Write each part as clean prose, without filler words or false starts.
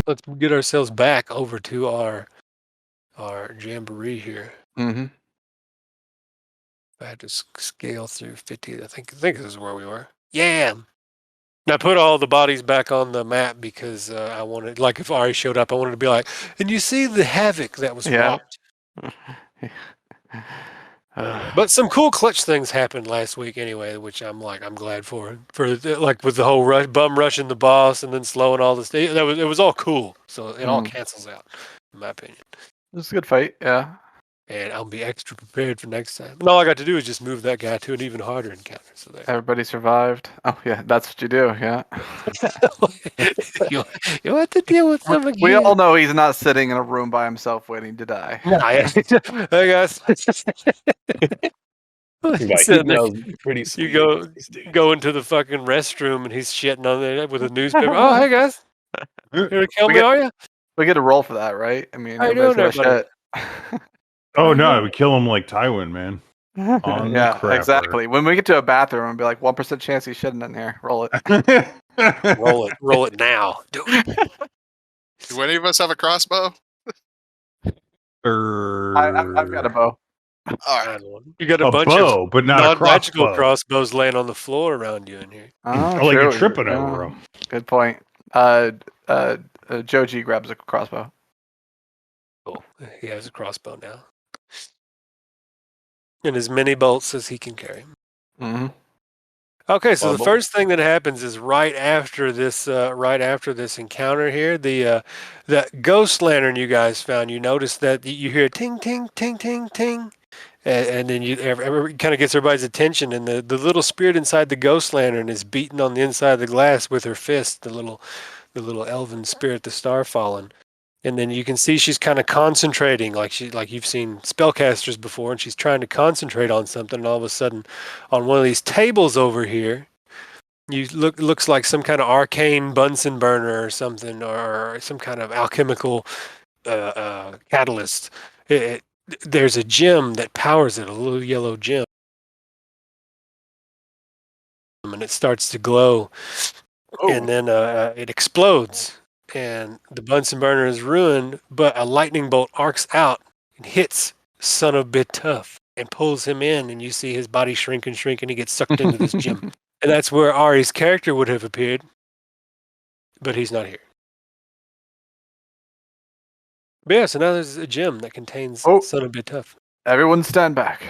let's get ourselves back over to our jamboree here. Mm-hmm. I had to scale through 50. I think this is where we were. Yeah. Now put all the bodies back on the map because I wanted, like, if Ari showed up, I wanted to be like, and you see the havoc that was wrought. But some cool clutch things happened last week anyway, which I'm glad for like with the whole bum rushing the boss and then slowing all this. It was all cool, so it all cancels out, in my opinion. It was a good fight, yeah. And I'll be extra prepared for next time. And all I got to do is just move that guy to an even harder encounter. So there. Everybody survived. Oh yeah, that's what you do, yeah. you have to deal with them again. We all know he's not sitting in a room by himself waiting to die. Hey guys. You go into the fucking restroom and he's shitting on there with a newspaper. Oh, hey guys. You gonna kill me, are you? We get a roll for that, right? I mean, how you doing, everybody? Oh no, we kill him like Tywin, man. Yeah, exactly. When we get to a bathroom, I'll be like 1% chance he's shitting in here. Roll it. Roll it now. Do it. Do any of us have a crossbow? I've got a bow. All right. You got a bunch bow, of but not magical crossbows laying on the floor around you in here. Oh, like you're tripping over them. Good point. Joji grabs a crossbow. Cool. He has a crossbow now. And as many bolts as he can carry. Mm-hmm. Okay, so the first thing that happens is right after this encounter here, the ghost lantern you guys found. You notice that you hear ting ting ting ting ting, and then it kind of gets everybody's attention. And the little spirit inside the ghost lantern is beating on the inside of the glass with her fist. The little elven spirit, the star fallen. And then you can see she's kind of concentrating, like you've seen spellcasters before, and she's trying to concentrate on something. And all of a sudden, on one of these tables over here, looks like some kind of arcane Bunsen burner or something, or some kind of alchemical catalyst. There's a gem that powers it, a little yellow gem, and it starts to glow, and then it explodes. And the Bunsen burner is ruined, but a lightning bolt arcs out and hits Son of Bit Tough and pulls him in, and you see his body shrink and he gets sucked into this gem. And that's where Ari's character would have appeared, but he's not here. But yeah, so now there's a gem that contains Son of Bit Tough. Everyone stand back.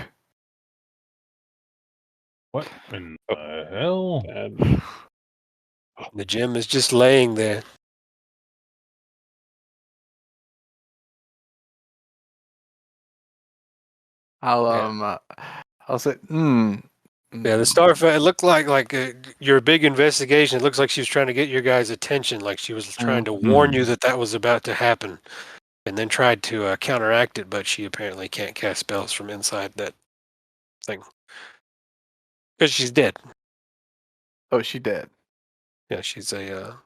What in the hell? The gem is just laying there. I'll say, Yeah, the Starfighter, it looked like your big investigation. It looks like she was trying to get your guys' attention, like she was trying to warn you that was about to happen, and then tried to counteract it, but she apparently can't cast spells from inside that thing. Because she's dead. Oh, she dead. Yeah, she's a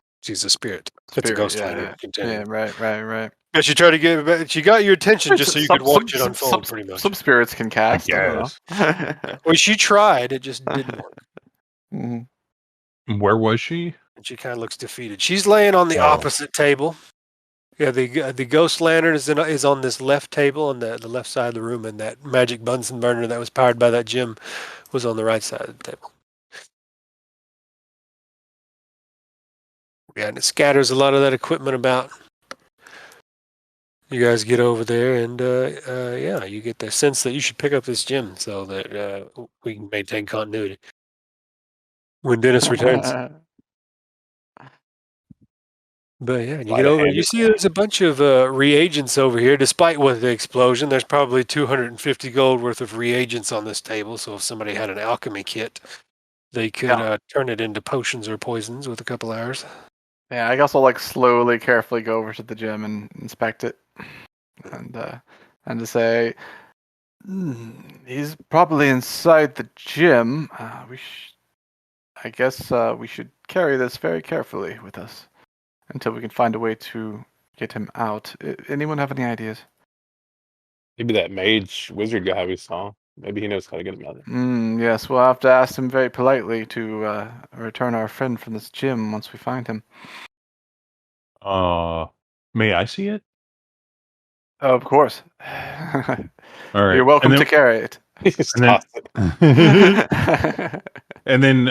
spirit. It's a ghost lantern. Yeah, right. Yeah, she tried to get. She got your attention just so you could watch it unfold. Pretty much. Some spirits can cast. Yes. Well, she tried. It just didn't work. Mm-hmm. Where was she? And she kind of looks defeated. She's laying on the opposite table. Yeah, the ghost lantern is on this left table on the left side of the room, and that magic Bunsen burner that was powered by that gem was on the right side of the table. Yeah, and it scatters a lot of that equipment about. You guys get over there, and you get the sense that you should pick up this gem so that we can maintain continuity when Dennis returns. But yeah, you get over. You see, there's a bunch of reagents over here. Despite the explosion, there's probably 250 gold worth of reagents on this table. So if somebody had an alchemy kit, they could turn it into potions or poisons with a couple hours. Yeah, I guess I'll slowly, carefully go over to the gym and inspect it, and to say, he's probably inside the gym. I guess we should carry this very carefully with us until we can find a way to get him out. Anyone have any ideas? Maybe that mage wizard guy we saw. Maybe he knows how to get him out of there. Yes, we'll have to ask him very politely to return our friend from this gym once we find him. May I see it? Of course. All right. You're welcome And to carry it. He just then, tossed it. and then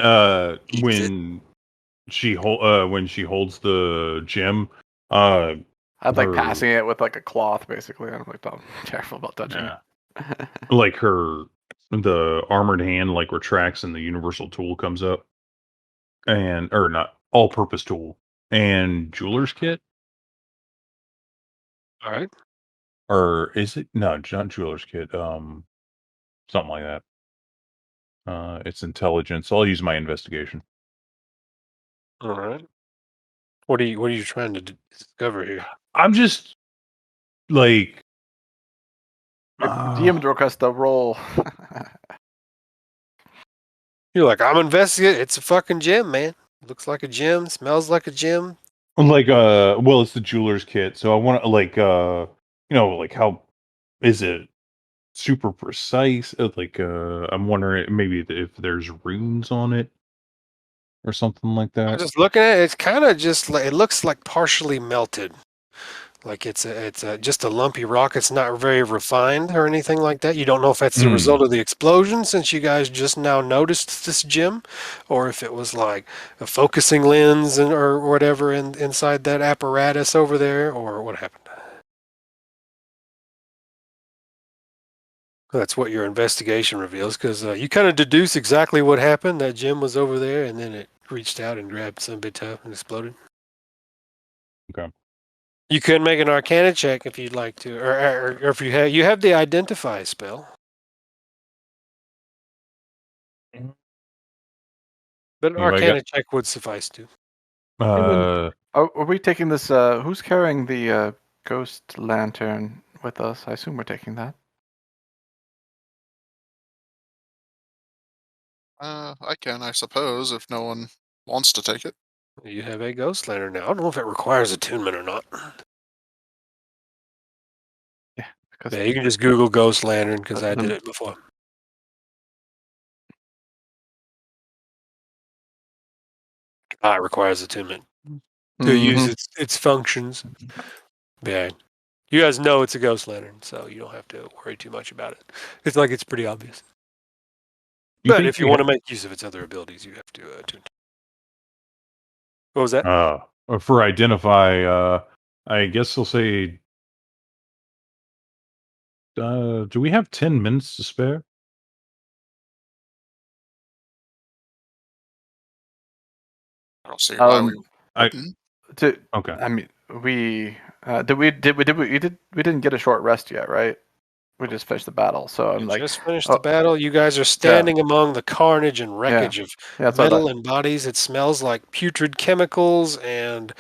Use it. when she holds the gem, I'd like her- passing it with like a cloth, basically. I'm like, don't careful about touching yeah, it. like the armored hand like retracts and the universal tool comes up, and or not all-purpose tool and jeweler's kit, All right. or is it no, not jeweler's kit, something like that. It's intelligence. I'll use my investigation. All right. What are you trying to discover here? I'm just like DM request a roll. You're like, I'm investigating. It's a fucking gem, man. Looks like a gem. Smells like a gem. like well, it's the jeweler's kit, so I want to like like how is it super precise? Like I'm wondering maybe if there's runes on it or something like I'm that. just looking at it. It's kind of just like it looks like partially melted. Like it's just a lumpy rock. It's not very refined or anything like that. You don't know if that's the result of the explosion, since you guys just now noticed this gem, or if it was like a focusing lens or whatever inside that apparatus over there, or what happened. That's what your investigation reveals, because you kind of deduce exactly what happened. That gem was over there, and then it reached out and grabbed some bit tough and exploded. Okay. You can make an Arcana check if you'd like to, or if you have the Identify spell. But an Anybody Arcana check would suffice too. got Are we taking this? Who's carrying the ghost lantern with us? I assume we're taking that. I can, I suppose, if no one wants to take it. You have a Ghost Lantern now. I don't know if it requires attunement or not. Yeah, because Yeah, you can just Google Ghost Lantern, because I did them- it before. It requires attunement to use its functions. Yeah. You guys know it's a Ghost Lantern, so you don't have to worry too much about it. It's like it's pretty obvious. But if you want to make use of its other abilities, you have to attune. What was that? for identify, I guess I'll say, do we have 10 minutes to spare? I don't see why we I wouldn't. okay. I mean, we didn't get a short rest yet, right? We just finished the battle, so I'm You like, just finished the battle. You guys are standing among the carnage and wreckage of that's metal and bodies. It smells like putrid chemicals and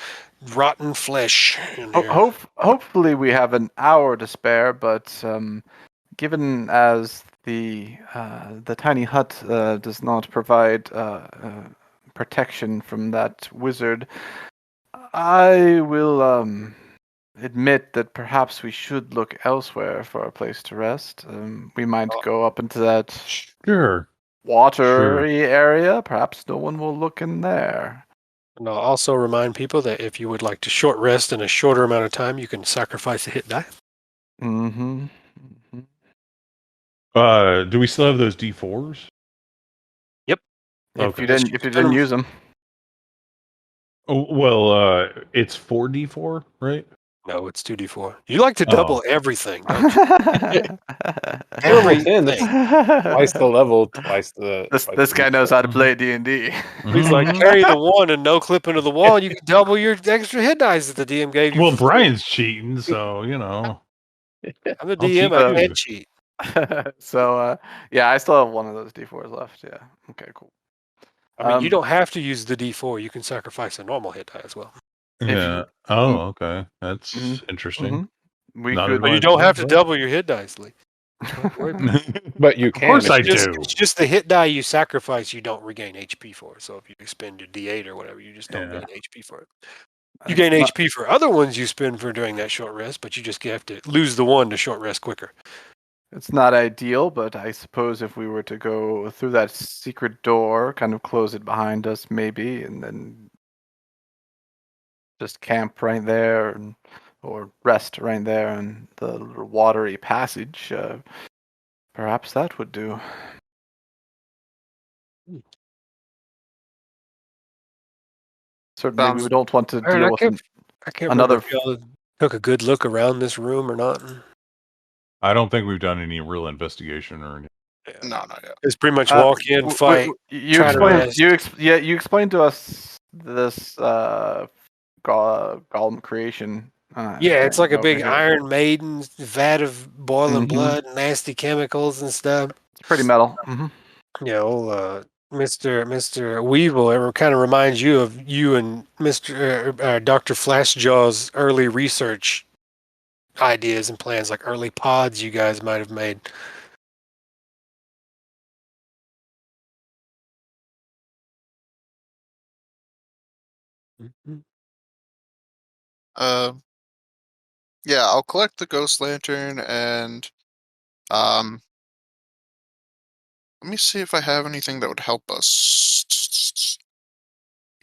rotten flesh in here. hopefully we have an hour to spare, but given as the tiny hut does not provide protection from that wizard, I will admit that perhaps we should look elsewhere for a place to rest. We might go up into that watery area. Perhaps no one will look in there. And I'll also remind people that if you would like to short rest in a shorter amount of time, you can sacrifice a hit die. Mm-hmm. Do we still have those D4s? Yep. If you didn't use them. Oh, well, it's 4D4, right? No, it's 2d4. You like to double everything, don't you? Everything. Twice the level, twice the. This guy knows how to play D&D. He's like, carry the 1 and no clip into the wall, and you can double your extra hit dice that the DM gave you. Well, Brian's cheating, so you know. I'm the DM. I can't cheat. So yeah, I still have one of those D4s left. Yeah. Okay. Cool. I mean, you don't have to use the D4. You can sacrifice a normal hit die as well. Yeah. Okay. That's interesting. But you don't have to double your hit dice, Lee. But you can. Of course I do. It's just the hit die you sacrifice you don't regain HP for. So if you spend your D8 or whatever, you just don't gain HP for it. You gain HP for other ones you spend for doing that short rest, but you just have to lose the 1 to short rest quicker. It's not ideal, but I suppose if we were to go through that secret door, kind of close it behind us, maybe, and then just camp right there and or rest right there in the little watery passage. Perhaps that would do. Certainly, we don't want to deal with I can't remember another. if y'all took a good look around this room or not. I don't think we've done any real investigation or anything. Yeah. No, not yet. It's pretty much walk in, fight, You try to explained. rest. You explained to us this golem creation. Yeah, it's like a over big here. Iron Maiden vat of boiling Mhm. blood, nasty chemicals and stuff. It's pretty metal. Mm-hmm. You know, Mr. Weevil, it kind of reminds you of you and Mr. Dr. Flashjaw's early research ideas and plans, like early pods you guys might have made. Mm-hmm. Yeah, I'll collect the ghost lantern and let me see if I have anything that would help us.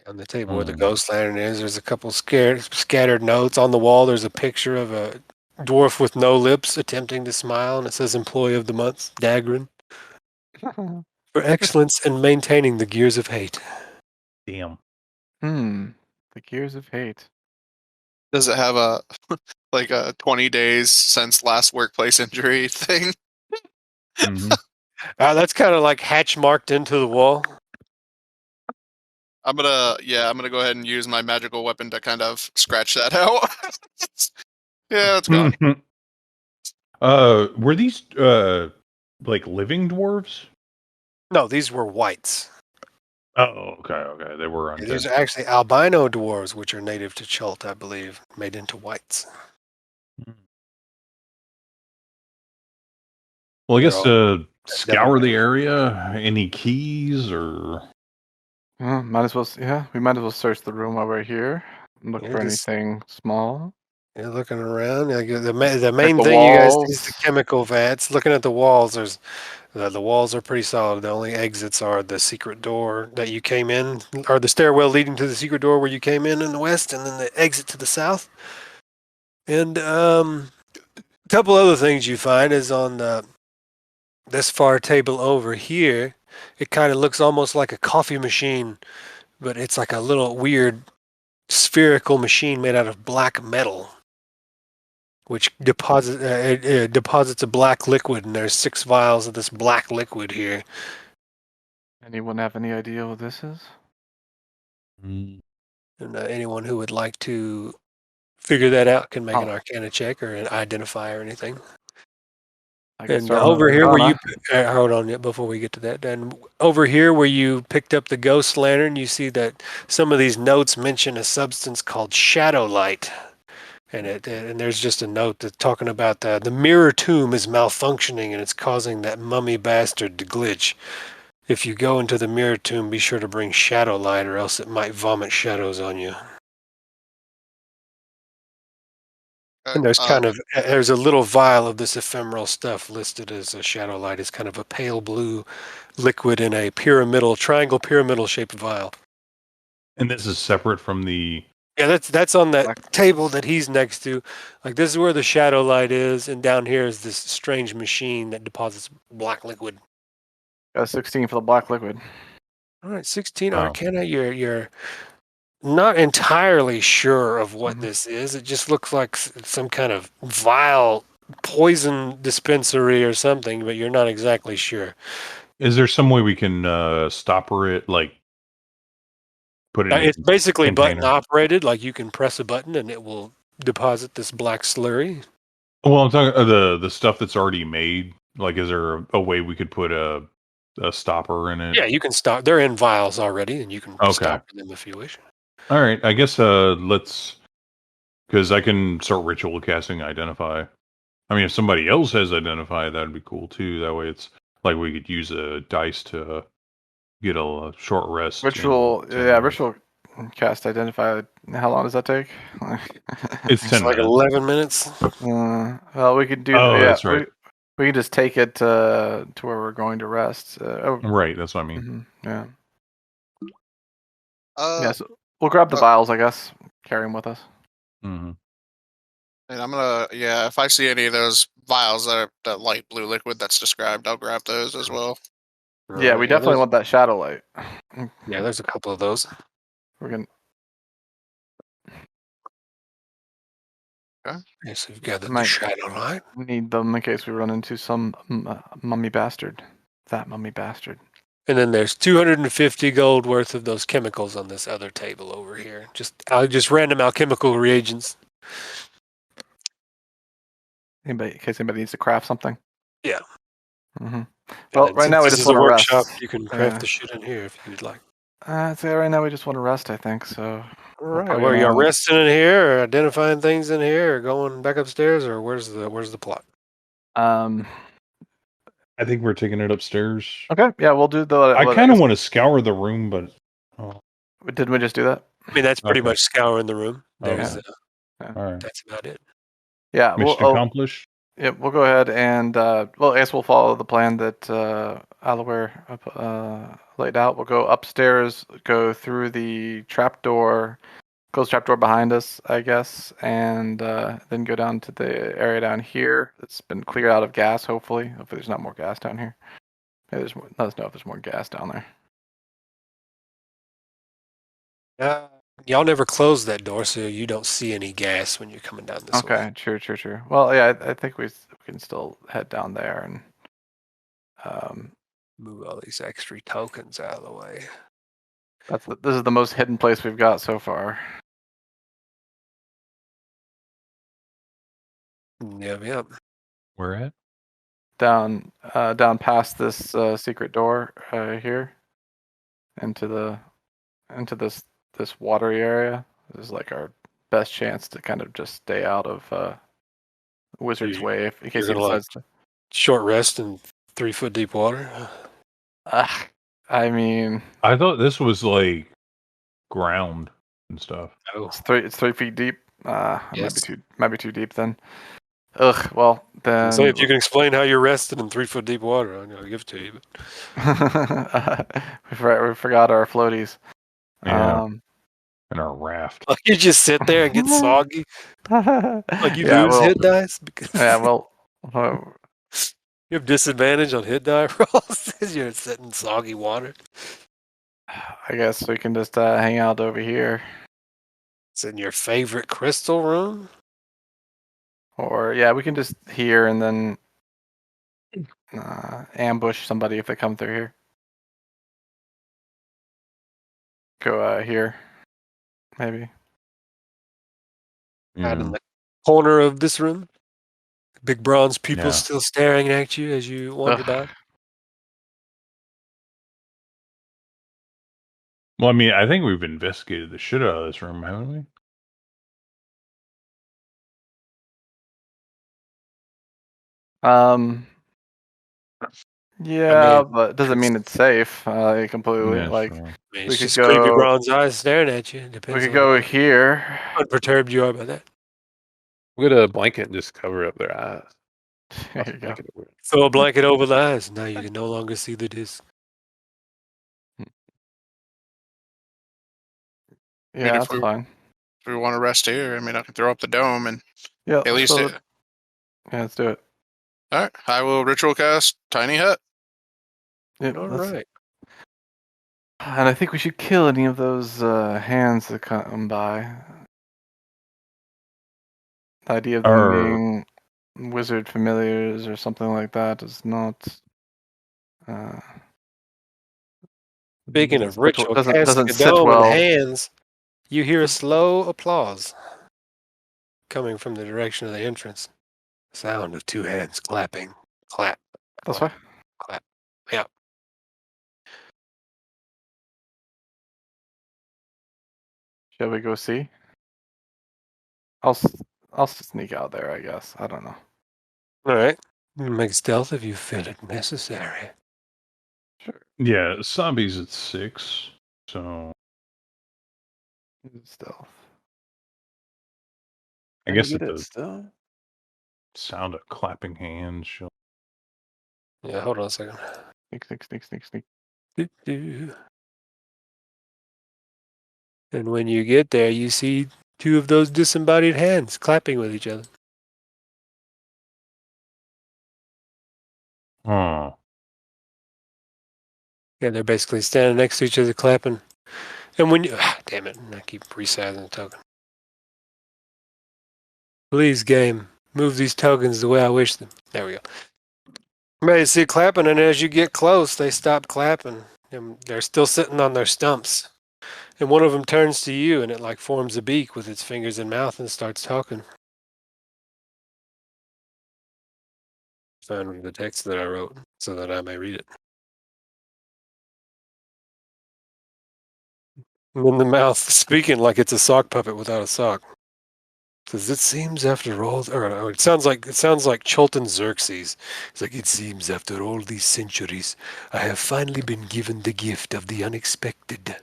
On the table where the ghost lantern is, there's a couple scattered notes. On the wall, there's a picture of a dwarf with no lips attempting to smile, and it says Employee of the Month, Dagrin, for excellence in maintaining the gears of hate. Damn. The gears of hate. Does it have a like a 20 days since last workplace injury thing? Mm-hmm. That's kind of like hatch marked into the wall. I'm gonna go ahead and use my magical weapon to kind of scratch that out. Yeah, it's gone. Were these like living dwarves? No, these were whites. Oh, okay. They were undead. These are actually albino dwarves, which are native to Chult, I believe, made into whites. Well, I guess scour the area. Any keys or? Might as well. Yeah, we might as well search the room over here. Look for just anything small. You're looking around. Like, the main the thing you guys see is walls. the chemical vats. Looking at the walls, there's the walls are pretty solid. The only exits are the secret door that you came in, or the stairwell leading to the secret door where you came in the west, and then the exit to the south. And a couple other things you find is on this far table over here. It kind of looks almost like a coffee machine, but it's like a little weird spherical machine made out of black metal, which deposits a black liquid, and there's 6 vials of this black liquid here. Anyone have any idea what this is? And anyone who would like to figure that out can make an Arcana check or an identify or anything. And over here where you hold on before we get to that, then over here where you picked up the ghost lantern, you see that some of these notes mention a substance called shadow light. And there's just a note that's talking about the mirror tomb is malfunctioning and it's causing that mummy bastard to glitch. If you go into the mirror tomb, be sure to bring shadow light or else it might vomit shadows on you. And there's a little vial of this ephemeral stuff listed as a shadow light. It's kind of a pale blue liquid in a triangle pyramidal shaped vial. And this is separate from the... Yeah, that's on that table that he's next to. Like, this is where the shadow light is, and down here is this strange machine that deposits black liquid. Got 16 for the black liquid. All right, 16 Arcana. You're not entirely sure of what this is. It just looks like some kind of vile poison dispensary or something, but you're not exactly sure. Is there some way we can stopper it, like put it in It's basically container? button operated, like you can press a button and it will deposit this black slurry. Well, I'm talking the stuff that's already made. Like, is there a way we could put a stopper in it? Yeah, you can stop. They're in vials already, and you can stop them if you wish. All right, I guess let's, because I can start ritual casting identify. I mean, if somebody else has identify, that'd be cool too. That way, it's like we could use a dice to get a short rest. Ritual cast identify. How long does that take? It's 10 like minutes. 11 minutes. Well, we could do. That's right. We can just take it to where we're going to rest. Right, that's what I mean. Yeah. So we'll grab the vials, I guess. Carry them with us. Mm-hmm. And I'm gonna, yeah, if I see any of those vials that light blue liquid that's described, I'll grab those as well. Yeah, we definitely want that shadow light. Yeah, there's a couple of those. We're gonna. Okay. Yeah, so you've got the Might- shadow light. Need them in case we run into some mummy bastard. That mummy bastard. And then there's 250 gold worth of those chemicals on this other table over here. Just random alchemical reagents. In case anybody needs to craft something. Yeah. Mm-hmm. And Well, right now we this just is a want to workshop. rest. You can craft the shit in here if you'd like. I'd say right now we just want to rest. I think so. All right. Well, you resting in here, or identifying things in here, or going back upstairs, or where's the plot? I think we're taking it upstairs. Okay. Yeah, we'll do the. I kind of want to scour the room, but didn't we just do that? I mean, that's pretty much scouring the room. There's, all right. That's about it. Yeah. Mission accomplished. Yeah, we'll go ahead and I guess we'll follow the plan that Alowaw laid out. We'll go upstairs, go through the trapdoor, close trapdoor behind us, I guess, and then go down to the area down here that's been cleared out of gas. Hopefully there's not more gas down here. Maybe there's more, let us know if there's more gas down there. Y'all never close that door, so you don't see any gas when you're coming down this way. Okay, true. Well, yeah, I think we can still head down there and move all these extra tokens out of the way. This is the most hidden place we've got so far. Yep. Where at? Down past this secret door here into this watery area. This is like our best chance to kind of just stay out of Wizard's way in case he decides to. Short rest in 3 foot deep water. I mean, I thought this was like ground and stuff. Oh, it's 3 feet deep. yes. Might be too deep then. Ugh. Well then. So if you can explain how you're rested in 3 foot deep water, I'll give it to you. We forgot our floaties. Yeah. And our raft. Like you just sit there and get soggy. Like you lose hit dice because well, you have disadvantage on hit die rolls because you're sitting in soggy water. I guess we can just hang out over here. It's in your favorite crystal room. Or yeah, we can just here and then ambush somebody if they come through here. Go here, maybe. Out in the corner of this room. Big bronze pupils still staring at you as you wander by. Well, I mean, I think we've investigated the shit out of this room, haven't we? Yeah, but it doesn't mean it's safe completely. Yeah, like sure. It's just creepy bronze eyes staring at you. We could go here. How unperturbed you are by that. We'll get a blanket and just cover up their eyes. There you go. Throw a blanket over the eyes. Now you can no longer see the disc. Yeah, that's fine. If we want to rest here, I mean, I can throw up the dome and at least yeah, let's do it. All right, I will ritual cast Tiny Hut. Yep, All right. And I think we should kill any of those hands that come by. The idea of them being wizard familiars or something like that is not. Speaking of ritual, doesn't sit dome well. in hands, you hear a slow applause coming from the direction of the entrance. Sound of 2 hands clapping. Clap. That's why. Clap. Yeah. Shall we go see? I'll sneak out there, I guess. I don't know. All right. You can make stealth if you feel it necessary. Sure. Yeah, Sabi's at 6, so Stealth. I guess it it does. still. Sound of clapping hands. Yeah, hold on a second. Sneak. Doo-doo. And when you get there, you see Two of those disembodied hands clapping with each other. Huh. Yeah, they're basically standing next to each other clapping. And when you... damn it, I keep resizing the token. Please, game, move these tokens the way I wish them. There we go. Right, you see clapping, and as you get close, they stop clapping. And they're still sitting on their stumps. And one of them turns to you, and it like forms a beak with its fingers and mouth and starts talking. Found the text that I wrote so that I may read it. And then the mouth speaking like it's a sock puppet without a sock. Says it seems after all, or it sounds like Chult and Xerxes. It's like it seems after all these centuries, I have finally been given the gift of the unexpected.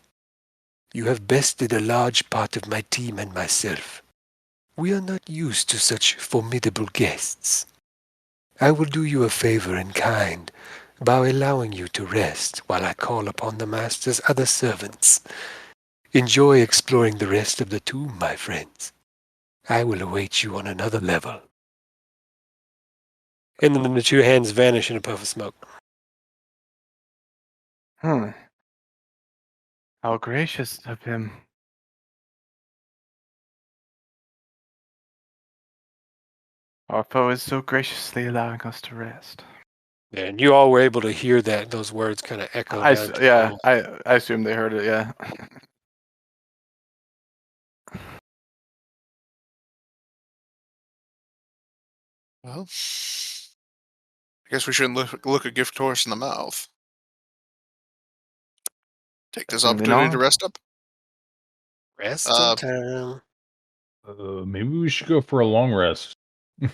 You have bested a large part of my team and myself. We are not used to such formidable guests. I will do you a favor in kind by allowing you to rest while I call upon the master's other servants. Enjoy exploring the rest of the tomb, my friends. I will await you on another level. And then the two hands vanish in a puff of smoke. How gracious of him. Our foe is so graciously allowing us to rest. And you all were able to hear those words kind of echo down to the hall. I assume they heard it, yeah. Well, I guess we shouldn't look a gift horse in the mouth. Take this opportunity to rest up. Rest in time. Maybe we should go for a long rest. That's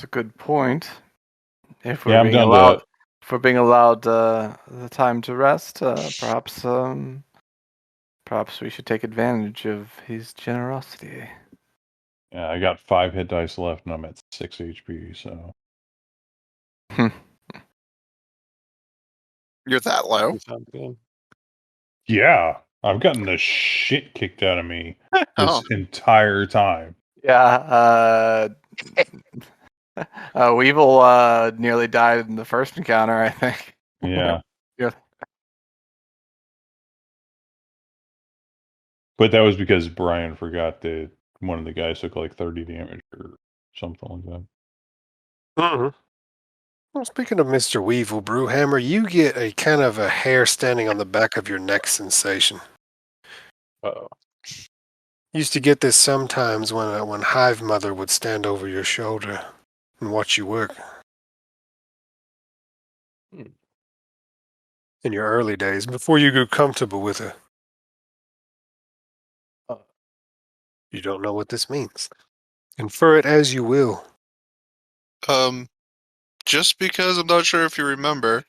a good point. If Yeah, we're I'm being done allowed, to. if we're being allowed the time to rest, perhaps we should take advantage of his generosity. Yeah, I got 5 hit dice left, and I'm at 6 HP. So You're that low? yeah, I've gotten the shit kicked out of me this Oh. entire time. Yeah, Weevil nearly died in the first encounter, I think. Yeah. Yeah. But that was because Brian forgot that one of the guys took like 30 damage or something like that. Mm-hmm. Well, speaking of Mr. Weevil, Brewhammer, you get a kind of a hair standing on the back of your neck sensation. Uh-oh. Used to get this sometimes when Hive Mother would stand over your shoulder and watch you work. In your early days, before you grew comfortable with her. You don't know what this means. Infer it as you will. Just because I'm not sure if you remember,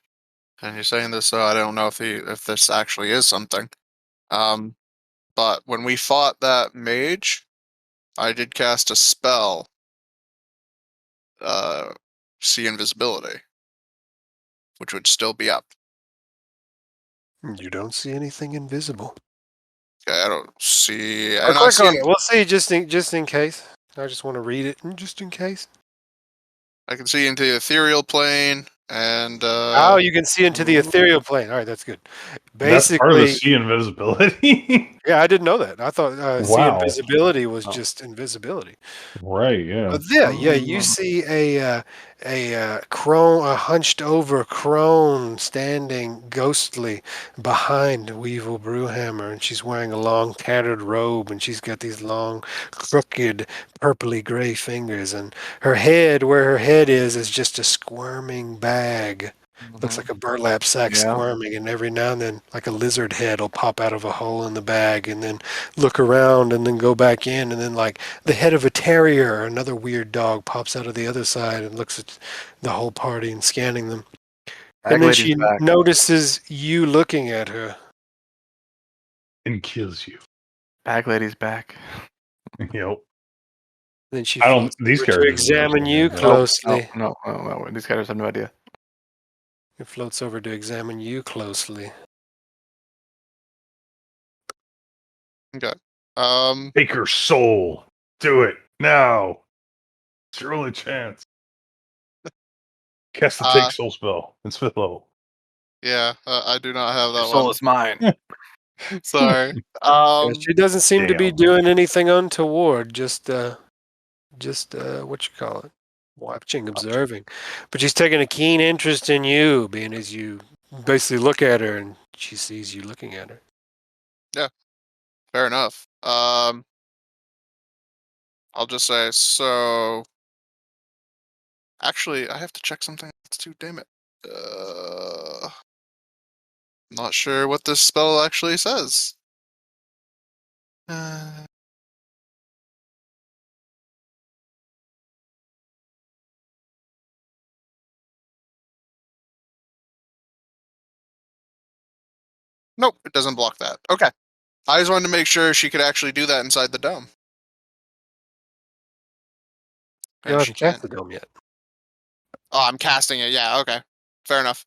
and you're saying this, so I don't know if this actually is something. But when we fought that mage, I did cast a spell, see invisibility, which would still be up. You don't see anything invisible. Okay, I don't see. I'll And I click on see. it. We'll see just in case. I just want to read it just in case. I can see into the ethereal plane, and Oh, you can see into the ethereal plane. All right, that's good. That's part of the Basically, sea invisibility. yeah, I didn't know that. I thought see Wow. invisibility was just invisibility. Right, yeah. But yeah, you see a crone, a hunched over crone standing ghostly behind Weevil Brewhammer, and she's wearing a long tattered robe, and she's got these long, crooked, purpley gray fingers, and her head, where her head is just a squirming bag. Looks like a burlap sack squirming, and every now and then, like a lizard head will pop out of a hole in the bag, and then look around, and then go back in, and then like the head of a terrier, another weird dog, pops out of the other side and looks at the whole party and scanning them. And then she notices you looking at her. And kills you. Bag lady's back. Yep. Then she these to examine you closely. No, these characters have no idea. It floats over to examine you closely. Okay. Take her soul. Do it now. It's your only chance. Cast the take soul spell. It's 5th level. Yeah, I do not have Your that soul one. is mine. Sorry. Yeah, she doesn't seem to be Damn. doing anything untoward. Just what you call it, watching, observing. But she's taking a keen interest in you, being as you basically look at her and she sees you looking at her. Yeah, fair enough. I'll just say so. Actually, I have to check something else too. Damn it. Not sure what this spell actually says. Nope, it doesn't block that. Okay. I just wanted to make sure she could actually do that inside the dome. You And she haven't cast can. the dome yet. Oh, I'm casting it. Yeah, okay. Fair enough.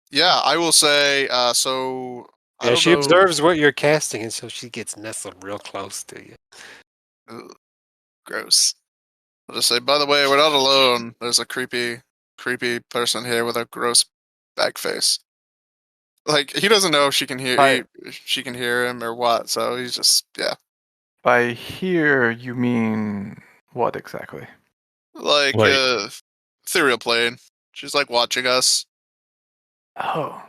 Yeah, I will say, so I Yeah, don't she know. observes what you're casting, and so she gets nestled real close to you. Ugh, gross. I'll just say, by the way, we're not alone. There's a creepy person here with a gross bag face. Like, he doesn't know if she can hear she can hear him or what, so he's just By here, you mean what exactly? like Like, ethereal plane. She's like watching us. Oh,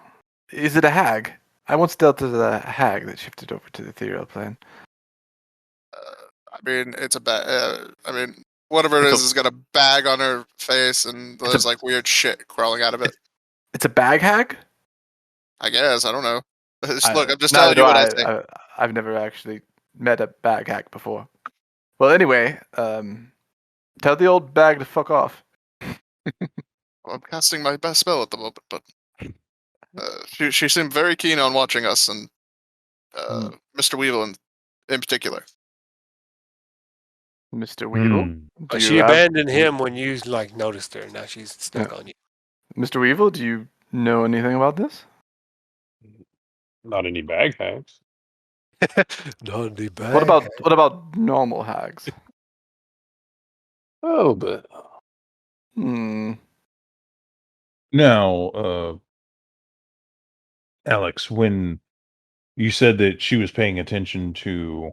is it a hag? I once dealt with a hag that shifted over to the ethereal plane. I mean, it's a bag. I mean, whatever it It's is got a bag on her face, and It's a there's like weird shit crawling out of it. it's a bag hag. I guess I don't know. Look, I'm just Neither telling do you what I say. I've never actually met a bag hag before. Well, anyway, tell the old bag to fuck off. Well, I'm casting my best spell at the moment, but she seemed very keen on watching us, and Mr. Weevil in particular. Mr. Weevil, do She you have abandoned him when you noticed her. Now she's stuck on you. Mr. Weevil? Do you know anything about this? Not any bag hags. Not the bad. What about normal hags? Oh, but Hmm. now, Alex, when you said that she was paying attention to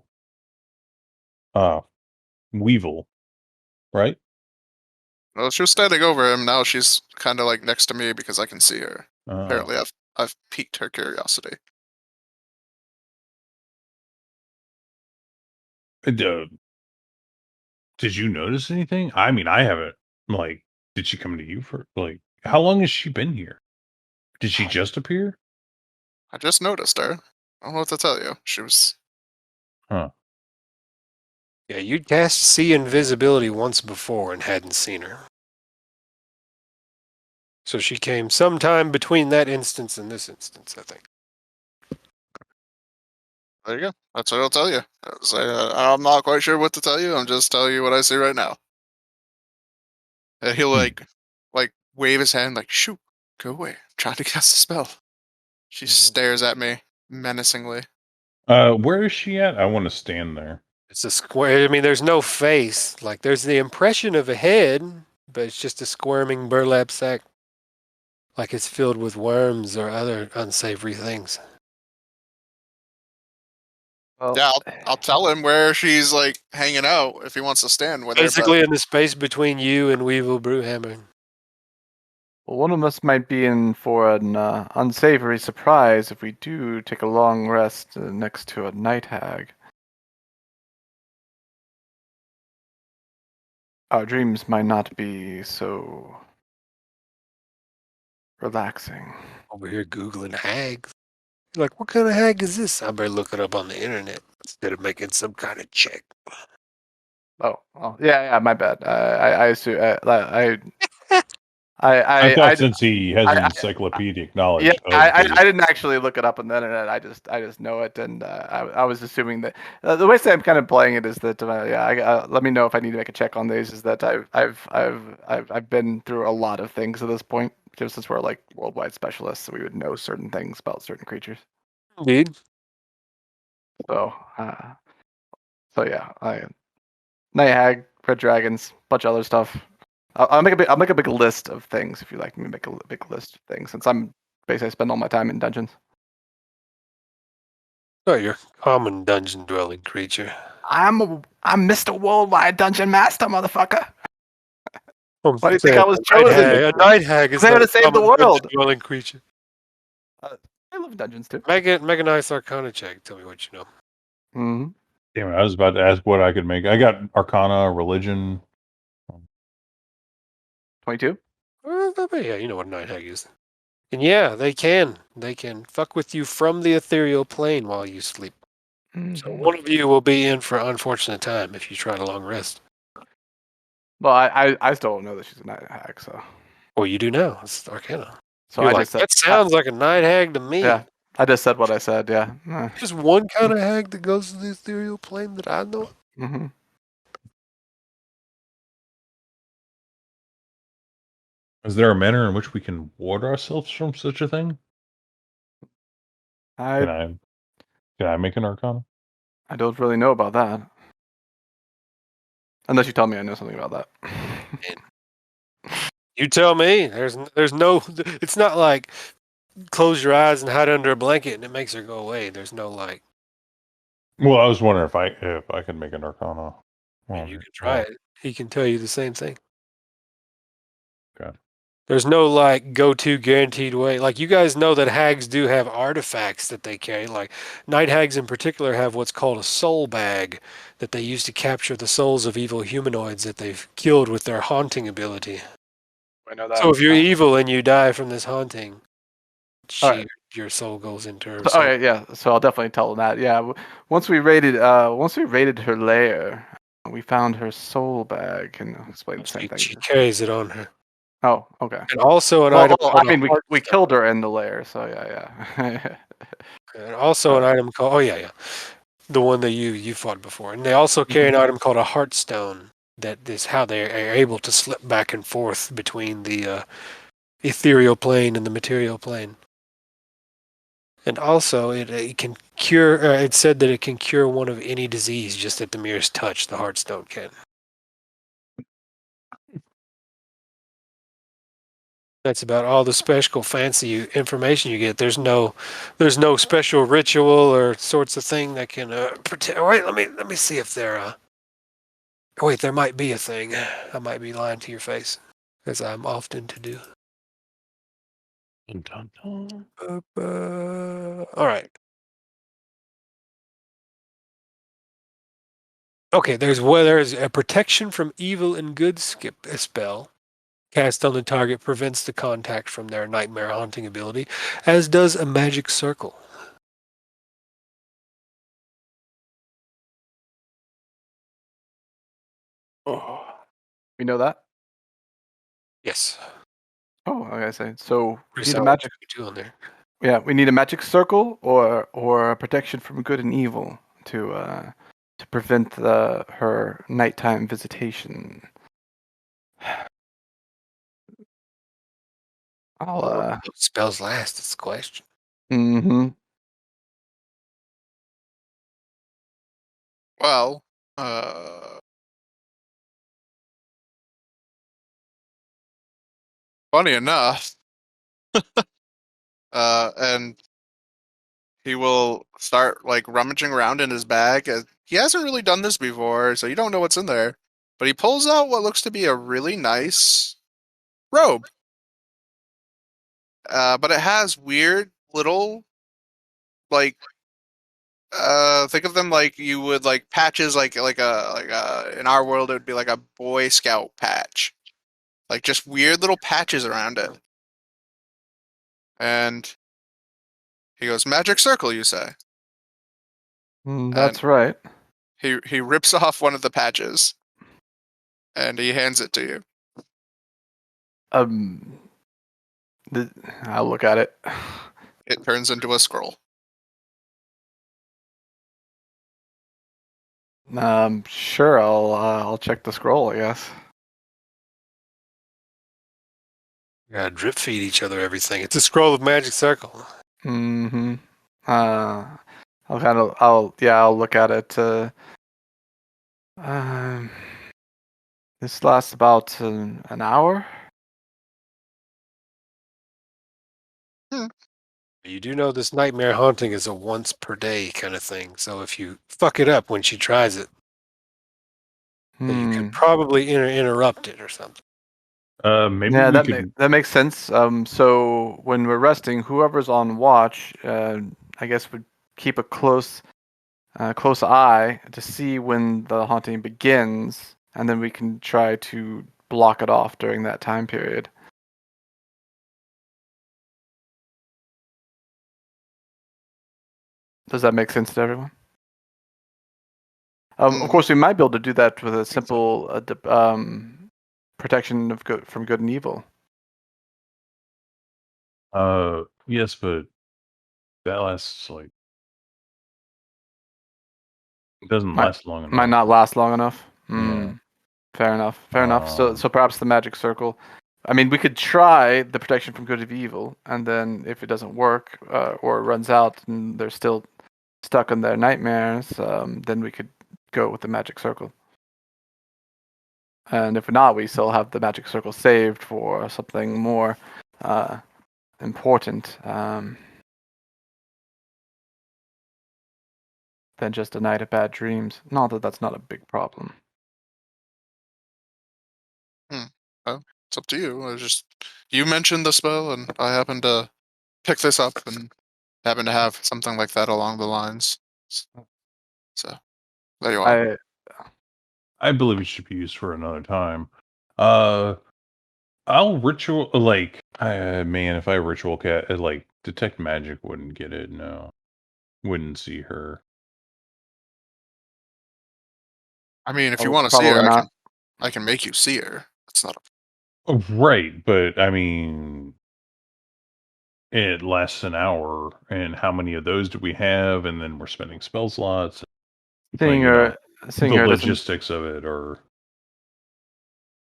Weevil, right? Well, she was standing over him. Now she's kind of like next to me because I can see her. Apparently, I've piqued her curiosity. Did you notice anything? I mean, I haven't. Like, did she come to you for like? How long has she been here? Did she just appear? I just noticed her. I don't know what to tell you. She was. Huh. Yeah, you'd cast See Invisibility once before and hadn't seen her. So she came sometime between that instance and this instance, I think. There you go. That's what I'll tell you. I'm not quite sure what to tell you. I'm just telling you what I see right now. And he'll like wave his hand like, shoot, go away. I'm trying to cast a spell. She stares at me menacingly. Where is she at? I want to stand there. It's a square. I mean, there's no face. Like, there's the impression of a head, but it's just a squirming burlap sack. Like it's filled with worms or other unsavory things. Well, Yeah, I'll tell him where she's like hanging out if he wants to stand with her. Basically, in the space between you and Weevil Brewhammer. well, one of us might be in for an unsavory surprise if we do take a long rest next to a night hag. Our dreams might not be so relaxing. Over here Googling hags. You're like, what kind of hag is this? I better look it up on the internet instead of making some kind of check. Oh, well, yeah, my bad. I assume I thought I since he has I- encyclopedic knowledge yeah, of I didn't actually look it up on the internet. I just know it, and I was assuming that the way that I'm kind of playing it is that let me know if I need to make a check on these. Is that I've been through a lot of things at this point. Just since we're like worldwide specialists, so we would know certain things about certain creatures. Indeed. So, yeah, Night Hag, Red Dragons, bunch of other stuff. I'll make a big list of things if you like me to make a big list of things, since I spend all my time in dungeons. Oh, you're a common dungeon dwelling creature. I'm Mr. Worldwide Dungeon Master, motherfucker. I'm Why do you think saying I was chosen? a night hag is They're not gonna a save the common dungeon world. dwelling creature. I live in dungeons too. Make a nice Arcana check. Tell me what you know. Mm-hmm. Damn it, I was about to ask what I could make. I got Arcana, Religion. 22. Yeah, you know what a night hag is. And yeah, they can fuck with you from the ethereal plane while you sleep. Mm-hmm. So one of you will be in for unfortunate time if you try to long rest. Well, I still don't know that she's a night hag, so. Well, you do now. It's Arcana. So You're I like, just said that sounds like a night hag to me. yeah. I just said what I said. Yeah. There's one kind of hag that goes to the ethereal plane that I know. Mm-hmm. Is there a manner in which we can ward ourselves from such a thing? Can I make an Arcana? I don't really know about that. Unless you tell me I know something about that. You tell me. There's no. It's not like close your eyes and hide under a blanket and it makes her go away. There's no like. Well, I was wondering if I could make an Arcana. You can try it. He can tell you the same thing. Okay. There's no like go-to guaranteed way. Like you guys know that hags do have artifacts that they carry. Like night hags in particular have what's called a soul bag that they use to capture the souls of evil humanoids that they've killed with their haunting ability. I know that. So if you're evil and you die from this haunting, Alright. your soul goes into her. So, okay, yeah. So I'll definitely tell them that. Yeah. Once we raided her lair, we found her soul bag, and I'll explain the same thing. She carries it on her. Oh, okay. And also an item. I mean, we killed her in the lair, so yeah. And also an item called the one that you fought before. And they also carry an item called a Heartstone. That is how they are able to slip back and forth between the ethereal plane and the material plane. And also, it can cure. It said that it can cure one of any disease just at the merest touch. The Heartstone can. That's about all the special fancy information you get. There's no special ritual or sorts of thing that can protect. Wait, let me see if there. Wait, there might be a thing. I might be lying to your face, as I'm often to do. Dun, dun, dun. All right. Okay, there's a protection from evil and good spell. Cast on the target prevents the contact from their nightmare haunting ability, as does a magic circle. Oh, we know that. Yes. Oh, okay. I say so. We need a What magic. you do on there? Yeah, we need a magic circle or a protection from good and evil to prevent her nighttime visitation. I'll What spells last? It's the question. Mm-hmm. Well, funny enough, and he will start like rummaging around in his bag. He hasn't really done this before, so you don't know what's in there. But he pulls out what looks to be a really nice robe. But it has weird little, like, think of them like you would like patches, like in our world it would be like a Boy Scout patch, like just weird little patches around it. And he goes, "Magic circle, you say?" That's right. He rips off one of the patches, and he hands it to you. I'll look at it. It turns into a scroll. Sure. I'll check the scroll, I guess. You gotta drip feed each other everything. It's a scroll of magic circle. Mm-hmm. I'll look at it. This lasts about an hour. You do know this nightmare haunting is a once per day kind of thing. So if you fuck it up when she tries it, you could probably interrupt it or something. Maybe Yeah, we could. that makes sense. So when we're resting, whoever's on watch, I guess would keep a close eye to see when the haunting begins, and then we can try to block it off during that time period. Does that make sense to everyone? Of course, we might be able to do that with a simple protection of from good and evil. Yes, but that lasts like it doesn't last long enough. Might not last long enough. Yeah. Fair enough. So perhaps the magic circle. I mean, we could try the protection from good and evil, and then if it doesn't work or it runs out and they're still stuck in their nightmares, then we could go with the magic circle. And if not, we still have the magic circle saved for something more important than just a night of bad dreams. Not that that's not a big problem. Well, it's up to you. You mentioned the spell, and I happened to pick this up and happen to have something like that along the lines. So there you are. I believe it should be used for another time. I'll ritual man. If I ritual cat, like detect magic wouldn't get it. No, wouldn't see her. I mean, if you want to see her, I can make you see her. It's not right, but I mean, it lasts an hour, and how many of those do we have? And then we're spending spell slots. Seeing her logistics of it, or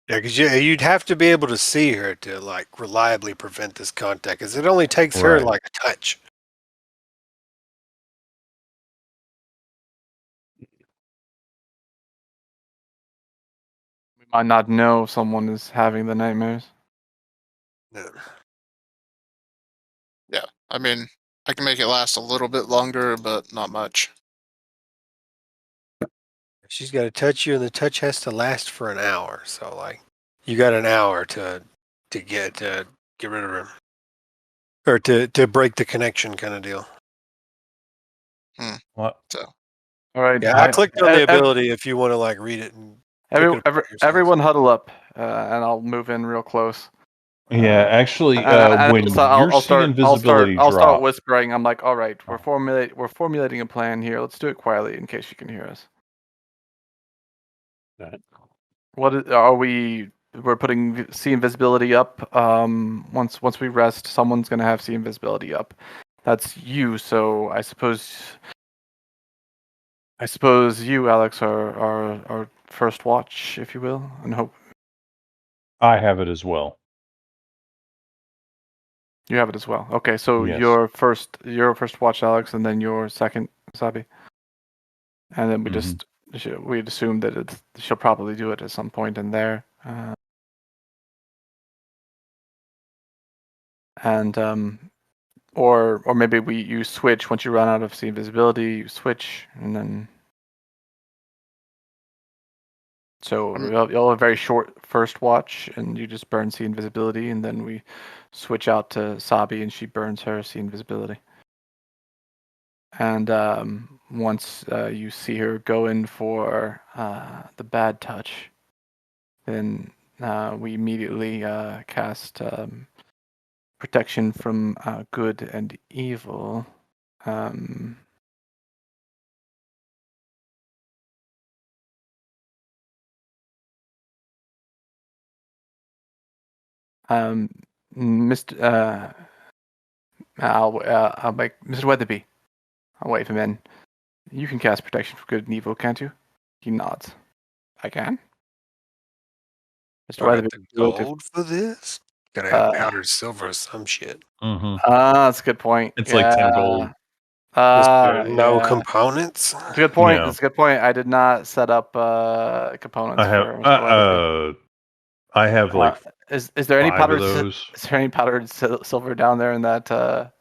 yeah, because you'd have to be able to see her to like reliably prevent this contact, because it only takes her like a touch. We might not know someone is having the nightmares. No. Yeah, I mean, I can make it last a little bit longer, but not much. She's got to touch you, and the touch has to last for an hour. So, like, you got an hour to get rid of her, or to break the connection, kind of deal. What? So, all right. Yeah, I clicked on the ability if you want to like read it and. Everyone huddle up, and I'll move in real close. Yeah, actually, when I'll seeing invisibility I'll start drop, whispering. I'm like, all right, we're formulating a plan here. Let's do it quietly in case you can hear us. Are we? We're putting see invisibility up. Once we rest, someone's gonna have see invisibility up. That's you. So I suppose you, Alex, are first watch, if you will, and hope. I have it as well. You have it as well. Okay, so yes. your first watch, Alex, and then your second, Sabi. And then we'd assume that she'll probably do it at some point in there. Or maybe you switch once you run out of see invisibility. You switch, and then so you'll have a very short first watch, and you just burn see invisibility, and then we switch out to Sabi, and she burns her see invisibility. And once you see her go in for the bad touch, then we immediately cast protection from good and evil. Mr. I'll make Mr. Weatherby. I'll wave him in. You can cast protection for good and evil, can't you? He nods. I can. Mr. Weatherby. Gold for this? Gotta have powdered silver or some shit. Mm-hmm. That's a good point. It's like 10 gold. No Yeah. components. That's a good point. No. That's a good point. I did not set up components I have for I have like is there any 5 of powdered those. is there any powdered silver down there in that Oh,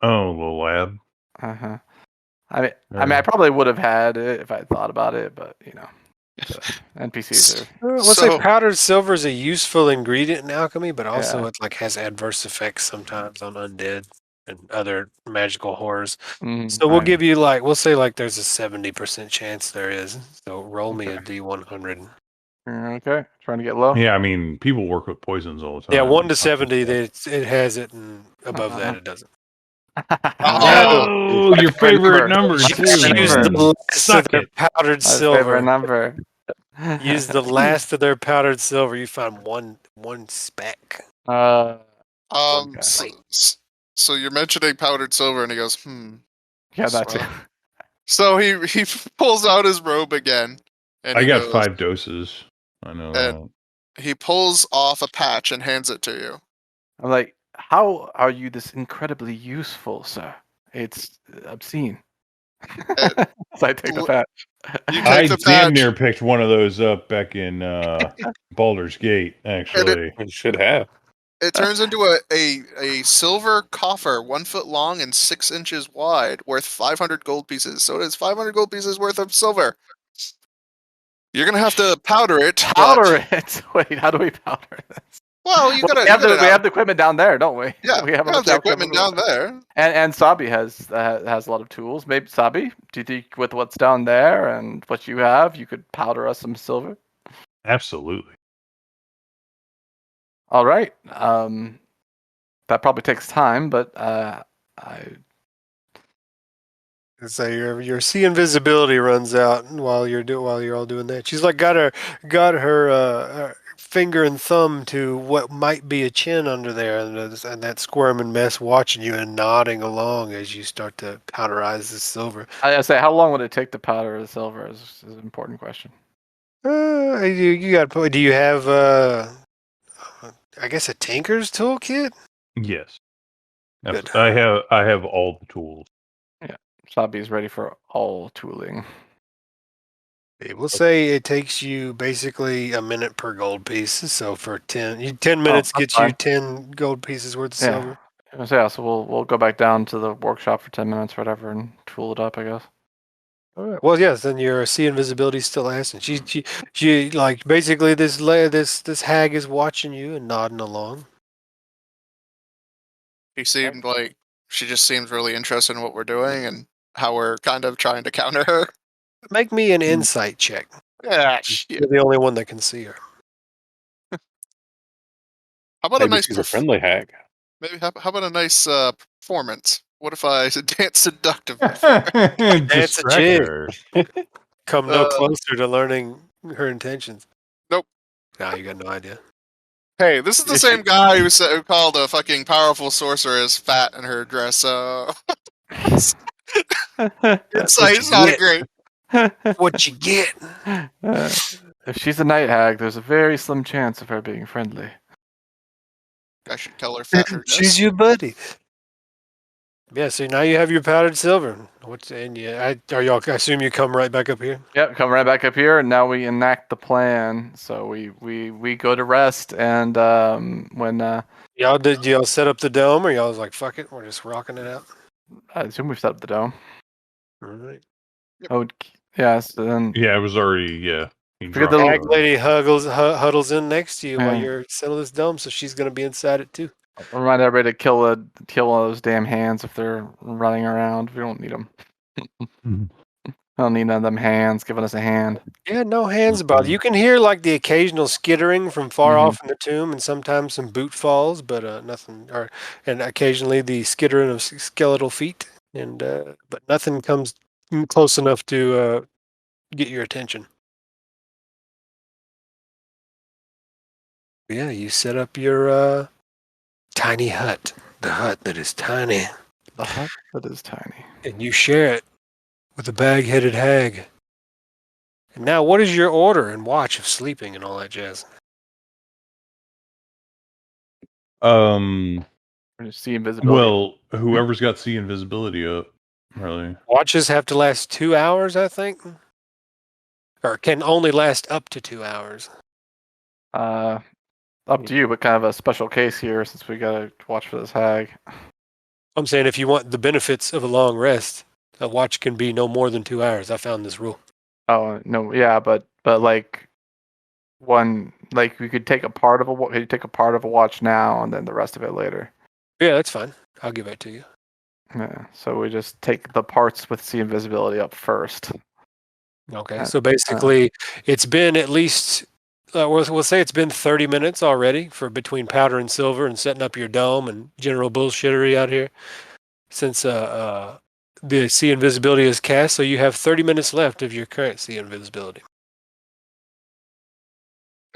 the lab. uh-huh. I probably would have had it if I thought about it, but the NPCs are Let's say So powdered silver is a useful ingredient in alchemy, but also Yeah. it like has adverse effects sometimes on undead and other magical horrors. So we'll right. give you we'll say there's a 70% chance there is. So roll me a D100. Okay, trying to get low. Yeah, I mean, people work with poisons all the time. Yeah, 1 to It's not 70, just it has it, and above that it doesn't. Oh, your favorite number Just too, use the man. last Suck of their it. powdered My favorite silver. number. Use the last of their powdered silver. You find one speck. Okay. so you're mentioning powdered silver, and he goes, Yeah, that's it. Well, So he pulls out his robe again, and I he got goes, 5 doses. I know and that. he pulls off a patch and hands it to you. I'm like, how are you this incredibly useful, sir? It's obscene. So I take the patch. You take I the damn patch, near picked one of those up back in Baldur's Gate, actually. You should have. it turns into a silver coffer, 1 foot long and 6 inches wide, worth 500 gold pieces. So it is 500 gold pieces worth of silver. You're gonna have to powder it. Powder it. Wait, how do we powder this? Well, you gotta. We have the equipment down there, don't we? Yeah, we have you have the equipment down there. And Sabi has a lot of tools. Maybe Sabi, do you think with what's down there and what you have, you could powder us some silver? Absolutely. All right. That probably takes time, but So your see invisibility runs out while you're all doing that. She's got her finger and thumb to what might be a chin under there, and that squirming mess watching you and nodding along as you start to powderize the silver. I say, how long would it take to powder the silver? Is an important question. You got. Do you have I guess a tinker's toolkit? Yes. Good. I have all the tools. Yeah, Sabi's ready for all tooling. We'll say it takes you basically a minute per gold piece. So for 10 minutes gets you 10 gold pieces worth of silver. Yeah, so we'll go back down to the workshop for 10 minutes or whatever and tool it up, I guess. All right. Well, yes. Then your see invisibility still lasting. She like basically this hag is watching you and nodding along. He seemed like she just seems really interested in what we're doing and how we're kind of trying to counter her. Make me an insight check. Yeah, shit. You're the only one that can see her. How about Maybe a nice she's a friendly hag. Maybe how about a nice performance? What if I dance seductively? That's a Distract jig. her. Come no closer to learning her intentions. Nope. Nah, you got no idea. Hey, this is the same guy who called a fucking powerful sorceress fat in her dress. Insight's not great. What you get? If she's a night hag, there's a very slim chance of her being friendly. I should tell her fat her dress. She's your buddy. Yeah, so now you have your powdered silver. I assume you come right back up here? Yep, come right back up here, and now we enact the plan. So we go to rest, and when Y'all set up the dome, or y'all was like, fuck it, we're just rocking it out? I assume we've set up the dome. All right. Oh, yes. Then Yeah, it was already Forget the Hag lady huddles in next to you while Yeah. you're settling this dome, so she's going to be inside it too. remind everybody to kill one of those damn hands if they're running around. We don't need them. I don't need none of them hands giving us a hand. Yeah, no hands about. You can hear like the occasional skittering from far off in the tomb, and sometimes some boot falls, but nothing. And occasionally the skittering of skeletal feet, and but nothing comes close enough to get your attention. Yeah, you set up your tiny hut, the hut that is tiny, The hut that is tiny. and you share it with a bag-headed hag. And now, what is your order and watch of sleeping and all that jazz? See invisibility. Well, whoever's got see invisibility up, really. Watches have to last 2 hours, I think, or can only last up to 2 hours. Up to you, but kind of a special case here since we gotta watch for this hag. I'm saying if you want the benefits of a long rest, a watch can be no more than 2 hours. I found this rule. Oh no, yeah, but like one, like we could take a part of a watch now and then the rest of it later. Yeah, that's fine. I'll give that to you. Yeah, so we just take the parts with see invisibility up first. Okay, so basically, it's been at least, we'll say it's been 30 minutes already for between powder and silver and setting up your dome and general bullshittery out here since the see invisibility is cast. So you have 30 minutes left of your current see invisibility.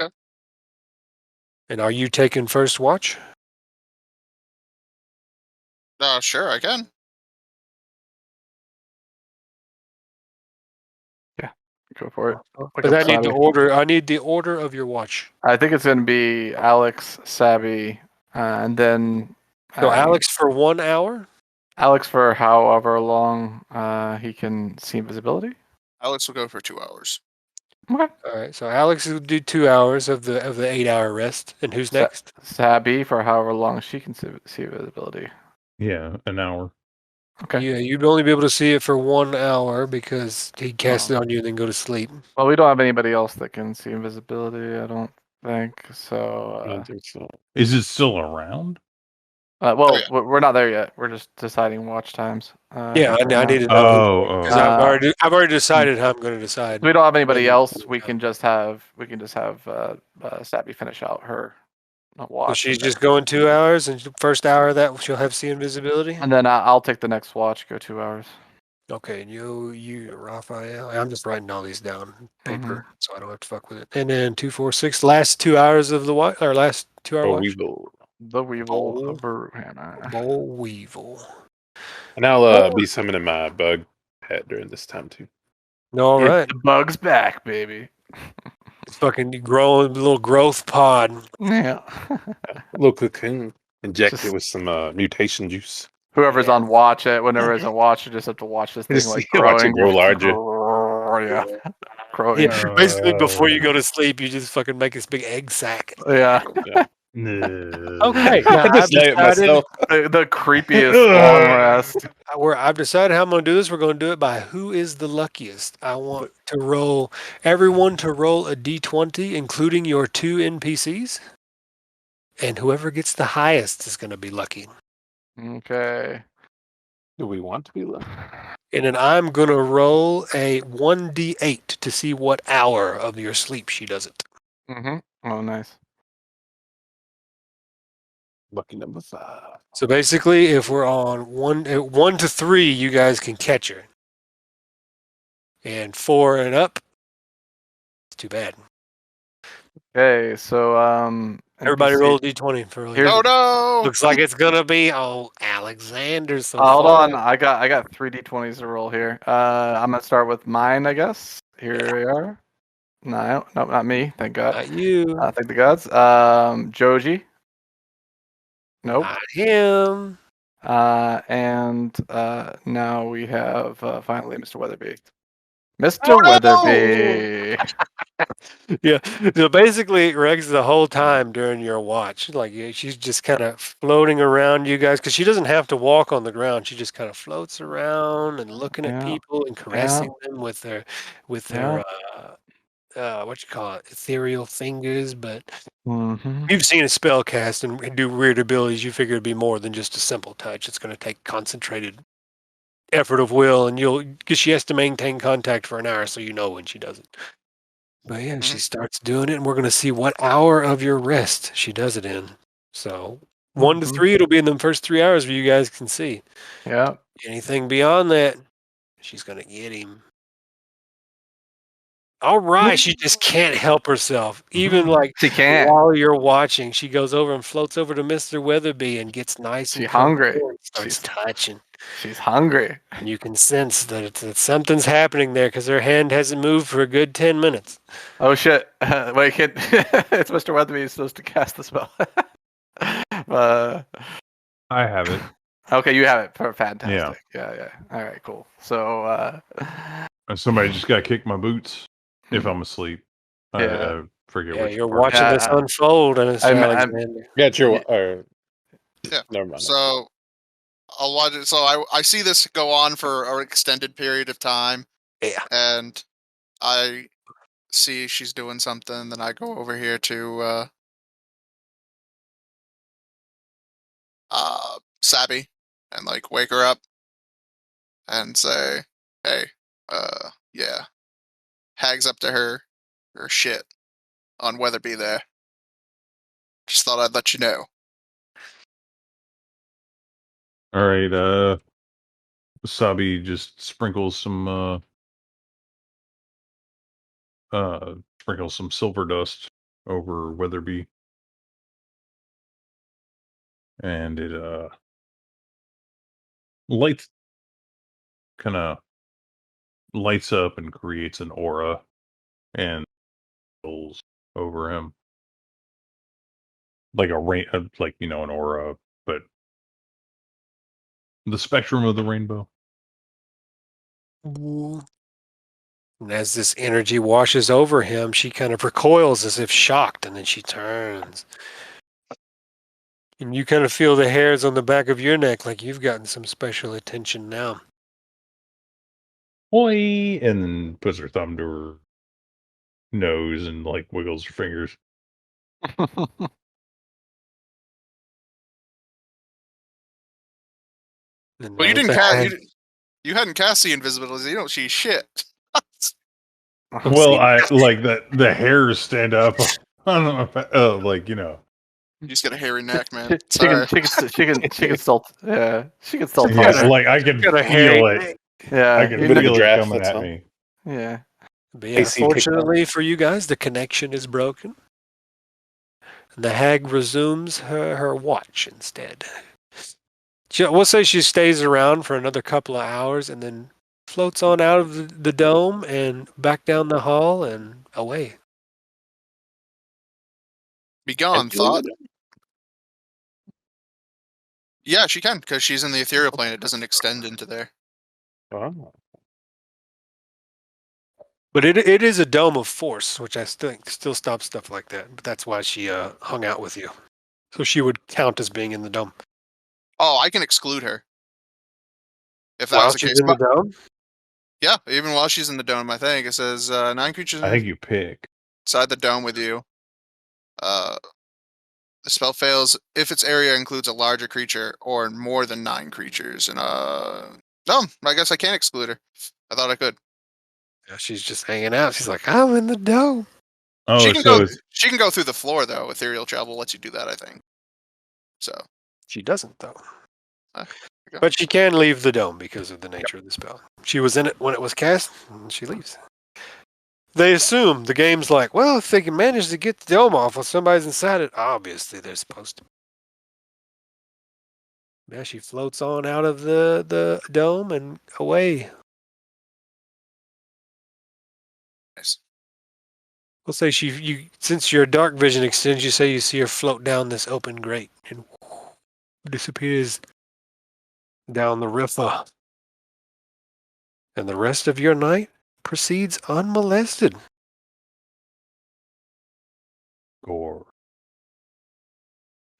Okay. And are you taking first watch? Sure, I can. Go for it. But I need the order. I need the order of your watch. I think it's gonna be Alex, Sabi, and then. So Alex for 1 hour. Alex for however long he can see invisibility. Alex will go for 2 hours. Okay. All right. So Alex will do 2 hours of the 8-hour rest. And who's next? Sabi for however long she can see visibility. Yeah, an hour. Okay. Yeah, you'd only be able to see it for 1 hour because he'd cast it on you and then go to sleep. Well, we don't have anybody else that can see invisibility, I don't think. So. I don't think so. Is it still around? Well, yeah. we're not there yet. We're just deciding watch times. Yeah, I need to know. Because I've already decided how I'm going to decide. We don't have anybody else. We can just have Sabi finish out her watch. So she's just going 2 hours, and the first hour of that she'll have see invisibility. And then I'll take the next watch. Go 2 hours. Okay, and you, Rafael. I'm just writing all these down on paper, so I don't have to fuck with it. And then 2, 4, 6. Last 2 hours of the watch, or last 2 hour watch. The Weevil, Boll Weevil. And I'll be summoning my bug pet during this time too. All right. The bug's back, baby. Fucking growing little growth pod. Yeah. A little cocoon. Inject it with some mutation juice. Whoever's on watch it, whenever it's on watch, you just have to watch this thing Just like watch it growing. grow larger. Yeah. Growing. Yeah, basically before you go to sleep, you just fucking make this big egg sack. Yeah. No. Okay. I just lay it myself. The creepiest long rest. I've decided how I'm going to do this. We're going to do it by who is the luckiest. I want everyone to roll a d20, including your 2 NPCs. And whoever gets the highest is going to be lucky. Okay. Do we want to be lucky? And then I'm going to roll a 1d8 to see what hour of your sleep she does it. Oh, nice. Lucky number 5. So basically, if we're on 1 to 3, you guys can catch her. And 4 and up, it's too bad. Okay, so Everybody roll a d20 for early. Oh no! Looks like it's gonna be Alexander. So hold far. on, I got 3 d20s to roll here. I'm gonna start with mine, I guess. Here we are. No, not me. Thank God. Not you. Thank the gods. Joji. Nope. Not him. And now we have finally Mr. Weatherby. Mr. Weatherby. Yeah. So basically, Rex, the whole time during your watch, like she's just kind of floating around you guys because she doesn't have to walk on the ground. She just kind of floats around and looking at people and caressing them with their what you call it, ethereal fingers. But you've seen a spell cast and do weird abilities. You figure it'd be more than just a simple touch. It's going to take concentrated effort of will, and because she has to maintain contact for an hour, so you know when she does it. But yeah, she starts doing it, and we're going to see what hour of your rest she does it in. So 1 to 3, it'll be in the first 3 hours where you guys can see. Yeah. Anything beyond that, she's going to get him. All right, she just can't help herself. Even like she can't. While you're watching, she goes over and floats over to Mr. Weatherby and gets nice. She's hungry. Starts touching. She's hungry. And you can sense that something's happening there because her hand hasn't moved for a good 10 minutes. Oh shit! Wait, it's Mr. Weatherby who's supposed to cast the spell. I have it. Okay, you have it. Fantastic. Yeah. All right, cool. So, Somebody just got to kick my boots if I'm asleep. Yeah. I forget Yeah, which you're part. watching this unfold, and it's Alexander. Yeah, it's your. Yeah. Never mind. So I'll watch it. So I see this go on for an extended period of time, Yeah. and I see she's doing something. Then I go over here to Sabby and like wake her up and say, "Hey, yeah." Hags up to her shit on Weatherby there. Just thought I'd let you know. All right. Sabi just sprinkles some silver dust over Weatherby, and it lights kind of lights up and creates an aura and goes over him like a rain, like an aura, but the spectrum of the rainbow. And as this energy washes over him, she kind of recoils as if shocked, and then she turns. And you kind of feel the hairs on the back of your neck like you've gotten some special attention now. Oi! And then puts her thumb to her nose and like wiggles her fingers. And Well, you now didn't the cast. hag- You hadn't cast the invisibility. You don't see shit. Well, I like that the hairs stand up. I don't know if You just got a hairy neck, man. she Sorry. can still, yeah, she can still yeah, talk. like I can got a hairy feel it. neck. Yeah, I can Bit of a feel it draft, coming that's at all. me. Yeah. But yeah, AC picked up. fortunately for you guys, the connection is broken. The hag resumes her watch instead. We'll say she stays around for another couple of hours and then floats on out of the dome and back down the hall and away. Be gone, Can you leave thought. it? Yeah, she can because she's in the ethereal plane. It doesn't extend into there. Oh. But it is a dome of force, which I think still stops stuff like that. But that's why she hung out with you. So she would count as being in the dome. Oh, I can exclude her. If that While was the she's case. in the dome? Yeah, even while she's in the dome, I think it says 9 creatures I think you pick. inside the dome with you. The spell fails if its area includes a larger creature or more than 9 creatures. And no, I guess I can't exclude her. I thought I could. Yeah, she's just hanging out. She's like, I'm in the dome. Oh, She can so go. it's She can go through the floor though. Ethereal travel lets you do that, I think. So, She doesn't, though. there you go. But she can leave the dome because of the nature of the spell. She was in it when it was cast, and she leaves. They assume the game's like, well, if they can manage to get the dome off while somebody's inside it, obviously they're supposed to. Yeah, she floats on out of the dome and away. Nice. We'll say since your dark vision extends, you say you see her float down this open grate and disappears down the river. And the rest of your night proceeds unmolested. gore.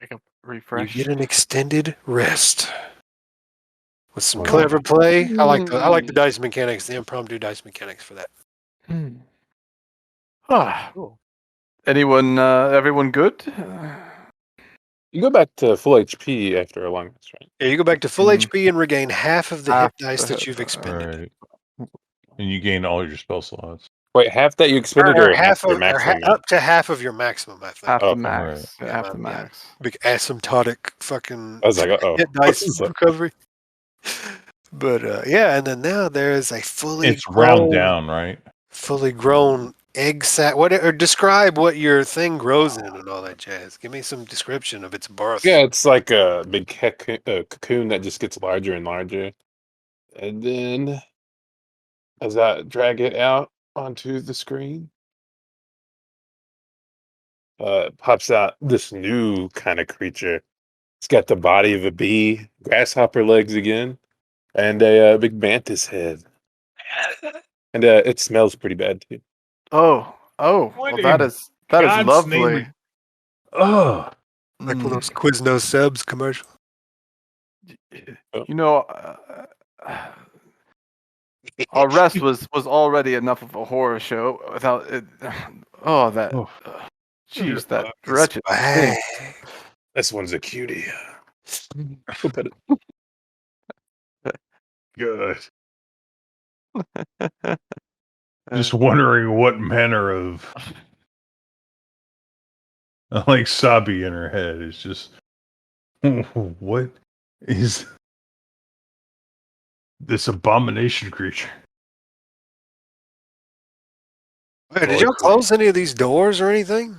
Make a You refresh. get an extended rest with some Wow. clever play. I like the dice mechanics, the impromptu dice mechanics for that. Cool. Anyone? Everyone good? You go back to full HP after a long rest, right? Yeah, you go back to full Mhm. HP and regain half of the Half hit dice the that hit you've die. expended. Right. And you gain all your spell slots. Wait, half that you expended or half your maximum? up to half of your maximum, I think. Half Oh, the max. right. Half the Yeah. max. Big asymptotic fucking I was like, uh-oh. hit dice What's that? recovery. But yeah, and then now there is a It's round down, right? fully grown egg sac. Describe what your thing grows in and all that jazz. Give me some description of its birth. Yeah, it's like a big cocoon that just gets larger and larger. And then as I drag it out onto the screen, pops out this new kind of creature. It's got the body of a bee, grasshopper legs again, and a big mantis head. And it smells pretty bad too. Oh, What well, in that is God's name? lovely. Oh, Like one of those Mm. Quiznos Sebs commercials. Oh. You know, our rest was already enough of a horror show without it. Oh, that. oh. Jeez, that It's wretched thing. bad. This one's a cutie. Go pet it. Good. Just wondering what manner of like Sabi in her head is just what is this abomination creature? Hey, did y'all close any of these doors or anything?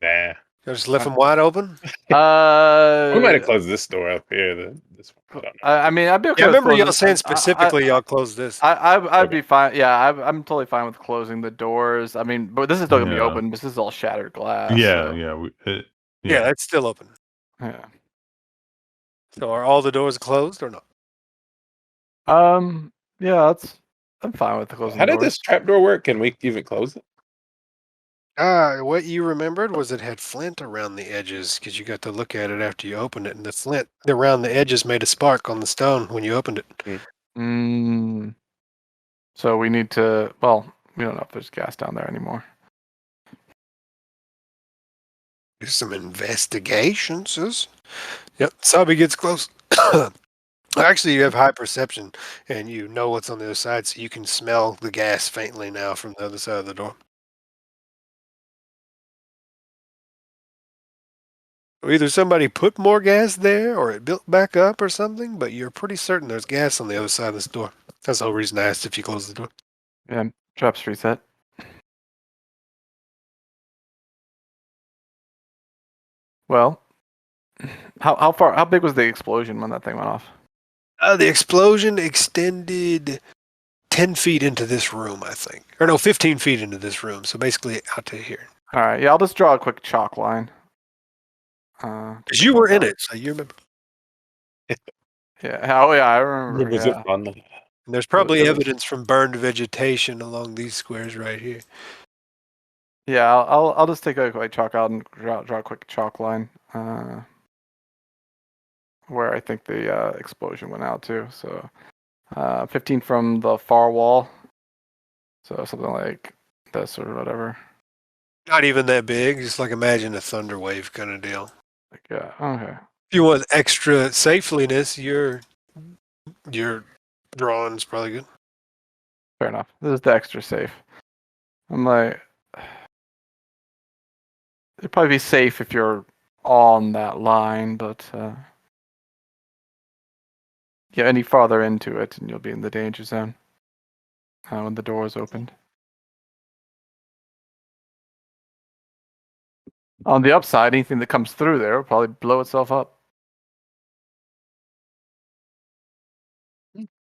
Nah. Y'all just left them wide open? We might have Uh, closed this door up here. This one. I don't know. I mean, I'd be okay Yeah, I with remember y'all closing. saying specifically y'all closed this. I'd Okay. be fine. Yeah, I'm totally fine with closing the doors. I mean, but this is still gonna be Yeah. open. This is all shattered glass. Yeah, so, yeah, Yeah, that's still open. yeah. So are all the doors closed or not? Yeah, I'm fine with closing How the did doors. this trapdoor work? Can we even close it? What you remembered was it had flint around the edges because you got to look at it after you opened it, and the flint around the edges made a spark on the stone when you opened it. Mm. So we need to. Well, we don't know if there's gas down there anymore. Do some investigations. Sis. Yep, Sabi gets close. Actually, you have high perception, and you know what's on the other side, so you can smell the gas faintly now from the other side of the door. Either somebody put more gas there, or it built back up, or something. But you're pretty certain there's gas on the other side of this door. That's the whole reason I asked if you close the door. Yeah, traps reset. Well, how big was the explosion when that thing went off? The explosion extended 10 feet into this room, I think. Or no, 15 feet into this room. So basically out to here. All right, yeah, I'll just draw a quick chalk line. Because you were in it, so you remember. Yeah. Oh, yeah, I remember. Was Yeah. it fun? And there's probably It was- evidence from burned vegetation along these squares right here. Yeah, I'll just take a quick chalk out and draw a quick chalk line. Where I think the explosion went out to. So, 15 from the far wall. So something like this or whatever. Not even that big. Just like imagine a thunder wave kind of deal. Like, yeah. Okay. If you want extra safeliness, your drawing's probably good. Fair enough. This is the extra safe. I'm like, it'd probably be safe if you're on that line, but get any farther into it and you'll be in the danger zone when the door is opened. On the upside, anything that comes through there will probably blow itself up.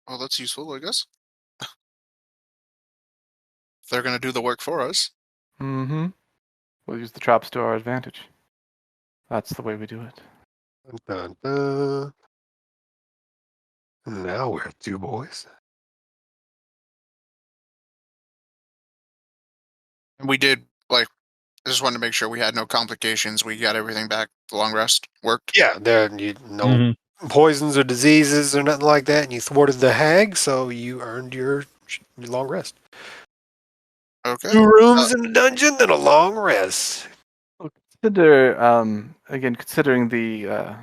Well, that's useful, I guess. If they're going to do the work for us. Mm-hmm. We'll use the traps to our advantage. That's the way we do it. Dun, dun. Now we're two boys. And we did, like, I just wanted to make sure we had no complications. We got everything back. The long rest worked. Yeah, there no poisons or diseases or nothing like that, and you thwarted the hag, so you earned your long rest. Okay. 2 rooms in the dungeon, then a long rest. Consider, again, considering the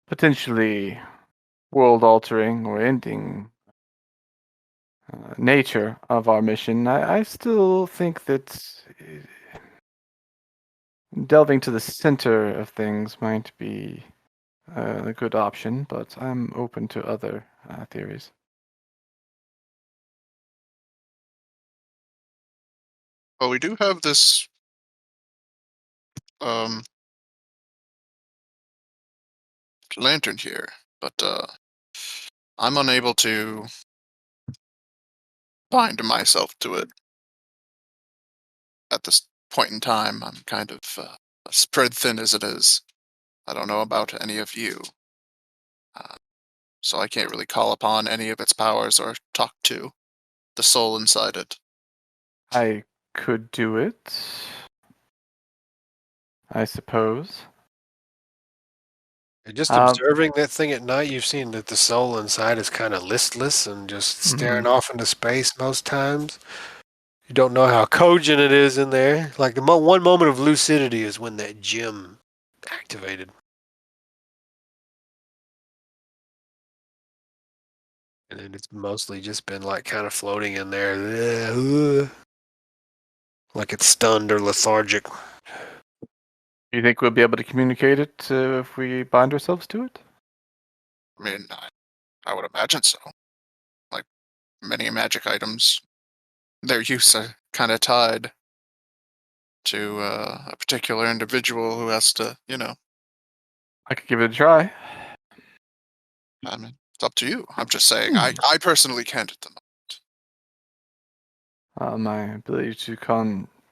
potentially world-altering or ending nature of our mission, I still think that delving to the center of things might be a good option, but I'm open to other theories. Well, we do have this lantern here, but I'm unable to bind myself to it at this point in time. I'm kind of spread thin as it is. I don't know about any of you. So I can't really call upon any of its powers or talk to the soul inside it. I could do it, I suppose. And just Um, observing that thing at night, you've seen that the soul inside is kind of listless and just staring mhm. off into space most times. You don't know how cogent it is in there. Like the one moment of lucidity is when that gem activated. And then it's mostly just been like kind of floating in there. Like it's stunned or lethargic. Do you think we'll be able to communicate it if we bind ourselves to it? I mean, I would imagine so. Like many magic items, their use are kind of tied to a particular individual who has to, I could give it a try. I mean, it's up to you. I'm just saying, Hmm. I personally can't at the moment. My ability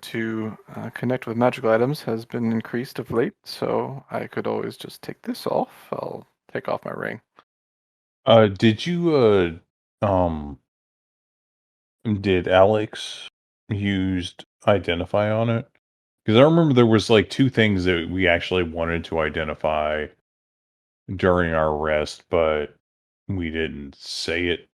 to connect with magical items has been increased of late, so I could always just take this off. I'll take off my ring. Did you did Alex used identify on it? Because I remember there was like two things that we actually wanted to identify during our rest, but we didn't say it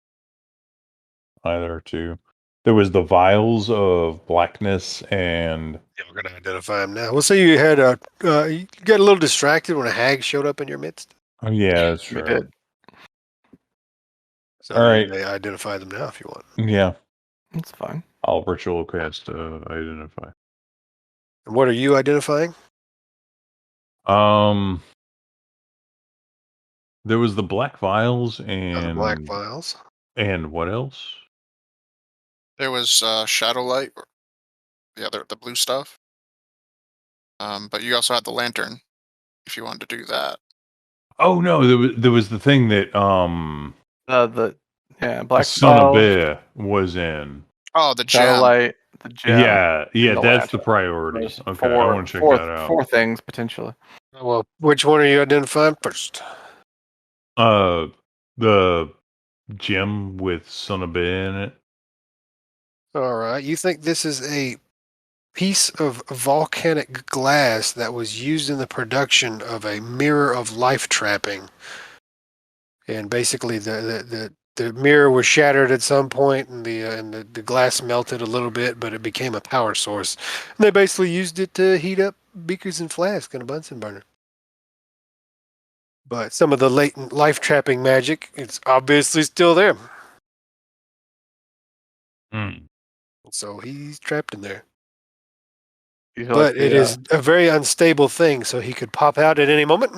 either. Too. There was the vials of blackness and Yeah, we're gonna identify him now. We'll say you had you got a little distracted when a hag showed up in your midst. oh yeah, that's We true. did. So All you right, may identify them now if you want. yeah, That's fine. I'll ritual cast identify. And what are you identifying? Um, there was the black vials The black and vials. what else? There was Shadowlight, or the blue stuff. But you also had the lantern, if you wanted to do that. Oh no, there was the thing that The black Son of vials, Bear was in. Oh, the gem. satellite, the gem, Yeah, and the that's the lantern. priority. There's Okay, I want to check that out. four things potentially. Well, which one are you identifying first? Uh, the gem with Son of Bear in it. All right. You think this is a piece of volcanic glass that was used in the production of a mirror of life trapping. And basically the mirror was shattered at some point and the glass melted a little bit, but it became a power source. And they basically used it to heat up beakers and flasks in a Bunsen burner. But some of the latent life trapping magic, it's obviously still there. Hmm. So he's trapped in there. These are But like it is a very unstable thing, so he could pop out at any moment.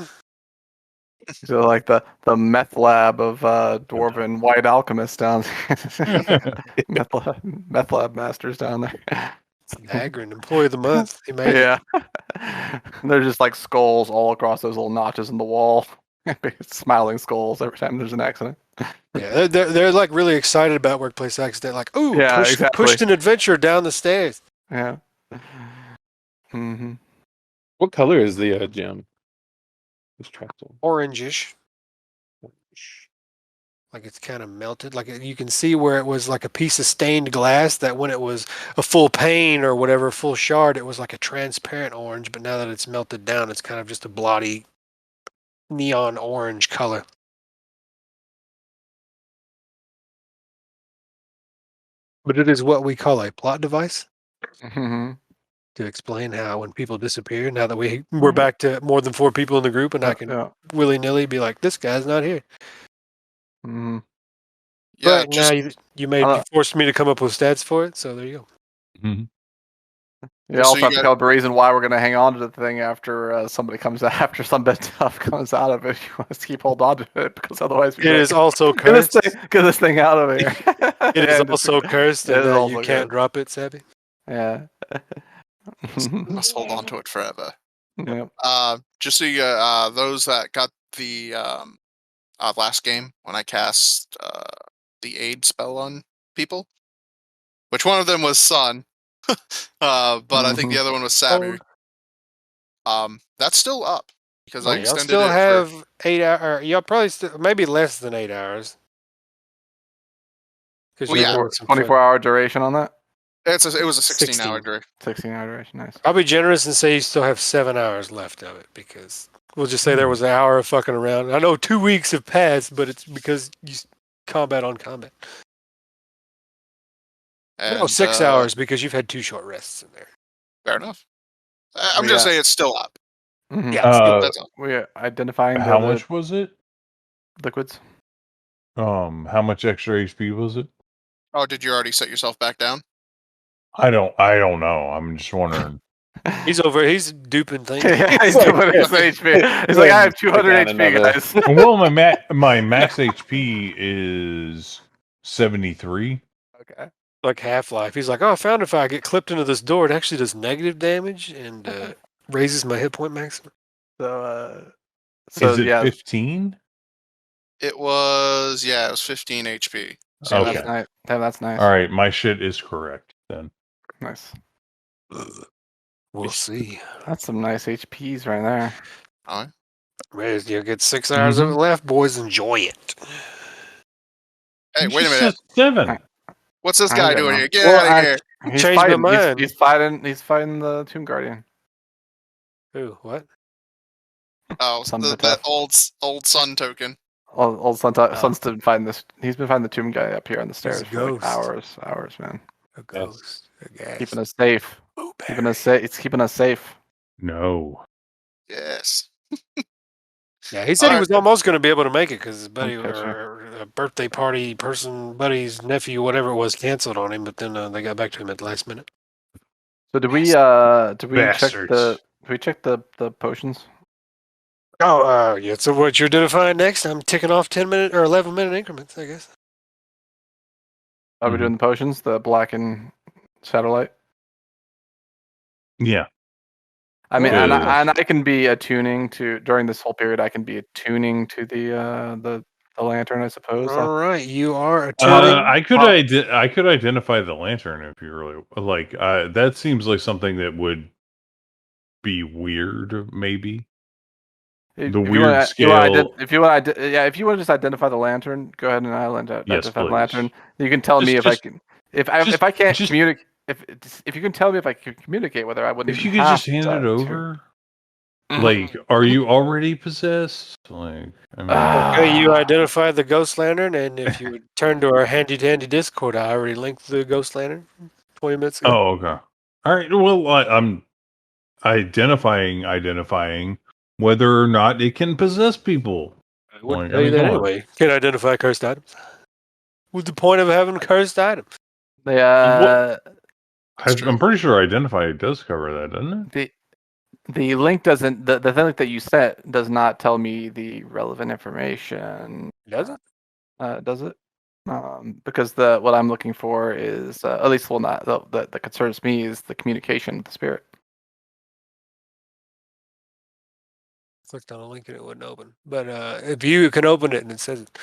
these are like the meth lab of dwarven white alchemists down there. meth lab masters down there. Hagrid, employee of the month. He made it. Yeah. They're just like skulls all across those little notches in the wall. Smiling skulls every time there's an accident. Yeah, they're like really excited about workplace accident. Like, ooh, Yeah, exactly. pushed an adventure down the stairs. Yeah. Mm-hmm. What color is the gem? This trapdoor. Orangish. Like it's kind of melted. Like you can see where it was like a piece of stained glass that when it was a full pane or whatever, full shard, it was like a transparent orange. But now that it's melted down, it's kind of just a blotty neon orange color. But it is what we call a plot device Mm-hmm. to explain how when people disappear, now that we're back to more than 4 people in the group and I can Yeah. willy-nilly be like, this guy's not here. Mm-hmm. Yeah, But now just you forced me to come up with stats for it, so there you go. Mhm. You Just so also you have to come up with a reason why we're going to hang on to the thing after somebody comes out, after some bit stuff comes out of it. You want us to keep hold on to it because otherwise It is also get this cursed. thing, get this thing out of here. It is And it's- also cursed, it and is you also can't cursed. drop it, Sabby. Yeah. must hold on to it forever. Yep. Just so you those that got the last game when I cast the aid spell on people, which one of them was Sun, but I think the other one was Sabu. That's still up. because I Y'all extended still it have for. 8 hours. Y'all probably still, maybe less than 8 hours. Because Well, you're yeah. doing some 24-hour duration on that. It was a 16-hour 16. duration. 16-hour duration. Nice. I'll be generous and say you still have 7 hours left of it because we'll just say there was an hour of fucking around. I know 2 weeks have passed, but it's because you combat on combat. And, No, 6 hours because you've had 2 short rests in there. Fair enough. I'm We just got- saying it's still up. Mhm. Yeah, it's still, That's all. We're identifying How the much was it? liquids. How much extra HP was it? Oh, did you already set yourself back down? I don't know. I'm just wondering. he's duping things. Yeah, he's It's like- doing his HP. He's Yeah, like, I have just 200 take HP, out guys. Well, my max HP is 73. Okay. Like Half-Life. He's like, oh, I found if I get clipped into this door, it actually does negative damage and raises my hit point maximum. So Is it yeah, 15? It was 15 HP. So damn, Okay. that's nice. Damn, that's nice. All right, my shit is correct then. Nice. We'll see. That's some nice HPs right there. Alright. You get 6 hours of it left, boys. Enjoy it. Hey, You wait a just minute. said 7. What's this I guy don't doing know. here? Get Well, out of here. He's Changed my fighting. mind. He's fighting. He's fighting the Tomb Guardian. Ooh, what? Oh, Son of a that tough. old sun token. Old Son's been fighting this. He's been fighting the Tomb guy up here on the stairs for like ghost. hours, man. A ghost. A gas. Keeping us safe. Keeping us safe. It's keeping us safe. No. Yes. Yeah, he said he was almost going to be able to make it because his buddy Okay, or a birthday party buddy's nephew, whatever it was, canceled on him. But then they got back to him at the last minute. So did we check Bastards. the potions? Oh, yeah. So what you're identifying next? I'm ticking off 10-minute or 11-minute increments, I guess. Are we doing the potions? The black and satellite? Yeah. I mean, Oh, and I can be attuning to during this whole period. I can be attuning to the lantern, I suppose. all right. You are attuning. I could identify the lantern if you really like. That seems like something that would be weird, maybe. The weird scale. If you want to just identify the lantern, go ahead and I'll identify the please. lantern. You can tell me if I can, if I can't just- communicate. If you can tell me if I can communicate with her, I wouldn't. If you even could just have hand it to- over. Like, are you already possessed? Like, I mean, Okay, you identify the ghost lantern, and if you would turn to our handy-dandy Discord, I already linked the ghost lantern 20 minutes ago. oh, okay. All right. Well, I'm identifying whether or not it can possess people. I wouldn't Like, tell you that come on. anyway. Can identify cursed items. What's the point of having cursed items? The I'm pretty sure identify does cover that, doesn't it? the link doesn't. The thing that you sent does not tell me the relevant information. Does it? Does it? Because what I'm looking for is at least not that concerns me is the communication with the spirit. Clicked on a link and it wouldn't open. But if you can open it and it says it.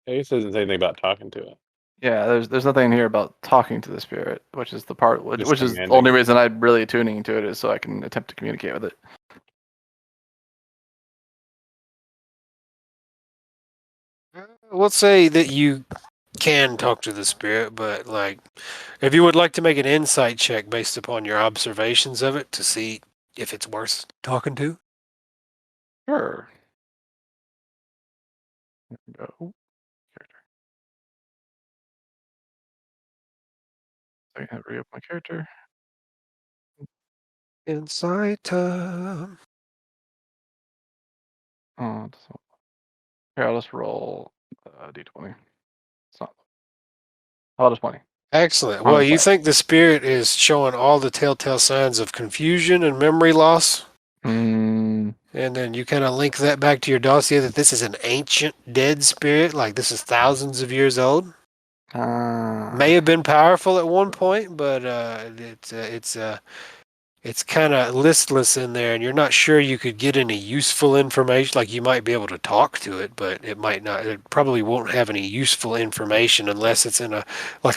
It doesn't say anything about talking to it. Yeah, there's nothing here about talking to the spirit, which is the part which Just is the commanding. only reason I'm really tuning to it is so I can attempt to communicate with it. We'll say that you can talk to the spirit, but like, if you would like to make an insight check based upon your observations of it to see if it's worth talking to. Sure. There we go. Character. So I have to reopen my character. Insight time. Oh, it doesn't. Here, I'll just roll d20. It's not. How about a 20? Excellent. Well, you think the spirit is showing all the telltale signs of confusion and memory loss? Mm, And then you kind of link that back to your dossier that this is an ancient dead spirit, like this is thousands of years old. May have been powerful at one point, but it's kind of listless in there, and you're not sure you could get any useful information. Like you might be able to talk to it, but it might not. It probably won't have any useful information unless it's in a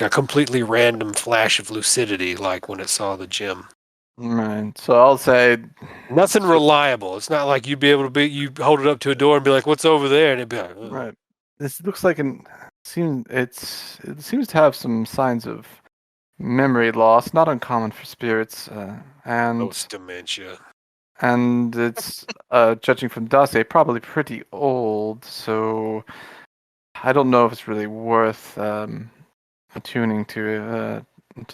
completely random flash of lucidity, like when it saw the gem. Right. So I'll say Nothing reliable. It's not like you'd be able to you hold it up to a door and be like, "What's over there?" and it'd be like, "Ugh." right. This looks like it seems to have some signs of memory loss, not uncommon for spirits, and Post dementia. it's judging from the dossier, probably pretty old. So I don't know if it's really worth attuning to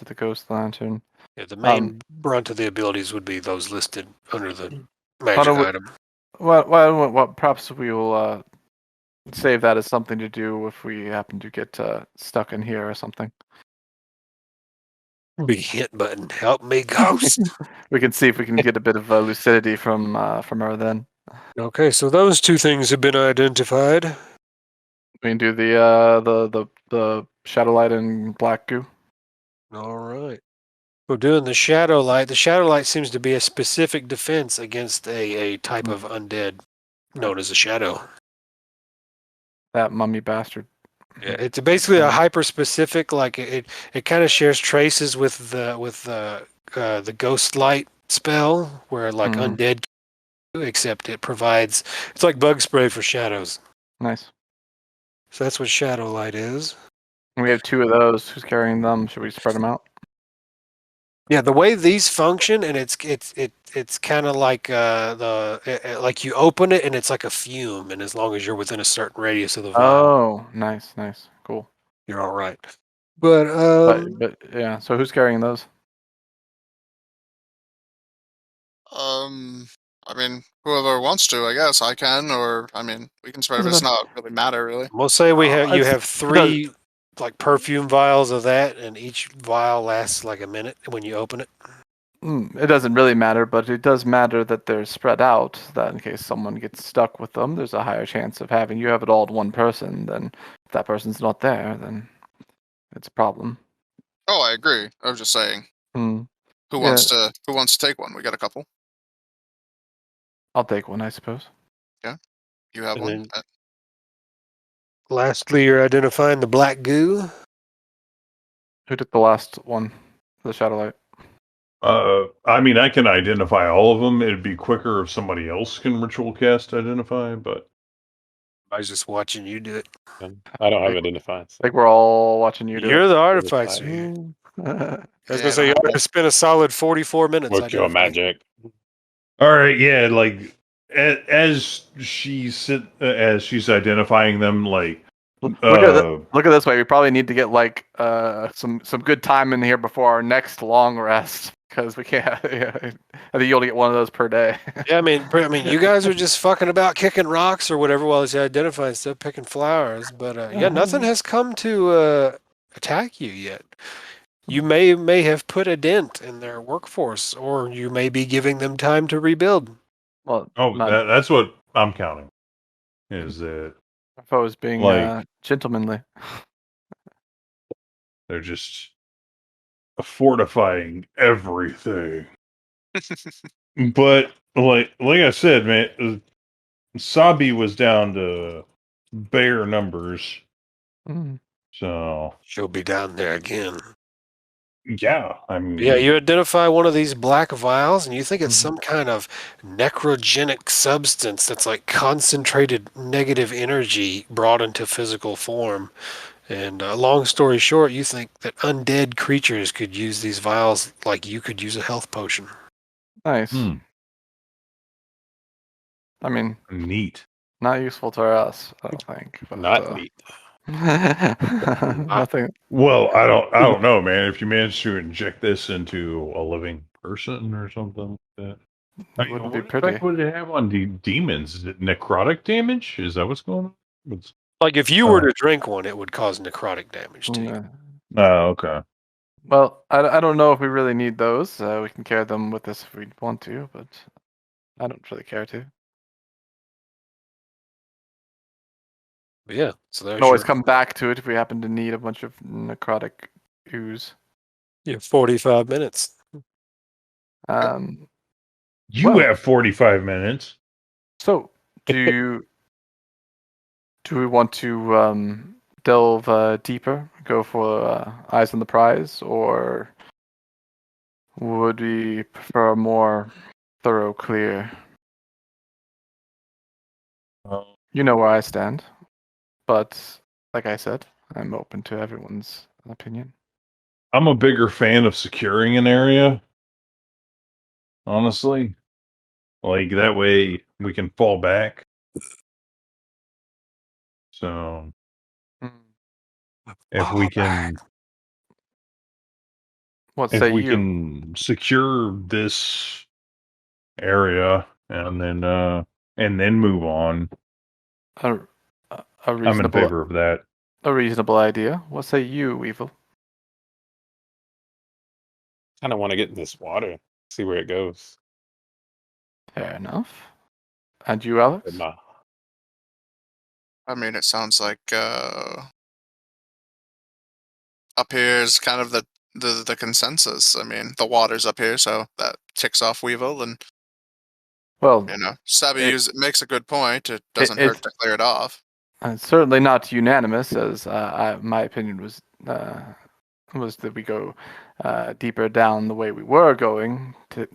the ghost lantern. Yeah, the main brunt of the abilities would be those listed under the magic don't we- item. Well, perhaps we will save that as something to do if we happen to get stuck in here or something. Be hit button. Help me, ghost. We can see if we can get a bit of lucidity from her then. Okay, so those two things have been identified. We can do the shadow light and black goo. All right. We're doing the shadow light. The shadow light seems to be a specific defense against a type of undead known as a shadow. That mummy bastard. Yeah, it's basically a hyper specific. Like it kind of shares traces with the ghost light spell, where like undead, except it provides. It's like bug spray for shadows. Nice. So that's what shadow light is. We have two of those. Who's carrying them? Should we spread them out? Yeah, the way these function, and it's kind of like like you open it and it's like a fume, and as long as you're within a certain radius of the vial, Oh, nice, cool. you're all right. But But yeah. So who's carrying those? I mean, whoever wants to, I guess I can, or I mean, we can spread it. It's not really matter, really. we'll say you have It three like perfume vials of that, and each vial lasts like a minute when you open it. It doesn't really matter, but it does matter that they're spread out. That in case someone gets stuck with them, there's a higher chance of having you have it all to one person. Then if that person's not there, then it's a problem. Oh, I agree. I was just saying, Hmm. who wants to take one? We got a couple. I'll take one, I suppose. Yeah, you have And one. then lastly, you're identifying the black goo. Who took the last one? The shadow light. I mean, I can identify all of them. It'd be quicker if somebody else can ritual cast identify, but I was just watching you do it. I don't have identified. I think we're all watching you do You're it. the artificer. Mm. I was gonna say you already spent a solid 44 minutes. Work your magic. all right, yeah. Like as she's identifying them, like Look at this way. We probably need to get like some good time in here before our next long rest because we can't. Yeah, I think you only get one of those per day. Yeah, I mean, you guys are just fucking about kicking rocks or whatever while he's identifying stuff, picking flowers. But yeah, nothing has come to attack you yet. You may have put a dent in their workforce, or you may be giving them time to rebuild. Well, that's what I'm counting. Is that Rafael is being like gentlemanly. they're just fortifying everything. But like I said, man, Sabi was down to bare numbers. Mm. So She'll be down there again. yeah, I mean, Yeah, you identify one of these black vials, and you think it's Mhm. some kind of necrogenic substance that's like concentrated negative energy brought into physical form. And long story short, you think that undead creatures could use these vials like you could use a health potion. Nice. I mean, neat. not useful to us, I don't think. But, Not neat. nothing. Well, I don't know, man. If you manage to inject this into a living person or something like that. I mean, Wouldn't be what pretty. effect would it have on the demons? Is it necrotic damage? Is that what's going on? Like if you were to drink one, it would cause necrotic damage to you. Oh, okay. Well, I don't know if we really need those. We can carry them with us if we want to, but I don't really care to. But yeah, so We there's can always your come back to it if we happen to need a bunch of necrotic ooze. 45 minutes. You Well- have 45 minutes. So, do we want to delve deeper, go for eyes on the prize, or would we prefer a more thorough clear? You know where I stand, but like I said, I'm open to everyone's opinion. I'm a bigger fan of securing an area. Honestly, like that way we can fall back. So if we can, What say you? can secure this area and then move on, A, a I'm in reasonable, favor of that. a reasonable idea. What say you, Evil? Kind of want to get in this water, see where it goes. Fair enough. And you, Alex? But nah. I mean, it sounds like up here is kind of the consensus. I mean, the water's up here, so that ticks off Weevil, and Well, Sabi makes a good point. It doesn't it- hurt to clear it off. certainly not unanimous, as my opinion was that we go deeper down the way we were going to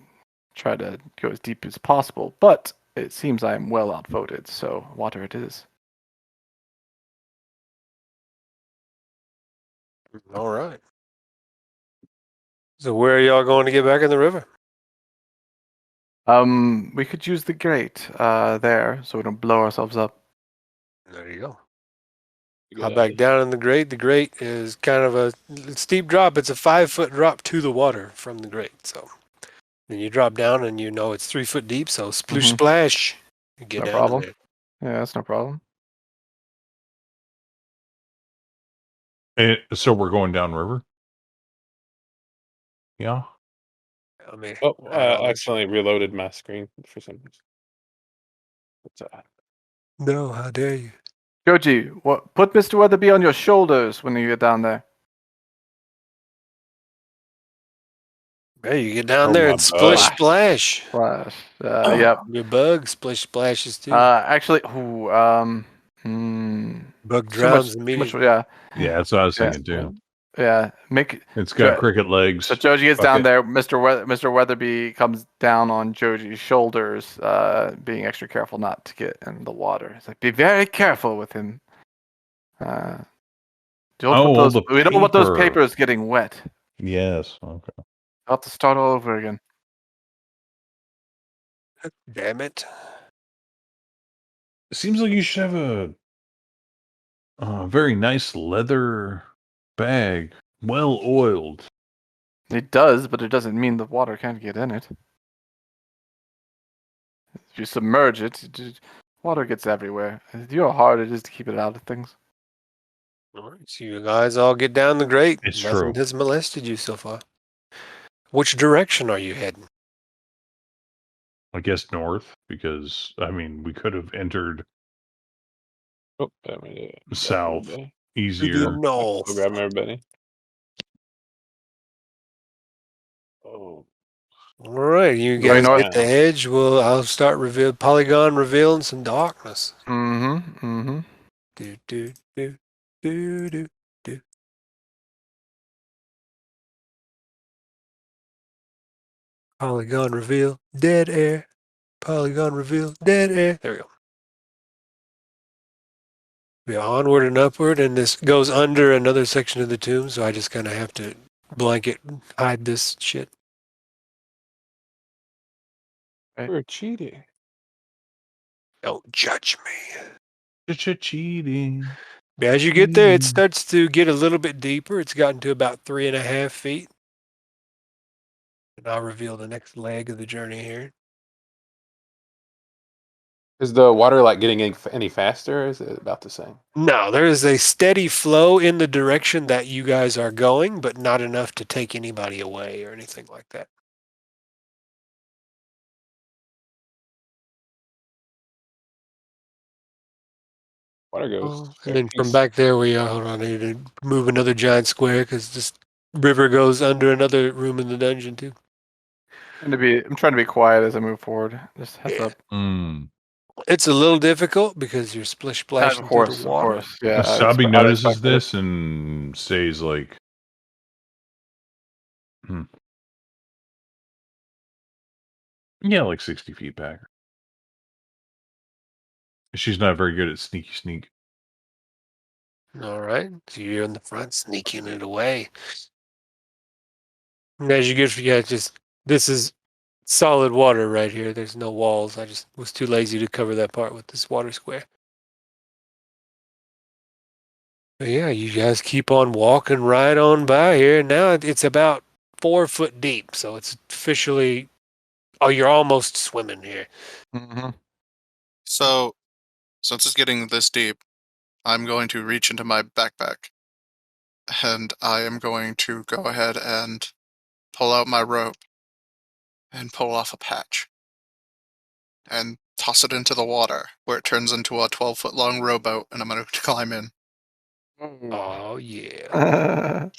try to go as deep as possible. But it seems I'm well outvoted, so water it is. All right. So where are y'all going to get back in the river? We could use the grate there, so we don't blow ourselves up. There you go. You Hop got back it. down in the grate. The grate is kind of a steep drop. It's a 5-foot drop to the water from the grate. So then you drop down and you know it's 3 foot deep. So sploosh splash. You get No down problem. in Yeah, that's no problem. So we're going downriver. Yeah. there. I mean, Oh, I'll I let accidentally reloaded my screen for some reason. What's that? No, how dare you? Joji, put Mr. Weatherby on your shoulders when you get down there. Hey, you get down Oh, there my and splish bug. splash. Flash. Yep. Your bug splish splashes too. Actually, Bug too much. drowns immediately. Yeah. Yeah, that's what I was Yeah. thinking too. Yeah. It's got cricket legs. So Joji gets Fuck down it. there. Mr. Weatherby comes down on Joji's shoulders, being extra careful not to get in the water. It's like, be very careful with him. We don't want those papers getting wet. Yes. Okay. I'll have to start all over again. Damn it. It seems like you should have a very nice leather bag, well oiled. It does, but it doesn't mean the water can't get in it. If you submerge it, water gets everywhere. You know how hard it is to keep it out of things. All right, so you guys all get down the grate. It's Nothing true. has molested you so far. Which direction are you heading? I guess north, because I mean we could have entered Oh, that made it. south To easier. the north. Go grab everybody. Oh, All right, you Going guys north? hit the edge. Well, I'll start polygon revealing some darkness. Mm-hmm. Do do do do do do. Polygon reveal, dead air. Polygon reveal, dead air. There we go. Yeah, onward and upward, and this goes under another section of the tomb, so I just kind of have to blanket hide this shit. we're cheating. Don't judge me. Cheating. As you get there, it starts to get a little bit deeper. It's gotten to about 3.5 feet. And I'll reveal the next leg of the journey here. Is the water like getting any faster? Or is it about the same? No, there is a steady flow in the direction that you guys are going, but not enough to take anybody away or anything like that. Water goes. And then from back there, hold on, I need to move another giant square because this river goes under another room in the dungeon too. I'm trying to be quiet as I move forward. Just heads up. It's a little difficult because you're splish splashing Of through course, the water. Yeah. Sabi I'd notices expected it. this and says like, Yeah, like 60 feet back. She's not very good at sneak. All right. So you're in the front, sneaking it away. And as you get, this is solid water right here. There's no walls. I just was too lazy to cover that part with this water square. But yeah, you guys keep on walking right on by here. Now it's about 4 foot deep, so it's officially. Oh, you're almost swimming here. Mm-hmm. So, since it's getting this deep, I'm going to reach into my backpack, and I am going to go ahead and pull out my rope and pull off a patch and toss it into the water, where it turns into a 12-foot long rowboat, and I'm going to climb in. Oh yeah.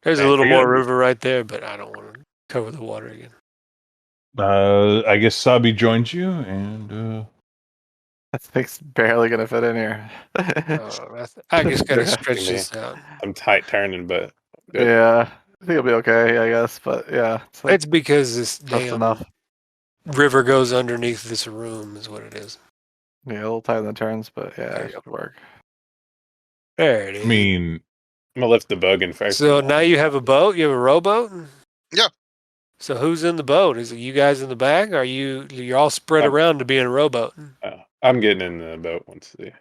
There's a Man, little I more got- river right there, but I don't want to cover the water again. I guess Sabi joins you, and That thing's barely gonna fit in here. I just gotta Yeah. stretch Me. this out. I'm tight turning, but good. Yeah, I think it'll be okay, I guess. But yeah, it's like It's because this just damn enough. river goes underneath this room, is what it is. Yeah, a little tight in the turns, but yeah, There it you should work. There it is. I mean, I'm gonna lift the bug in first. So now you have a boat. You have a rowboat. Yeah. So who's in the boat? Is it you guys in the back? Or are you're all spread I'm- around to be in a rowboat? I'm getting in the boat once the.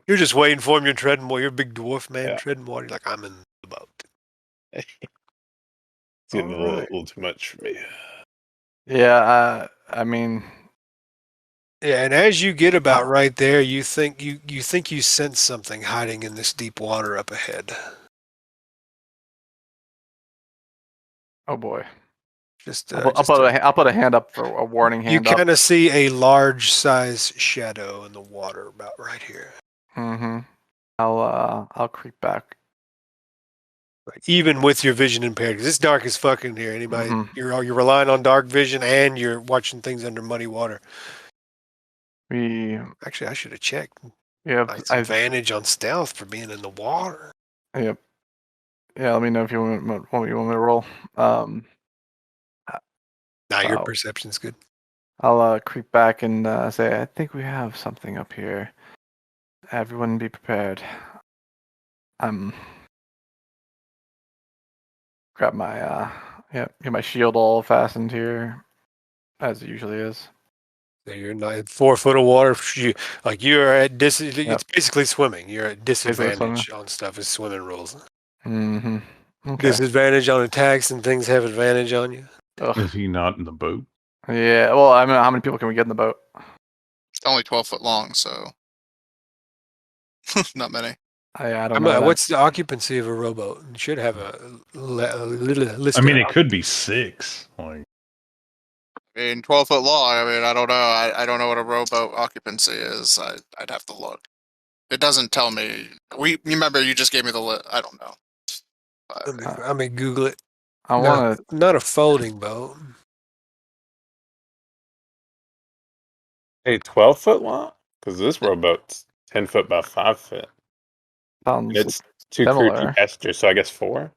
You're just waiting for him. You're treading water. You're a big dwarf man Yeah. treading water. You're like, I'm in the boat. It's getting a Alright. little too much for me. Yeah, I mean, Yeah, and as you get about right there, you think you sense something hiding in this deep water up ahead. oh boy, Just, I'll put a hand up for a warning you hand up. kind of see a large size shadow in the water about right here. Mm-hmm. I'll creep back. Even with your vision impaired, because it's dark as fuck in here. Anybody, Mhm. you're relying on dark vision, and you're watching things under muddy water. Actually, I should have checked. Yeah, Nice advantage on stealth for being in the water. Yep. Yeah, let me know if you want me to roll. Now your Oh. perception's good. I'll creep back and say, I think we have something up here. Everyone be prepared. Grab my get my shield all fastened here, as it usually is. So you're not 4 foot of water. You're at It's basically swimming. You're at disadvantage on stuff as swimming rules. Mm-hmm. Okay. Disadvantage on attacks and things have advantage on you. Ugh. is he not in the boat? Yeah. Well, I mean, how many people can we get in the boat? It's only 12 foot long, so not many. I don't know. What's the occupancy of a rowboat? You should have a list. I mean, it could be 6. Like, I mean, 12 foot long. I mean, I don't know. I don't know what a rowboat occupancy is. I'd have to look. It doesn't tell me. Remember, you just gave me the list. I don't know. Let me Google it. I want to. Not a folding boat. Hey, 12 foot long? Because this rowboat's 10 foot by 5 foot. Sounds It's 2 crew, 2 similar. passengers, so I guess 4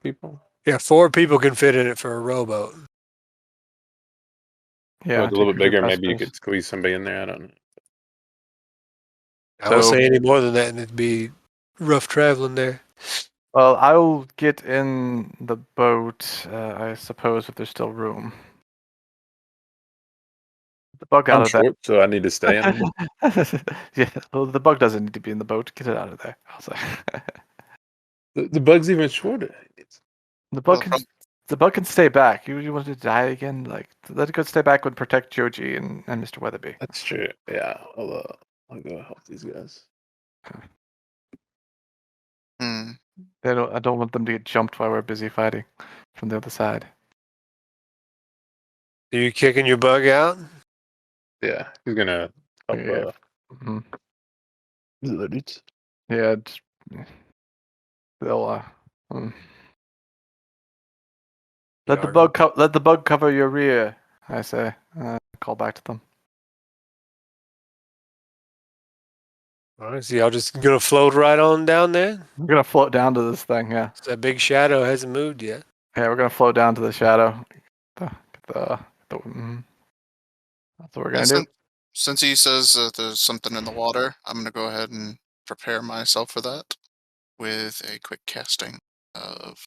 people. Yeah, 4 people can fit in it for a rowboat. Yeah, It's a little bit bigger. Maybe you passengers. could squeeze somebody in there. I don't know. I won't So- say any more than that, and it'd be rough traveling there. Well, I'll get in the boat. I suppose if there's still room. The bug out I'm of there. short, so I need to stay in. Yeah, well, the bug doesn't need to be in the boat. Get it out of there. I was like, The bug's even shorter. the bug Well, can the bug can stay back. You want to die again? Like let it go stay back and protect Joji and Mr. Weatherby. That's true. Yeah, I'll go help these guys. Hmm. I don't want them to get jumped while we're busy fighting from the other side. Are you kicking your bug out? Yeah, he's gonna help. Yeah. Mhm. The dudes. Yeah, they'll let the bug cover your rear. I say. Call back to them. All right, so y'all just gonna float right on down there? We're gonna float down to this thing. Yeah. So that big shadow hasn't moved yet. Yeah, we're gonna float down to the shadow. Get the That's what we're And gonna do. since he says that there's something in the water, I'm gonna go ahead and prepare myself for that with a quick casting of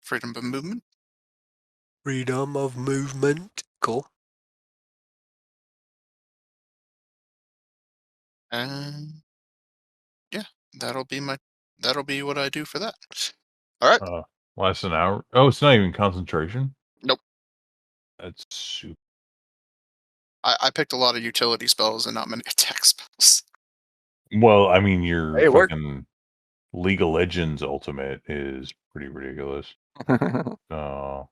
freedom of movement. Freedom of movement. Cool. And yeah, that'll be what I do for that. All right. Last an hour. Oh, it's not even concentration. Nope. That's super. I picked a lot of utility spells and not many attack spells. Well, I mean, your Hey, it worked. fucking League of Legends ultimate is pretty ridiculous. Oh,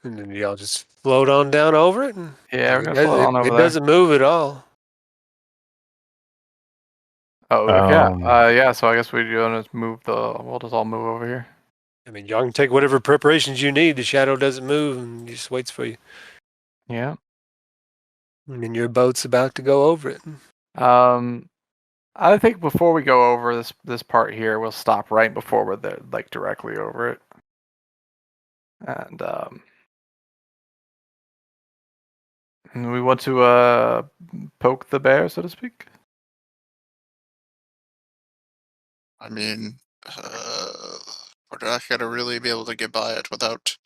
And then y'all just float on down over it. And Yeah, we're gonna float on over it there. doesn't move at all. Oh yeah. So I guess we're gonna move we'll just all move over here. I mean, y'all can take whatever preparations you need. The shadow doesn't move and just waits for you. Yeah. And then your boat's about to go over it. I think before we go over this part here, we'll stop right before we're there, like directly over it. And we want to poke the bear, so to speak. I mean, we're not gonna really be able to get by it without.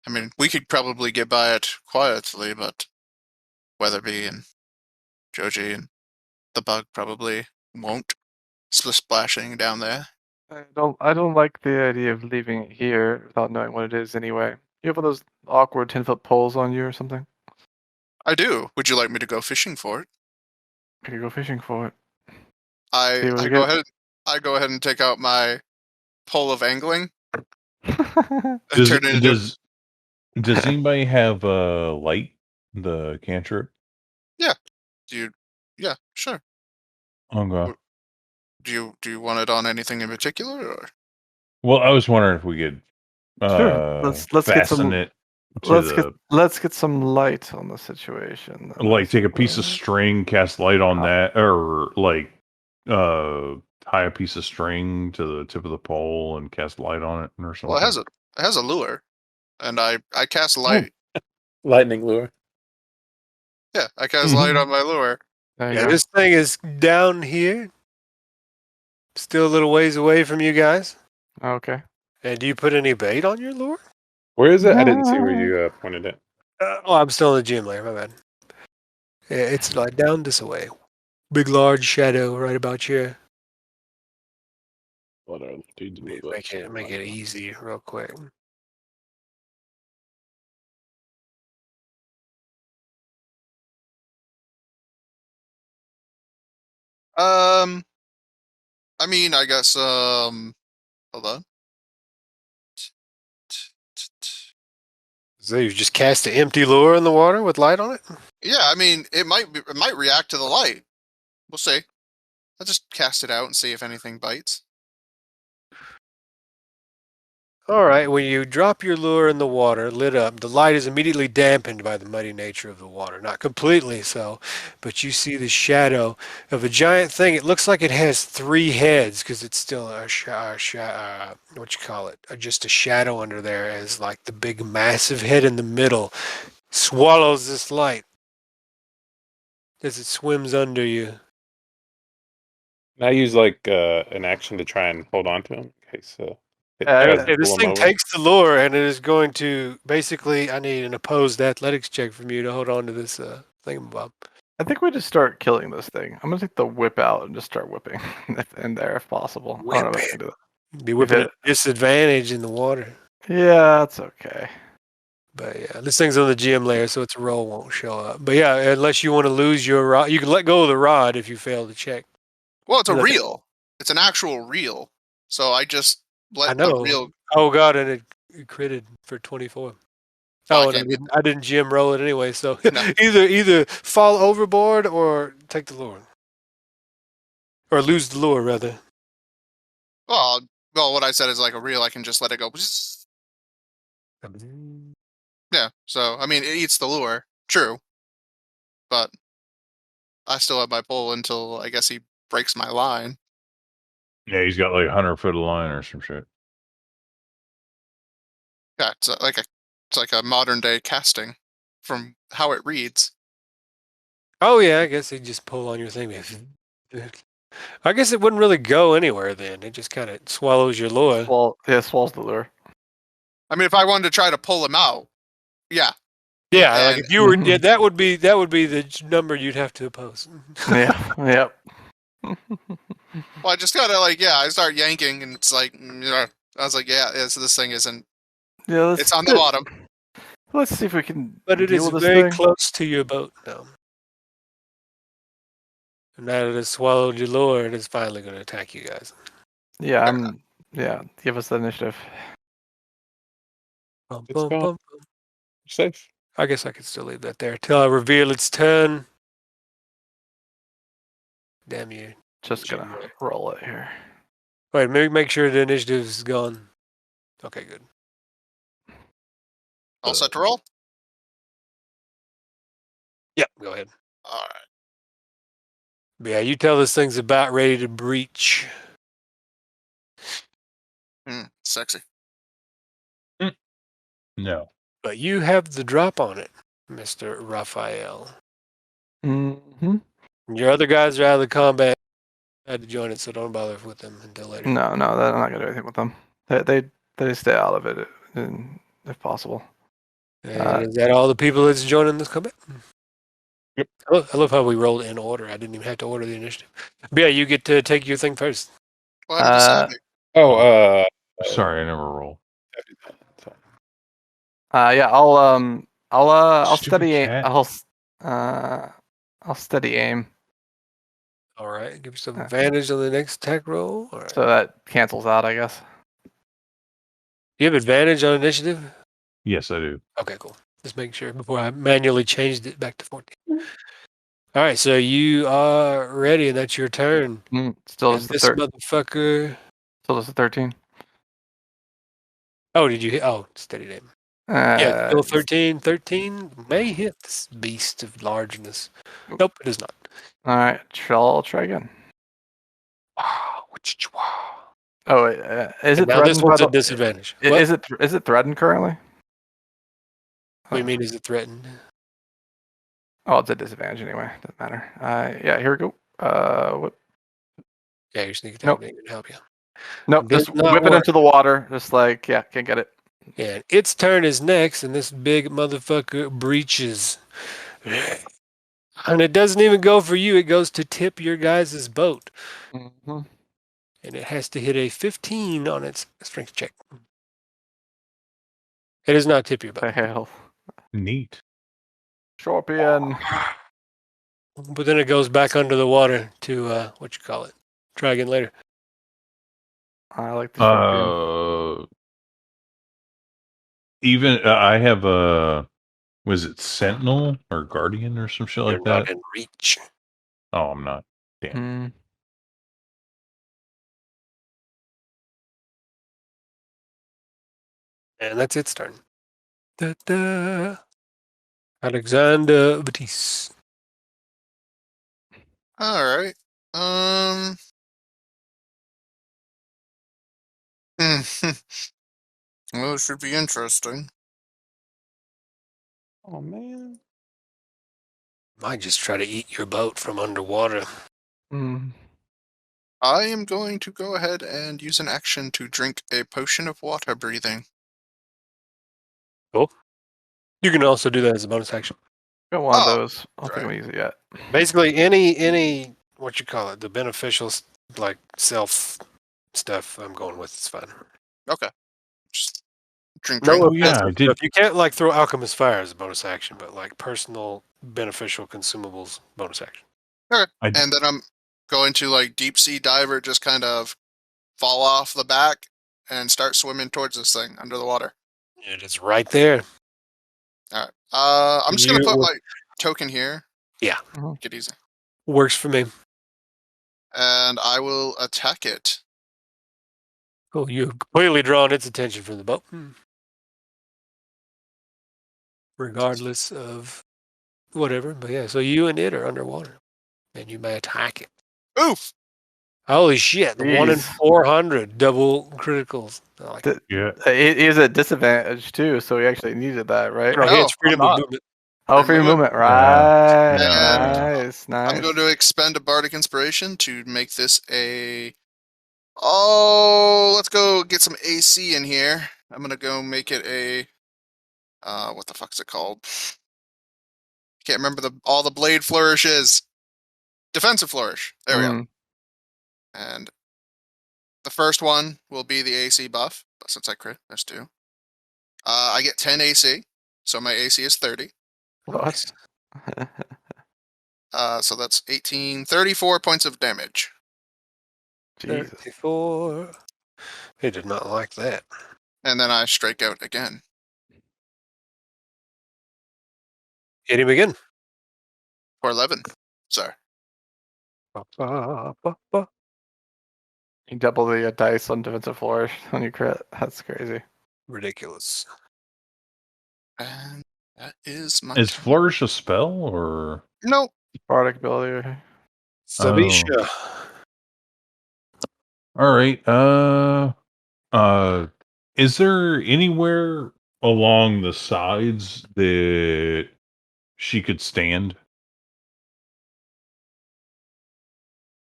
I mean, we could probably get by it quietly, but Weatherby and Joji and the bug probably won't. Splashing down there. I don't like the idea of leaving it here without knowing what it is anyway. You have one of those awkward 10-foot poles on you or something? I do. Would you like me to go fishing for it? I could go fishing for it. I go ahead and take out my pole of angling. does anybody have light? The cantrip? Yeah. Yeah, sure. Okay. Do you want it on anything in particular, or? Well, I was wondering if we could Sure. Let's get some. it to Let's get some light on the situation. like take a piece of string, cast light on that, or like tie a piece of string to the tip of the pole and cast light on it or something. Well, it has a lure, and I cast light. Lightning lure. Yeah, I cast light on my lure. Yeah, this thing is down here. Still a little ways away from you guys. Okay. And do you put any bait on your lure? Where is it? I didn't see where you pointed it. I'm still in the gym layer, my bad. Yeah, it's like down this way. Big, large shadow right about here. What are the dudes in the book? Make it easy real quick. I mean, I guess, hold on. So you just cast an empty lure in the water with light on it? Yeah, I mean, it might react to the light. We'll see. I'll just cast it out and see if anything bites. All right, when you drop your lure in the water, lit up, the light is immediately dampened by the muddy nature of the water. Not completely so, but you see the shadow of a giant thing. It looks like it has 3 heads because it's still just a shadow under there, as like the big massive head in the middle swallows this light as it swims under you. And I use like an action to try and hold on to him. Okay, so this thing takes the lure, and it is going to basically. I need an opposed athletics check from you to hold on to this thingamabob. I think we just start killing this thing. I'm gonna take the whip out and just start whipping in there if possible. I don't know if I can do it. Be whipping at disadvantage in the water. Yeah, that's okay. But yeah, this thing's on the GM layer, so its roll won't show up. But yeah, unless you want to lose your rod, you can let go of the rod if you fail to check. Well, it's a reel. It's an actual reel. So I just let the reel. Oh god, and it critted for 24. Oh, and I didn't GM roll it anyway. So no. either fall overboard or take the lure, or lose the lure rather. Well, what I said is like a reel. I can just let it go. Yeah. So I mean, it eats the lure. True. But I still have my pole until I guess he breaks my line. Yeah, he's got like 100 foot of line or some shit. Yeah, it's like a It's like a modern day casting from how it reads. Oh yeah, I guess they just pull on your thing. I guess it wouldn't really go anywhere then. It just kind of swallows your lure. Swallows the lure. I mean, if I wanted to try to pull him out, yeah. Yeah, like And if you were, yeah, that would be the number you'd have to oppose. Yeah. Yep. well, I just gotta I start yanking, and it's like, I was like, so this thing isn't. Yeah. It's on the bottom. Let's see if we can. But it is deal with this very thing. close to your boat now. And now that it's swallowed your lure, it is finally going to attack you guys. Yeah. Yeah. Give us the initiative. Bum, It's bum, gone. bum. Safe. I guess I could still leave that there till I reveal its turn. Damn you. Just gonna roll it here. Wait, maybe make sure the initiative is gone. Okay, good. All set to roll. Yep, go ahead. All right. But yeah, you tell this thing's about ready to breach. Sexy. No. But you have the drop on it, Mr. Rafael. Mm-hmm. Your other guys are out of the combat. I had to join it, so don't bother with them until later. No, I'm not gonna do anything with them. They stay out of it, if possible. And is that all the people that's joining this combat? Yep. I love how we rolled in order. I didn't even have to order the initiative. But yeah, you get to take your thing first. Well, I'm deciding. Oh, Sorry, I never roll. Yeah, I'll Stupid steady aim. cat. I'll steady aim. All right, give yourself advantage on the next attack roll. All right. So that cancels out, I guess. You have advantage on initiative? Yes, I do. Okay, cool. Just make sure before I manually changed it back to 14. All right, so you are ready, and that's your turn. Still And just this motherfucker. Still just a 13. Oh, did you hit? Oh, steady aim. Yeah, still 13. 13 may hit this beast of largeness. Nope, it is not. All right, I'll try again. Oh, wait, is it now this threatened? one's a disadvantage. Is it threatened currently? What do you mean? Is it threatened? Oh, it's a disadvantage anyway. Doesn't matter. Yeah, here we go. What? Yeah, your sneak attack ain't gonna help you. Nope, Does just not whip it work. into the water. Just like, yeah, can't get it. Yeah, its turn is next, and this big motherfucker breaches. And it doesn't even go for you. It goes to tip your guys' boat. Mm-hmm. And it has to hit a 15 on its strength check. It does not tip your boat. Hell. Neat. Scorpion. But then it goes back under the water to, try again later. I like the scorpion. Even I have a, was it Sentinel or Guardian or some shit You're like that? not in reach. Oh, I'm not. Damn. And that's its turn. Da-da. Alexander Batiste. All right. Well, it should be interesting. Oh man. Might just try to eat your boat from underwater. I am going to go ahead and use an action to drink a potion of water breathing. Cool. You can also do that as a bonus action. Got one of those. I don't think I'm gonna use it yet. Basically, any the beneficial like self stuff I'm going with is fine. Okay. Just drink. Oh, yeah, I did. Stuff. You can't like throw alchemist fire as a bonus action, but like personal beneficial consumables bonus action. Okay. And then I'm going to like deep sea diver, just kind of fall off the back and start swimming towards this thing under the water. It is right there. All right. I'm just gonna put my token here. Yeah. Get easy. Works for me. And I will attack it. Cool. You've completely drawn its attention from the boat. Regardless of whatever. But yeah, so you and it are underwater. And you may attack it. Oof! Holy shit! 1 in Jeez. 400 double criticals. I like it. Yeah. He is at disadvantage too, so he actually needed that, right? No, he has freedom I'm of not. movement. Oh, free movement, right? Yeah. Nice, nice. I'm going to expend a bardic inspiration to make this a. Oh, let's go get some AC in here. I'm gonna go make it a. What the fuck's it called? Can't remember all the blade flourishes. Defensive flourish. There we go. And the first one will be the AC buff, but since I crit, there's 2. I get 10 AC, so my AC is 30. What? So that's 18, 34 points of damage. Jesus. 34. He did not like that. And then I strike out again. Hit him again. For 11. Sorry. You double the dice on defensive flourish when you crit. That's crazy. Ridiculous. And that is my. Is flourish a spell or? Nope. Bardic ability. Sabisha. All right. Is there anywhere along the sides that she could stand?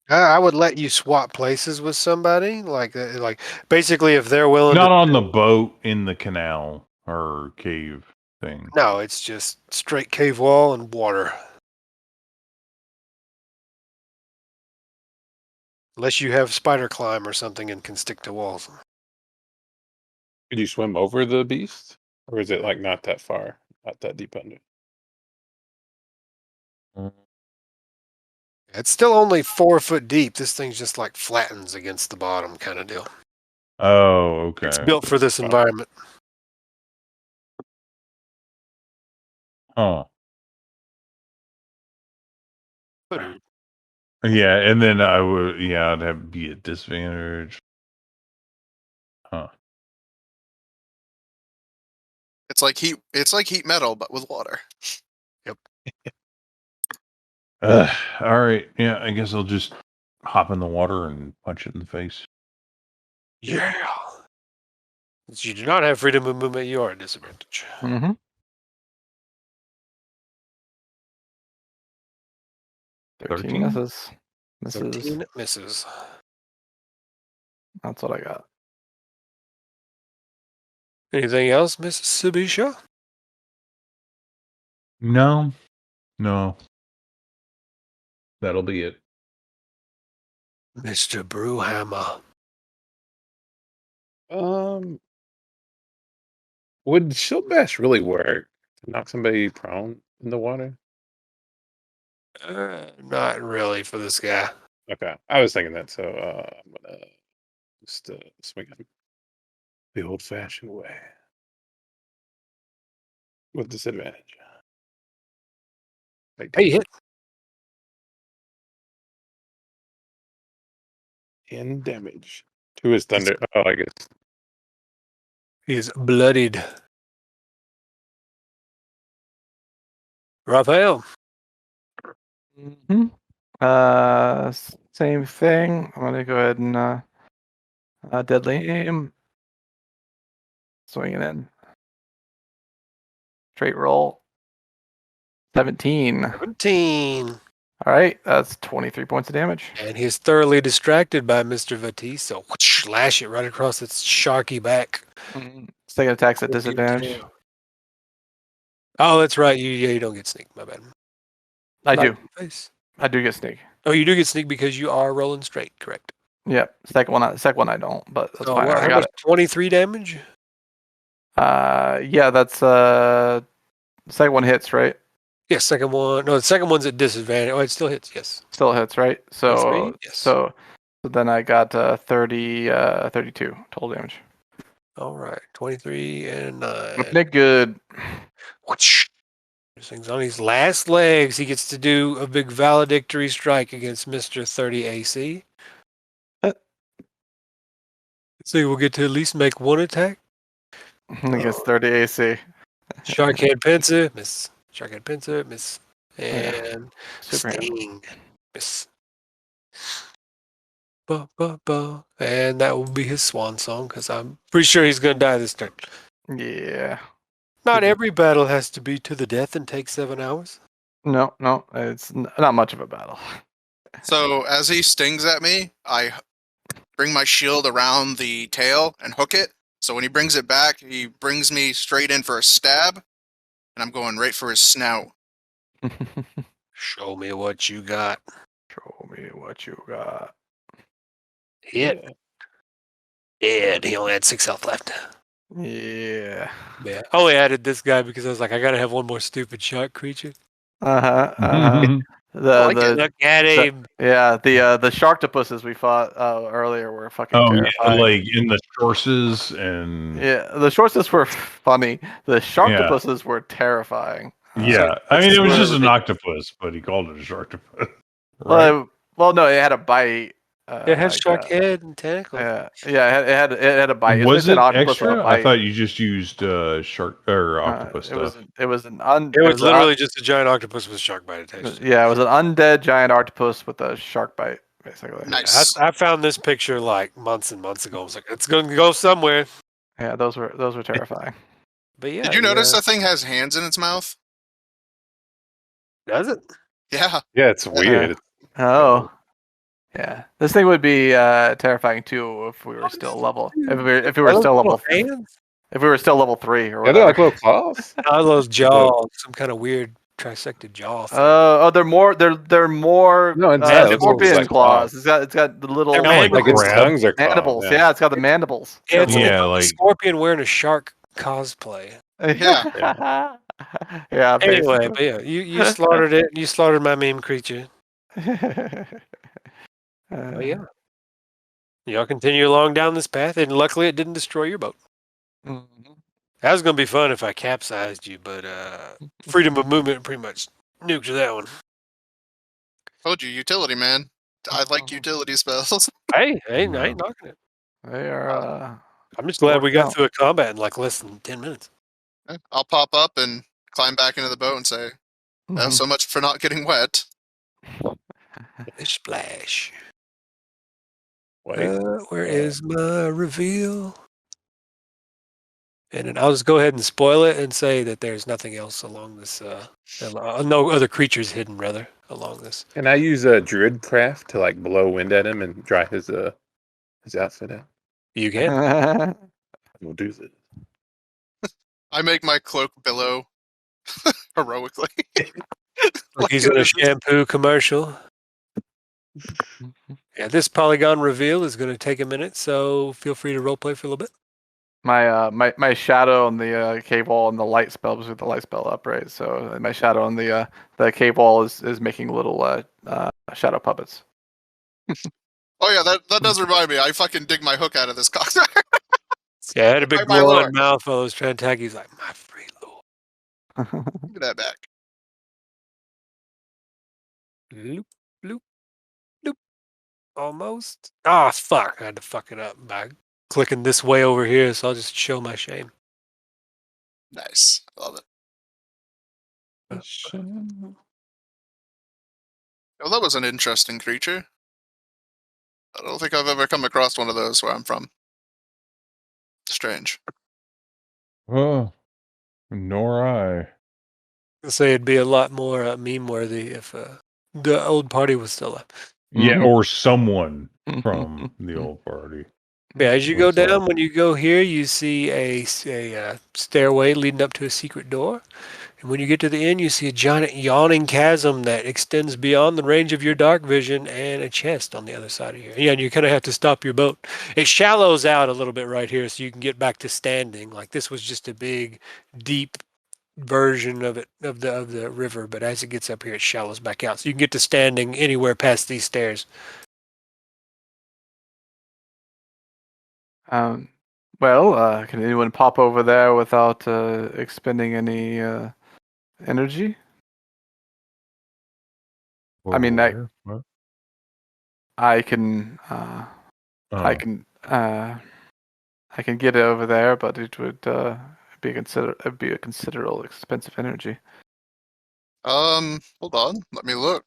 I would let you swap places with somebody, like basically if they're willing. Not to on the boat in the canal or cave thing. No, it's just straight cave wall and water. Unless you have spider climb or something and can stick to walls. Could you swim over the beast? Or is it like not that far? Not that deep under? It's still only 4 foot deep. This thing's just like flattens against the bottom kind of deal. Oh, okay. It's built for this environment. Huh. Yeah, and then I would, I'd have to be at disadvantage. Huh. It's like heat. It's like heat metal, but with water. Yep. All right. Yeah, I guess I'll just hop in the water and punch it in the face. Yeah. Since you do not have freedom of movement, you are at disadvantage. Mm-hmm. 13 misses. 13 misses. That's what I got. Anything else, Miss Sabisha? No. That'll be it. Mr. Brewhammer. Would Shield Bash really work to knock somebody prone in the water? Not really for this guy. Okay, I was thinking that, so I'm gonna just swing him the old-fashioned way with disadvantage. Hey, hit. And damage to his thunder. Oh, I guess. He's bloodied. Rafael. Mm-hmm. Same thing. I'm gonna go ahead and deadly aim. Swing it in. Straight roll. 17. 17. All right, that's 23 points of damage. And he's thoroughly distracted by Mr. Vatis, so slash it right across its sharky back. Second attack's at disadvantage. Oh, that's right. You don't get sneak. My bad. I do. Face. I do get sneak. Oh, you do get sneak because you are rolling straight, correct? Yep. Second one I don't, but that's fine. Well, I got it. 23 damage? Yeah, that's second one hits, right? Yes, second one. No, the second one's at disadvantage. Oh, it still hits, yes. Still hits, right? So 23? Yes. so then I got 32 total damage. All right, 23 and 9. Nick good. This thing's on his last legs. He gets to do a big valedictory strike against Mr. 30 AC. So we'll get to at least make one attack. I guess 30 AC. Sharkhead Pincer, miss. Sharkhead Pincer, miss. And Super Sting, miss. ba, ba, ba. And that will be his swan song, because I'm pretty sure he's going to die this turn. Yeah. Not every battle has to be to the death and take 7 hours. No, it's not much of a battle. So as he stings at me, I bring my shield around the tail and hook it. So when he brings it back, he brings me straight in for a stab, and I'm going right for his snout. Show me what you got. Show me what you got. Hit. Dead. He only had 6 health left. Yeah. Yeah. I only added this guy because I was like, I gotta have one more stupid shark creature. Look at him. The sharktopusses we fought earlier were fucking terrifying. like in the sources and the shortsters were funny. The sharktopusses were terrifying. Yeah, I mean, it was just an octopus, but he called it a sharktopus. Right? Well, no, it had a bite. It has shark head and tentacles. Yeah, it had a bite. Was it octopus with a extra? bite. I thought you just used shark or octopus stuff. It was literally just a giant octopus with shark bite attached. Yeah, it was an undead giant octopus with a shark bite, basically. Nice. I found this picture like months and months ago. I was like, it's going to go somewhere. Yeah, those were terrifying. But yeah, Did you notice that thing has hands in its mouth? Does it? Yeah. Yeah, it's weird. Oh. Yeah, this thing would be terrifying too if we were still level. If we were still level. If we were still level 3 or whatever. Yeah, they're like little claws. Oh, those jaws, some kind of weird trisected jaw. They're more. They're more. No, scorpion like claws. It's got the little like its tongues are mandibles. claws, Yeah, it's got the mandibles. Yeah, it's Yeah, like like- a scorpion wearing a shark cosplay. Yeah. Yeah. Anyway, but yeah, you slaughtered it. You slaughtered my meme creature. But yeah, y'all continue along down this path, and luckily it didn't destroy your boat. That was gonna be fun if I capsized you, but freedom of movement pretty much nuked that one. Told you, utility, man. I like utility spells. Hey, I ain't knocking it. They are. I'm just glad we got through a combat in like less than 10 minutes. I'll pop up and climb back into the boat and say, "Oh, so much for not getting wet." Splash. Wait. Where is my reveal? And then I'll just go ahead and spoil it and say that there's nothing else along this. No other creatures hidden, rather, along this. Can I use a druid craft to like blow wind at him and dry his outfit out? You can. We'll do this. I make my cloak billow heroically. Like he's in a shampoo commercial. Yeah, this polygon reveal is going to take a minute, so feel free to roleplay for a little bit. My shadow on the cave wall and the light spell was with the light spell up, right? So my shadow on the cave wall is making little shadow puppets. Oh yeah, that does remind me. I fucking dig my hook out of this cock. Yeah, I had a big My glowing lord. mouth while I was trying to attack. He's like, my free lord. Give that back. Loop, loop, loop. Almost. Ah, fuck. I had to fuck it up by clicking this way over here, so I'll just show my shame. Nice. I love it. Well, that was an interesting creature. I don't think I've ever come across one of those where I'm from. Strange. Oh, nor I. I'd say it'd be a lot more meme-worthy if the old party was still up. Yeah, or someone from the old party. Yeah, as you go What's that? down, when you go here, you see a stairway leading up to a secret door. And when you get to the end, you see a giant yawning chasm that extends beyond the range of your dark vision and a chest on the other side of here. Yeah, and you kind of have to stop your boat. It shallows out a little bit right here so you can get back to standing. Like this was just a big, deep version of it, of the river. But as it gets up here, it shallows back out. So you can get to standing anywhere past these stairs. Well, can anyone pop over there without expending any energy? I mean, What? I can I can get it over there, but it would be a considerable expensive energy. Hold on. Let me look.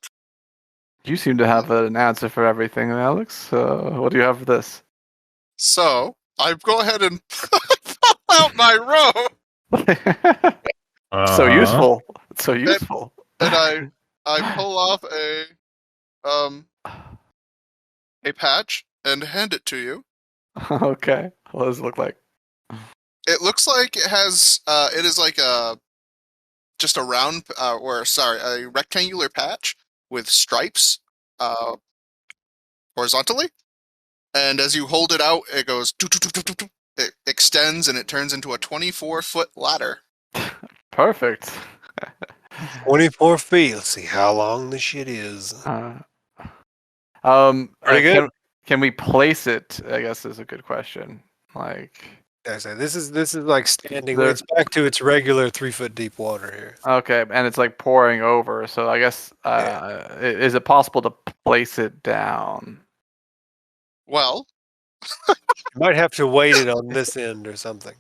You seem to have an answer for everything, Alex. What do you have for this? So I go ahead and pull out my robe, So Uh-huh. useful. It's so useful. and I pull off a patch and hand it to you. Okay. What does it look like? It looks like it has it is like just a round a rectangular patch with stripes horizontally, and as you hold it out, it goes doo, doo, doo, doo, doo, doo. It extends and it turns into a 24-foot ladder. Perfect. 24 feet. Let's see how long this shit is. Pretty good. Can we place it? I guess is a good question. Like, I say this is like standing. There- It's back to its regular 3-foot deep water here. okay, and it's like pouring over. So I guess is it possible to place it down? Well, You might have to weight it on this end or something.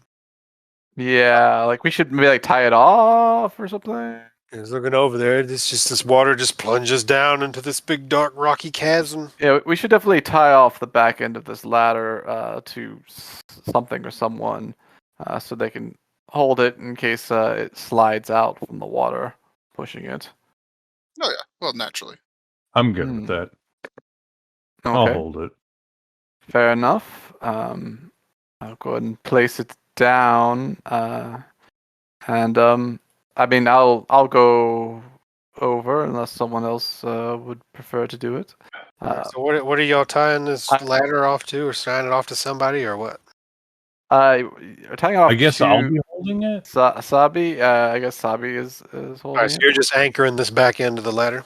Yeah, like we should maybe like tie it off or something. He's looking over there. It's just this water just plunges down into this big dark rocky chasm. Yeah, we should definitely tie off the back end of this ladder to something or someone, so they can hold it in case it slides out from the water, pushing it. oh yeah, well naturally. I'm good with that. Okay, I'll hold it. fair enough. I'll go ahead and place it down, and I mean, I'll go over unless someone else would prefer to do it. So what are y'all tying this ladder off to, or signing it off to somebody, or what? You're tying it off. I guess to I'll be holding it. Sabi. I guess Sabi is holding All right, so it. you're just anchoring this back end of the ladder.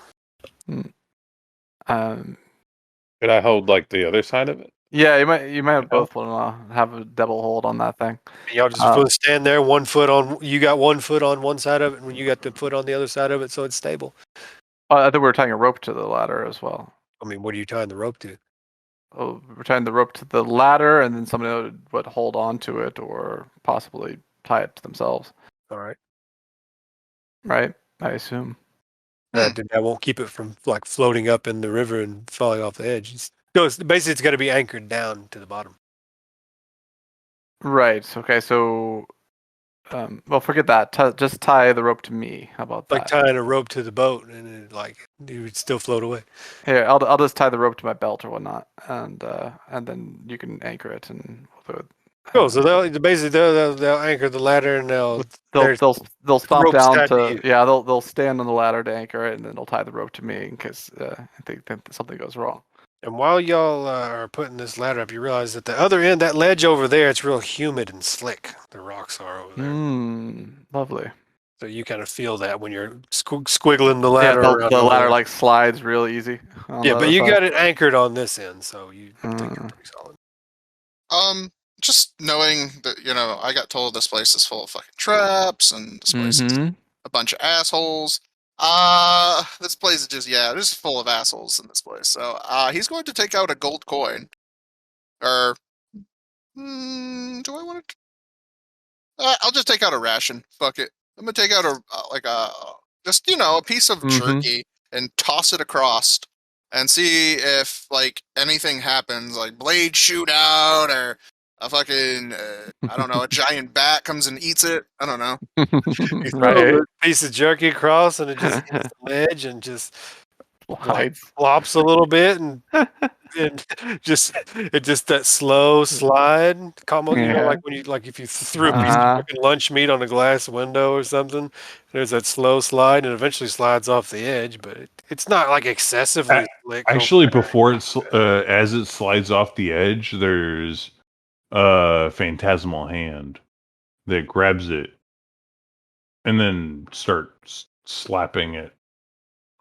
Could I hold like the other side of it? Yeah, you might have both want to have a double hold on that thing. Y'all just stand there, 1 foot on. You got 1 foot on one side of it, and when you got the foot on the other side of it, so it's stable. I think we were tying a rope to the ladder as well. I mean, what are you tying the rope to? Oh, we're tying the rope to the ladder, and then somebody would hold on to it, or possibly tie it to themselves. All right. Right? I assume. That won't keep it from like floating up in the river and falling off the edge. Basically, it's got to be anchored down to the bottom. Right. Okay. So, well, forget that. Just tie the rope to me. How about that? Like tying a rope to the boat, and it would still float away. Here, I'll just tie the rope to my belt or whatnot, and then you can anchor it, and we'll do it. Cool. So they'll anchor the ladder, and they'll stomp down tied to to you. they'll stand on the ladder to anchor it, and then they'll tie the rope to me in case I think something goes wrong. And while y'all are putting this ladder up, you realize that the other end, that ledge over there, it's real humid and slick. The rocks are over there. Lovely. So you kind of feel that when you're squiggling the ladder around. The ladder like slides real easy. Yeah, but you got it anchored on this end, so you think you're pretty solid. Just knowing that, I got told this place is full of fucking traps, and this place is a bunch of assholes. This place is just full of assholes in this place. So, he's going to take out a gold coin. Or, do I want to? I'll just take out a ration. Fuck it. I'm gonna take out a piece of jerky and toss it across, and see if anything happens, like blades shoot out, or a fucking I don't know, a giant bat comes and eats it. I don't know. You throw a piece of jerky across, and it just hits the ledge and just flops a little bit, and just that slow slide. Like when if you threw a piece of fucking lunch meat on a glass window or something. There's that slow slide, and eventually slides off the edge, but it's not like excessively slick. Actually, before as it slides off the edge, there's a phantasmal hand that grabs it and then starts slapping it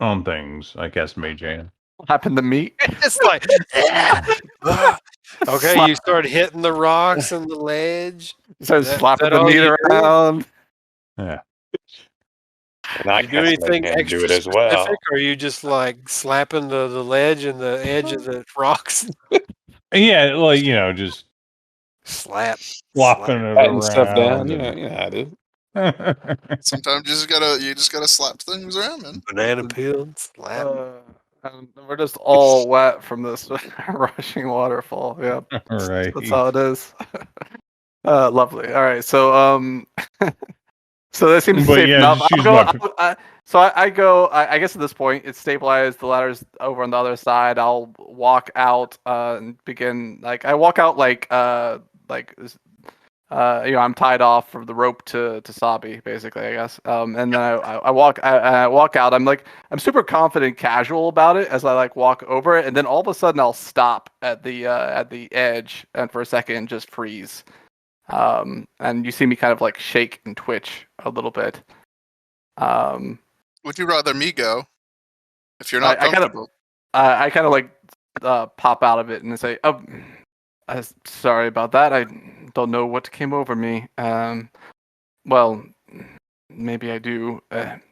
on things. I guess Mage Hand. What happened to me? It's like, okay, you start hitting the rocks and the ledge. So slapping the meat around. Yeah. And I do anything extra do it as well. specific, or are you just like slapping the ledge and the edge of the rocks? Yeah, just flopping it around stuff down. Yeah, I do. Sometimes you just gotta slap things around, man. Banana peel, slap. We're just all wet from this rushing waterfall. Yeah, All right. that's how it is. Lovely. All right, so so that seems But safe yeah, enough. just I'll use go. my. I go. I guess at this point it's stabilized. The ladder's over on the other side. I'll walk out and begin. Like I walk out I'm tied off from the rope to Sabi, basically, I guess. And then I walk out. I'm super confident, casual about it as I like walk over it, and then all of a sudden I'll stop at the edge and for a second just freeze. And you see me kind of like shake and twitch a little bit. Would you rather me go if you're not I kind of comfortable? I kind of like pop out of it and say, "Oh, sorry about that. I don't know what came over me. Well, maybe I do. Find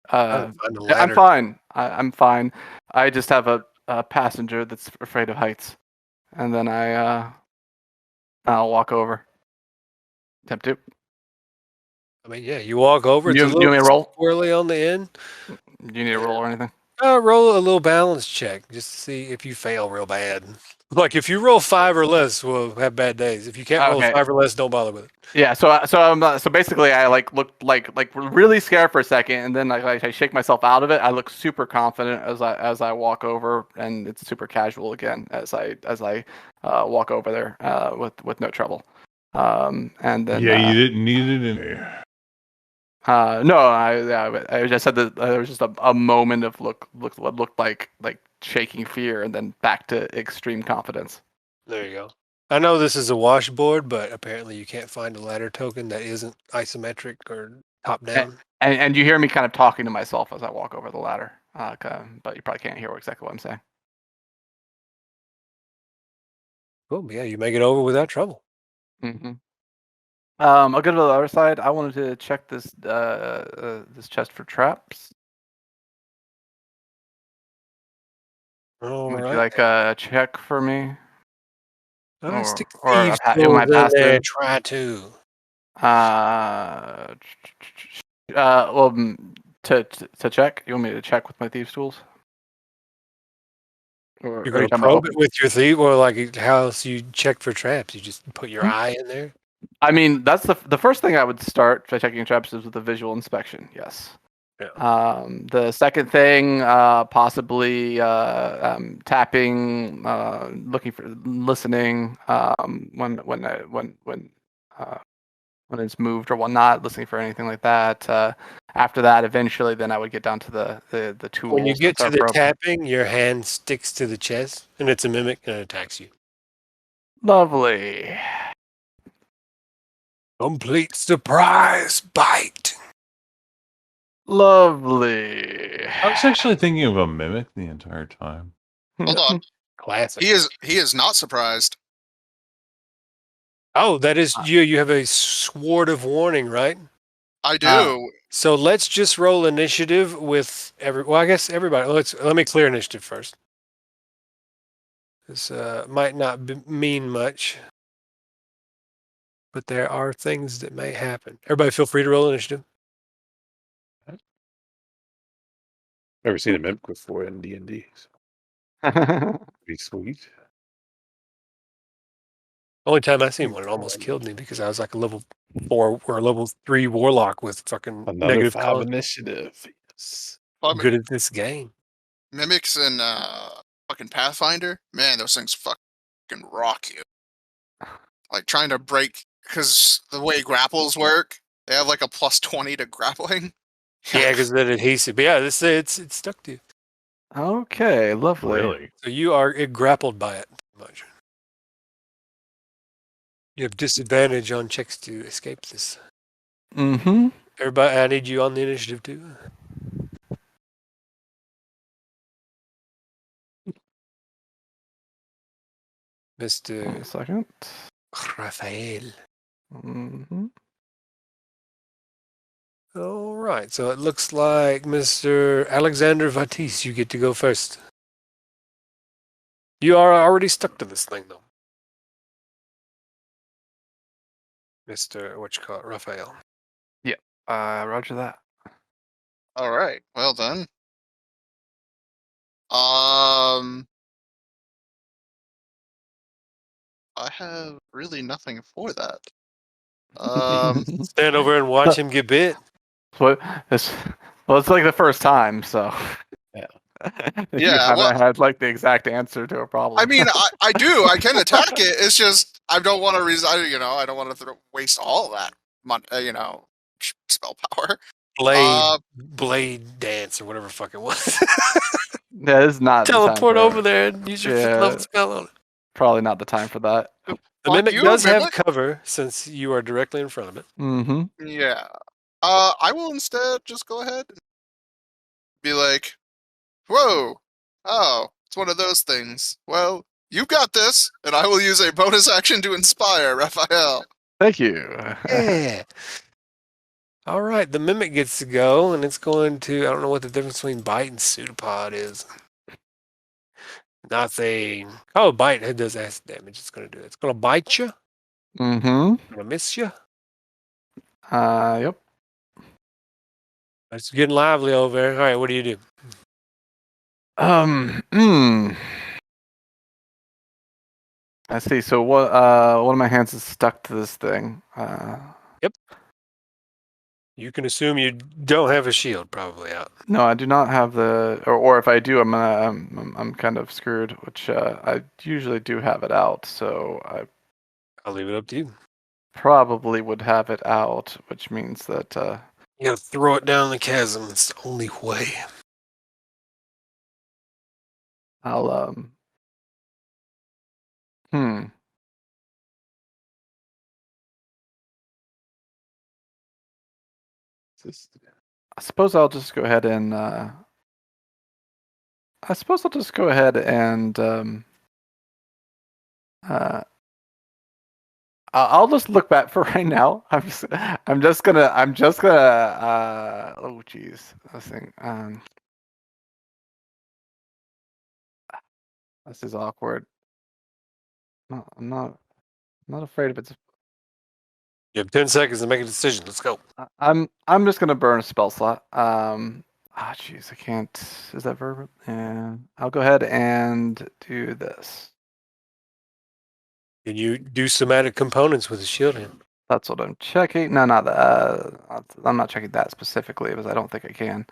the I'm ladder. fine. I'm fine. I just have a passenger that's afraid of heights." And then I'll walk over. Attempt to. I mean, yeah, you walk over. It's a You little want me to roll? squirrely on the end. Do you need a roll or anything? Roll a little balance check just to see if you fail real bad. Like if you roll 5 or less, we'll have bad days. If you can't roll Okay. 5 or less, don't bother with it. Yeah. So basically, I like looked like really scared for a second, and then I shake myself out of it. I look super confident as I walk over, and it's super casual again as I walk over there with no trouble. And then Yeah, you didn't need it in there. no, I just said that there was just a moment of what looked like shaking fear, and then back to extreme confidence. There you go. I know this is a washboard, but apparently you can't find a ladder token that isn't isometric or top down. And you hear me kind of talking to myself as I walk over the ladder, but you probably can't hear exactly what I'm saying. Cool. Yeah, you make it over without trouble. Mm-hmm. I'll go to the other side. I wanted to check this this chest for traps. All Would right. you like a check for me? Stick Or thieves am I tools in past there. it? Try to. Well, to check. You want me to check with my thieves tools? Or You're are going you to talking about probe open? it with your thief, or like how else you check for traps? You just put your eye in there. I mean, that's the first thing I would start by checking traps is with a visual inspection. Yes. Yeah. The second thing, possibly tapping, looking for listening when it's moved or whatnot, listening for anything like that. After that, eventually, then I would get down to the tools. When you get to start the probing. tapping, your hand sticks to the chest, and it's a mimic, and it attacks you. Lovely. Complete surprise bite. Lovely. I was actually thinking of a mimic the entire time. Hold on. Classic. He is not surprised. Oh, that is you. You have a sword of warning, right? I do. So let's just roll initiative with Well, I guess everybody. Let me clear initiative first. This might not mean much, but there are things that may happen. Everybody, feel free to roll initiative. Never seen a mimic before in D&D. So be sweet. Only time I seen one, it almost killed me because I was like a level 4 or a level 3 warlock with fucking Another negative 5 con. initiative. Yes. Well, I I'm mean, good at this game. mimics and fucking Pathfinder, man, those things fucking rock you. Like trying to break, because the way grapples work, they have like a +20 to grappling. Yeah, because of that adhesive. But yeah, it's stuck to you. Okay, lovely. Really? So you are grappled by it pretty much. You have disadvantage on checks to escape this. Mm-hmm. Everybody, I need you on the initiative too. Mr. 1 second. Rafael. Mm-hmm. All right, so it looks like Mr. Alexander Vatis, you get to go first. You are already stuck to this thing, though. Mr. Rafael. Roger that. All right. Well then, I have really nothing for that. Stand over and watch him get bit. What? It's, well, it's like the first time, so Yeah. you Yeah, well, haven't had like the exact answer to a problem. I mean, I do. I can attack it. It's just I don't want to I don't want to waste all that spell power. Blade dance or whatever the fuck it was. That is not the time Teleport for over there and use your fifth Yeah. level spell on it. Probably not the time for that. The Fuck mimic you, does have Mimic. cover since you are directly in front of it. Mm-hmm. Yeah. I will instead just go ahead and be like, whoa, oh, it's one of those things. Well, you got this, and I will use a bonus action to inspire Rafael. Thank you. Yeah. All right, the mimic gets to go, and it's going to. I don't know what the difference between bite and pseudopod is. Nothing. Oh, bite. It does acid damage. It's going to do it. It's going to bite you. Mm-hmm. Going to miss you. Yep. It's getting lively over there. All right, what do you do? I see. So what? One of my hands is stuck to this thing. You can assume you don't have a shield probably out. No, I do not have the. Or if I do, I'm kind of screwed. Which I usually do have it out. So I I'll leave it up to you. probably would have it out, which means that. You gotta throw it down the chasm. It's the only way. I'll Hmm. I suppose I'll just go ahead and. I suppose I'll just go ahead and. I'll just look back for right now. I'm just gonna. Oh, jeez. This thing. This is awkward. No, I'm not afraid of it. You have 10 seconds to make a decision. Let's go. I'm just gonna burn a spell slot. Jeez, I can't. Is that verb? Yeah. I'll go ahead and do this. Can you do somatic components with a shield hand? That's what I'm checking. No, not that. I'm not checking that specifically because I don't think I can.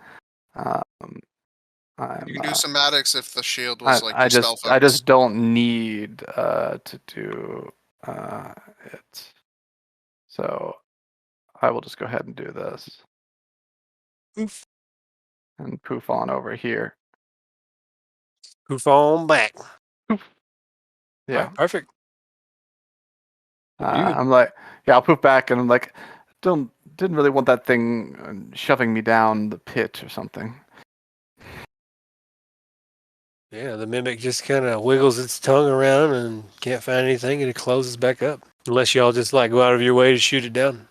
You can do somatics if the shield was I stealth just focus. don't need to do it. So I will just go ahead and do this. Poof. And poof on over here. Poof on back. Poof. Yeah. Right, perfect. I'm like, yeah, I'll poof back and I'm like, didn't really want that thing shoving me down the pit or something. Yeah, the mimic just kind of wiggles its tongue around and can't find anything, and it closes back up. Unless y'all just like go out of your way to shoot it down.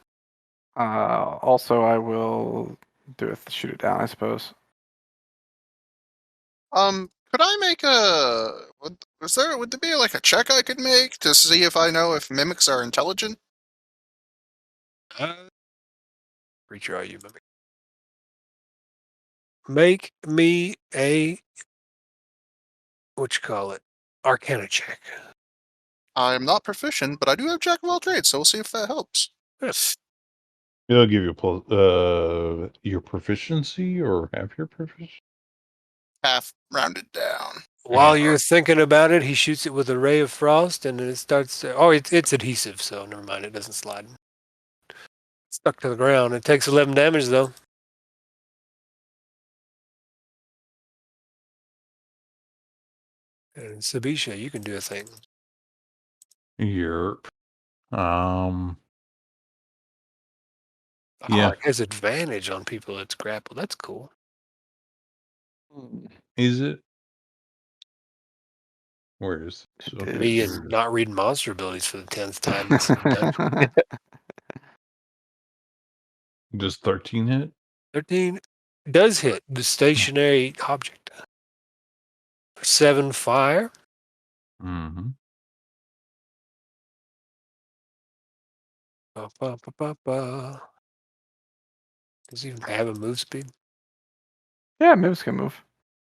Also, I will do it to shoot it down, I suppose. Could I make would there be like a check I could make to see if I know if mimics are intelligent? Creature are you, mimic? Make me a Arcana check. I'm not proficient, but I do have Jack of all trades, so we'll see if that helps. Yes. It'll give you your proficiency or half your proficiency. Half rounded down. While you're thinking about it, he shoots it with a ray of frost, and then it starts. It's adhesive, so never mind. It doesn't slide. It's stuck to the ground. It takes 11 damage though. And Sabisha, you can do a thing. Yerp. Yeah. It has advantage on people that's grappled. That's cool. Is it? Where is So me is not reading monster abilities for the 10th time. Does 13 hit? 13 does hit the stationary object. 7 fire. Mm-hmm. Does he even have a move speed? Yeah, moves can move.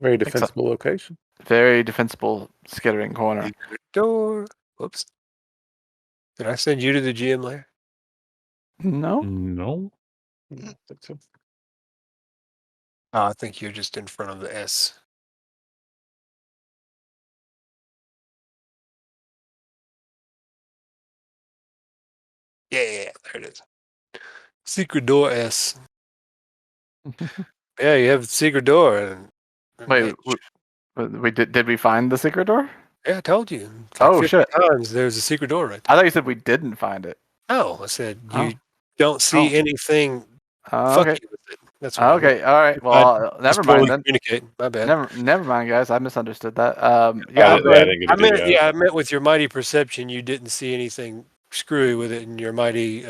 Very defensible location. Very defensible skittering corner. Secret door. Whoops. Did I send you to the GM layer? No. No. I don't think so. Oh, I think you're just in front of the S. Yeah, there it is. Secret door S. Yeah, you have the secret door. And Wait, we did we find the secret door? yeah, I told you. It's like 50 shit! times there's a secret door right there. I thought you said we didn't find it. No, I said Oh. you don't see anything Okay. fucky with it. That's what I meant. Okay. All right. Well, never mind then. Communicate. My bad. Never mind, guys. I misunderstood that. I think it did, I meant with your mighty perception, you didn't see anything screwy with it, and your mighty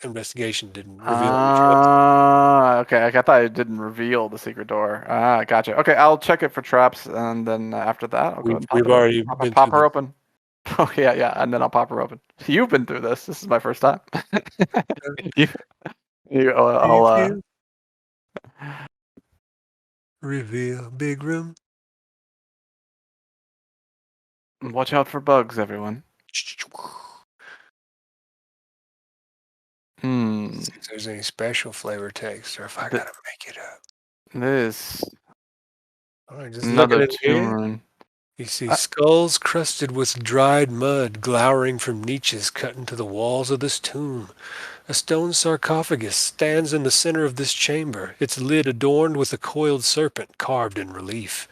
investigation didn't reveal any traps. Okay. I thought it didn't reveal the secret door. Gotcha. Okay, I'll check it for traps, and then after that, I'll go and We've already been pop through her open. Oh yeah, and then I'll pop her open. You've been through this. This is my first time. I'll reveal big room. watch out for bugs, everyone. See if there's any special flavor text, or if I gotta make it up. This. All right, just Another looking in here. tomb. You see skulls crusted with dried mud glowering from niches cut into the walls of this tomb. A stone sarcophagus stands in the center of this chamber, its lid adorned with a coiled serpent carved in relief.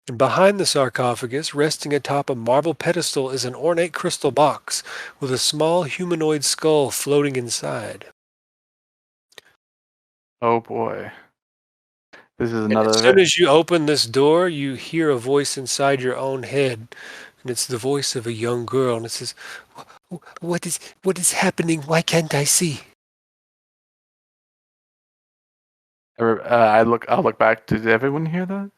And behind the sarcophagus, resting atop a marble pedestal, is an ornate crystal box with a small humanoid skull floating inside. Oh boy. This is another. As soon as you open this door, you hear a voice inside your own head, and it's the voice of a young girl, and it says, "What is happening? Why can't I see?" I'll look back. Did everyone hear that?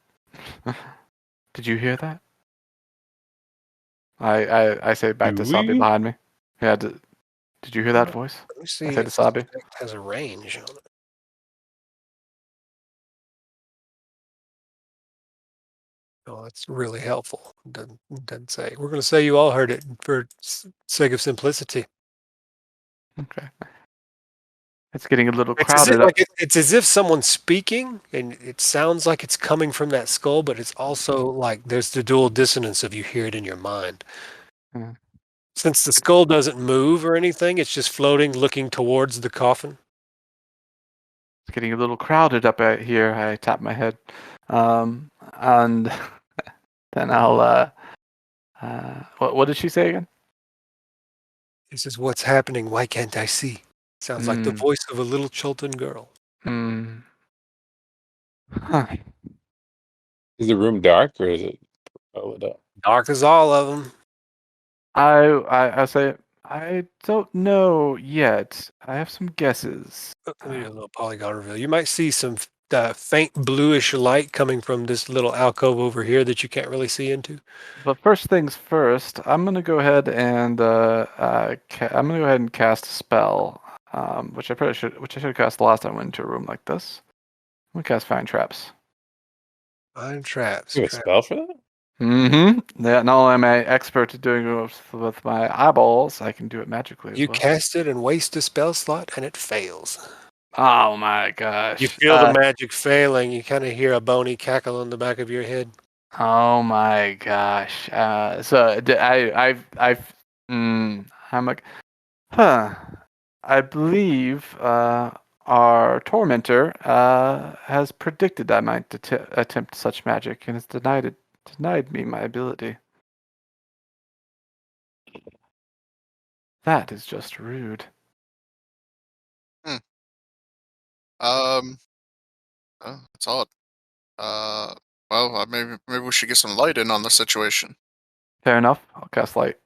Did you hear that? I say back to Sabi behind me. Yeah. Did you hear that voice? Let me see. I said to Sabi. It has a range on it. Oh, that's really helpful. Doesn't say. We're going to say you all heard it for sake of simplicity. Okay. It's getting a little crowded. It's as if someone's speaking, and it sounds like it's coming from that skull, but it's also like there's the dual dissonance of you hear it in your mind. Hmm. Since the skull doesn't move or anything, it's just floating, looking towards the coffin. It's getting a little crowded up here. I tap my head. And then I'll what did she say again? He says, "What's happening? Why can't I see?" Sounds like the voice of a little Chultan girl. Huh. Is the room dark or is it lit up? Dark as all of them. I say I don't know yet. I have some guesses. Let me do a little polygon reveal. You might see some faint bluish light coming from this little alcove over here that you can't really see into. But first things first, I'm gonna go ahead and cast a spell, which I should have cast the last time I went into a room like this. I'm gonna cast Find Traps. Find traps. You have a spell for that? Mm-hmm. Yeah, not only am I expert at doing it with my eyeballs, I can do it magically You as well. cast it and waste a spell slot, and it fails. Oh my gosh. You feel the magic failing. You kind of hear a bony cackle in the back of your head. Oh my gosh. I believe our tormentor has predicted I might attempt such magic and has denied me my ability. That is just rude. Oh, that's odd. Well, maybe we should get some light in on the situation. Fair enough. I'll cast light.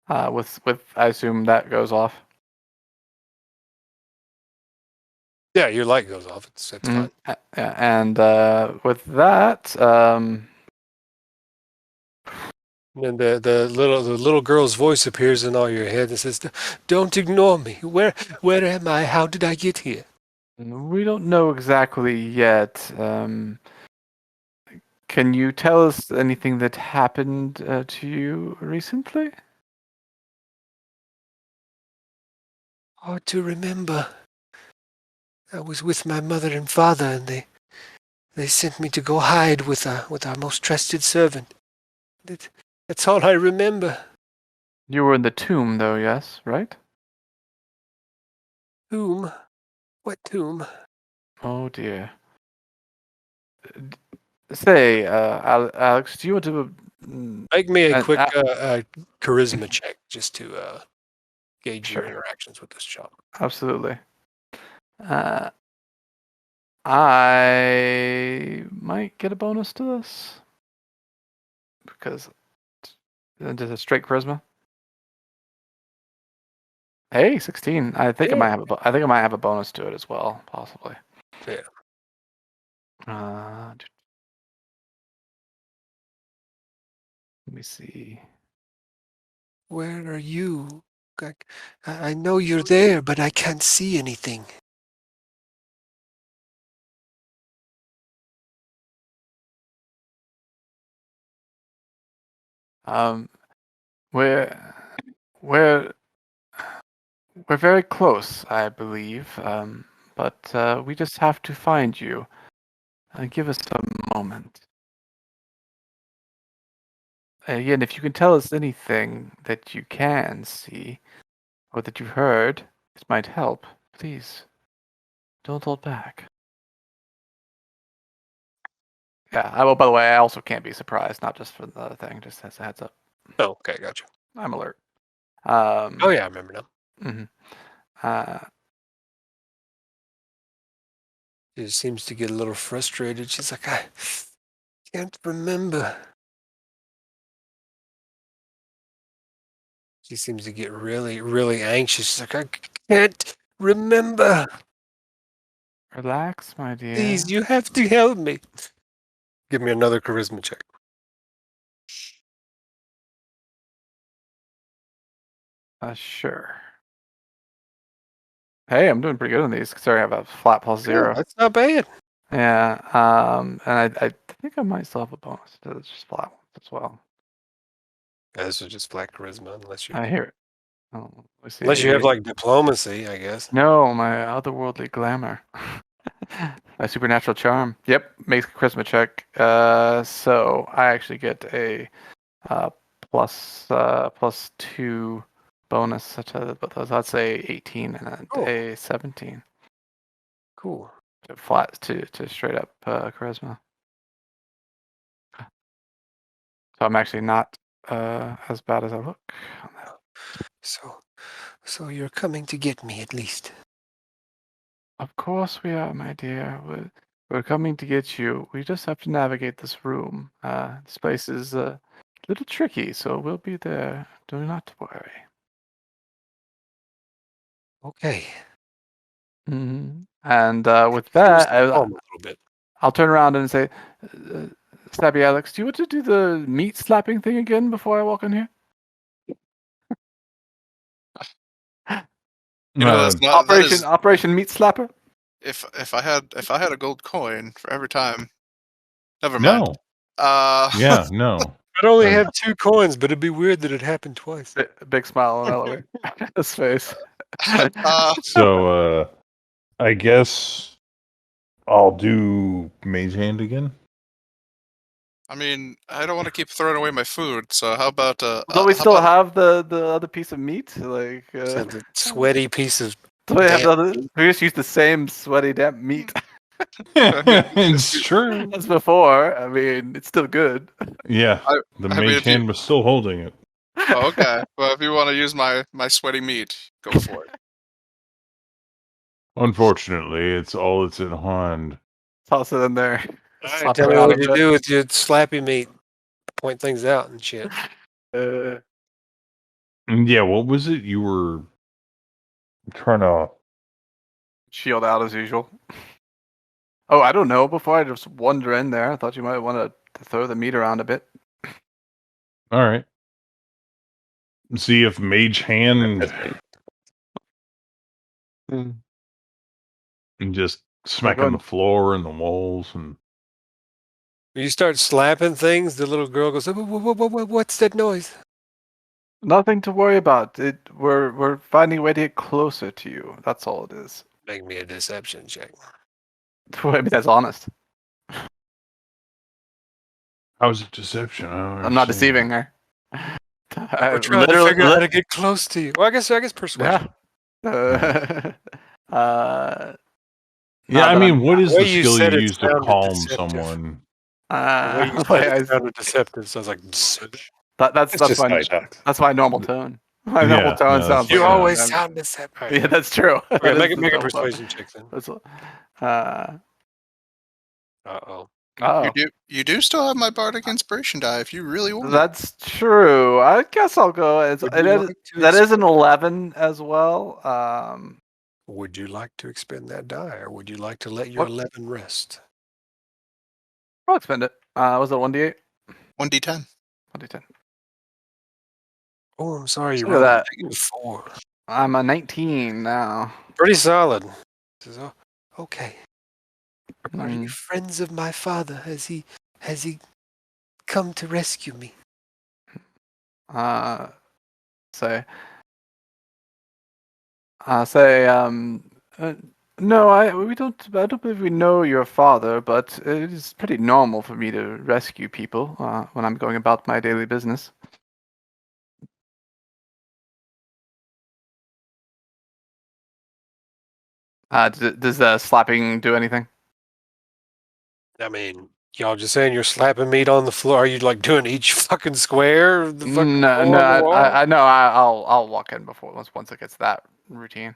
With I assume that goes off. Yeah, your light goes off. It's fine. Yeah, and with that, And the little girl's voice appears in all your head and says, "Don't ignore me. Where am I? How did I get here?" We don't know exactly yet. Can you tell us anything that happened to you recently? Hard to remember. I was with my mother and father, and they sent me to go hide with our most trusted servant. That's all I remember. You were in the tomb, though, yes, right? Tomb? What tomb? Oh dear. Say, Alex, do you want to? Make me a Uh, quick uh, charisma check just to gauge your Sure, interactions with this child. absolutely. I might get a bonus to this because just a straight charisma. Hey, 16. I think I Yeah. might have I think I might have a bonus to it as well, possibly. Yeah. Let me see. Where are you? I know you're there, but I can't see anything. Um, we're we're we're very close, I believe. But we just have to find you. Give us a moment. Again, if you can tell us anything that you can see or that you've heard, it might help. Please, don't hold back. Yeah. By the way, I also can't be surprised, not just for the other thing, just as a heads up. Oh, okay, gotcha. I'm alert. Oh yeah, I remember now. Mm-hmm. She seems to get a little frustrated. She's like, I can't remember. She seems to get really, really anxious. She's like, I can't remember. Relax, my dear. Please, you have to help me. Give me another charisma check. Sure. Hey, I'm doing pretty good on these considering I have a flat plus 0. That's not bad. Yeah. And I think I might still have a bonus. It's just flat ones as well. Yeah, this is just flat charisma, unless you I hear it. Oh, let's see. unless you have like diplomacy, I guess. No, my otherworldly glamour. My supernatural charm. Yep, makes a charisma check. So I actually get a plus 2 bonus to both those. That's a 18 and a 17. Cool. Flat to straight up charisma. So I'm actually not as bad as I look. So you're coming to get me at least. Of course we are, my dear. We're coming to get you. We just have to navigate this room. This place is a little tricky, so we'll be there. Do not worry. Okay. Mm-hmm. And with that, a little bit. I'll turn around and say, Stabby Alex, do you want to do the meat slapping thing again before I walk in here? You know, that's not Operation Meat Slapper. If I had a gold coin for every time, never mind. No. Yeah, no. I'd only have 2 coins, but it'd be weird that it happened twice. Big smile on Alowaw. Face. So I guess I'll do Mage Hand again. I mean, I don't want to keep throwing away my food, so how about Don't we still have the other piece of meat? Like the sweaty piece of we just use the same sweaty damn meat. It's true. As before. I mean, it's still good. Yeah, the Mage Hand was still holding it. Oh, okay. Well, if you want to use my sweaty meat, go for it. Unfortunately, it's all that's in hand. Toss it in there. Right, tell me what you do with your slappy meat. Point things out and shit. Yeah, what was it you were trying to shield out as usual? Oh, I don't know. Before I just wander in there, I thought you might want to throw the meat around a bit. All right. See if Mage Hand and just smacking the floor and the walls and. You start slapping things. The little girl goes, "What's that noise?" Nothing to worry about. We're finding a way to get closer to you. That's all it is. Make me a deception check. I mean, that's honest. How's it deception? I'm not deceiving her. We're trying to figure out how to get close to you. Well, I guess persuasion. Yeah. Yeah, I mean, what is the way the you skill said you it use to sounded calm deceptive. someone? The way you said it sounded deceptive, so I was like, deception. That's my normal tone. My normal tone sounds. You like always sound deceptive. Right. Yeah, that's true. Okay, make a persuasion check then. Uh-oh. You do still have my bardic inspiration die if you really want. That's true. I guess I'll go. That is an 11 as well. Would you like to expend that die, or would you like to let your 11 rest? I'll expend it. Was it 1d8? 1d10. 1d10. Oh, I'm sorry. You Look at rolled a 4. I'm a 19 now. Pretty solid. Okay. Are you friends of my father? Has he come to rescue me? No, I don't believe we know your father, but it is pretty normal for me to rescue people when I'm going about my daily business. Does the slapping do anything? I mean, y'all just saying you're slapping meat on the floor. Are you like doing each fucking square of the fucking I'll walk in before once it gets that routine.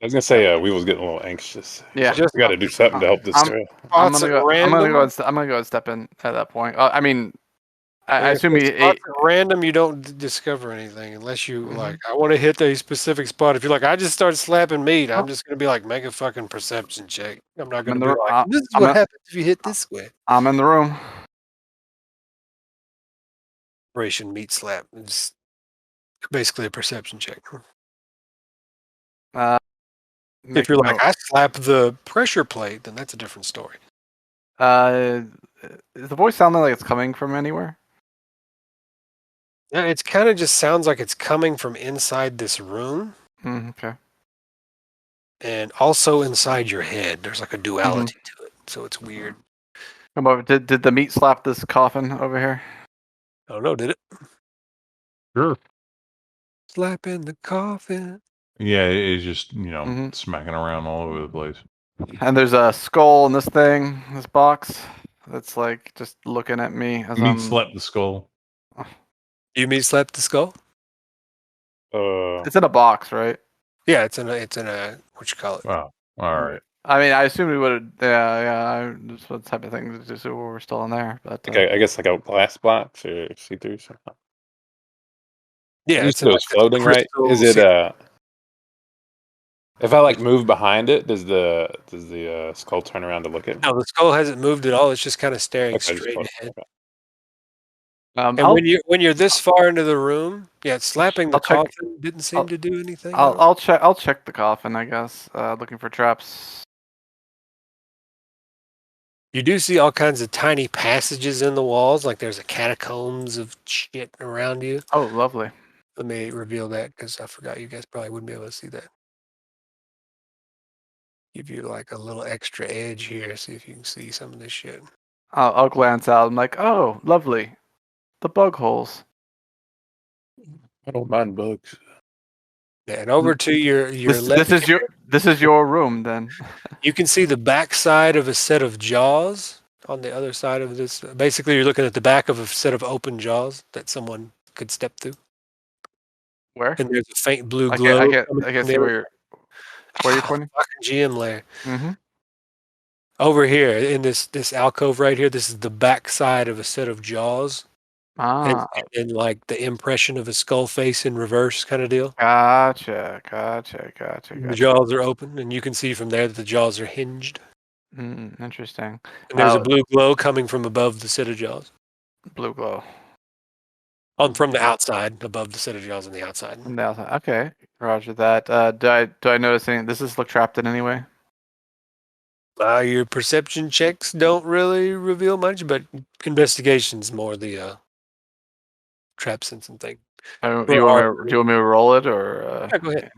I was gonna say we was getting a little anxious. Yeah, we got to do something to help this trail. I'm gonna go and step in at that point. I mean, I assume random. You don't discover anything unless you like. I want to hit a specific spot. If you're like, I just started slapping meat, I'm just gonna be like, make a fucking perception check. I'm not gonna be like, this is what happens if you hit this way. I'm in the room. Operation meat slap. It's basically a perception check. If you're like, I slap the pressure plate, then that's a different story. Does the voice sound like it's coming from anywhere? Yeah, it's kind of just sounds like it's coming from inside this room. Okay. And also inside your head. There's like a duality to it, so it's weird. Come over. Did the meat slap this coffin over here? I don't know, did it? Sure. Slapping the coffin. Yeah, it's just, smacking around all over the place. And there's a skull in this box, that's like just looking at me as meat slap the skull. You mean slap the skull? It's in a box, right? Yeah, it's in a what you call it? Wow. All right. I mean, I assume we would. Yeah. Just what type of thing? Just so we're still in there, but I guess like a glass box or see through something. Yeah, it's floating, right? Is it if I like move behind it, does the skull turn around to look at me? No, the skull hasn't moved at all. It's just kind of staring straight ahead. And when you're this far into the room, slapping the coffin didn't seem to do anything. I'll check the coffin, I guess. Looking for traps. You do see all kinds of tiny passages in the walls, like there's a catacombs of shit around you. Oh, lovely. Let me reveal that because I forgot you guys probably wouldn't be able to see that. Give you like a little extra edge here, see if you can see some of this shit. I'll glance out. I'm like, oh, lovely. The bug holes. I don't mind bugs. Yeah, and over to your left. This is your room then. You can see the back side of a set of jaws on the other side of this. Basically, you're looking at the back of a set of open jaws that someone could step through. Where? And there's a faint blue glow. I can see where you're pointing. Fucking GM layer. Mm-hmm. Over here in this alcove right here, this is the back side of a set of jaws. And like the impression of a skull face in reverse kind of deal. Gotcha. The jaws are open, and you can see from there that the jaws are hinged. Interesting. And there's a blue glow coming from above the set of jaws. Blue glow. from the outside, above the set of jaws on the outside. On the outside. Okay, roger that. Do I notice anything? Does this look trapped in any way? Your perception checks don't really reveal much, but investigation's more the trap sensing thing. Do you want me to roll it or? Yeah, go ahead.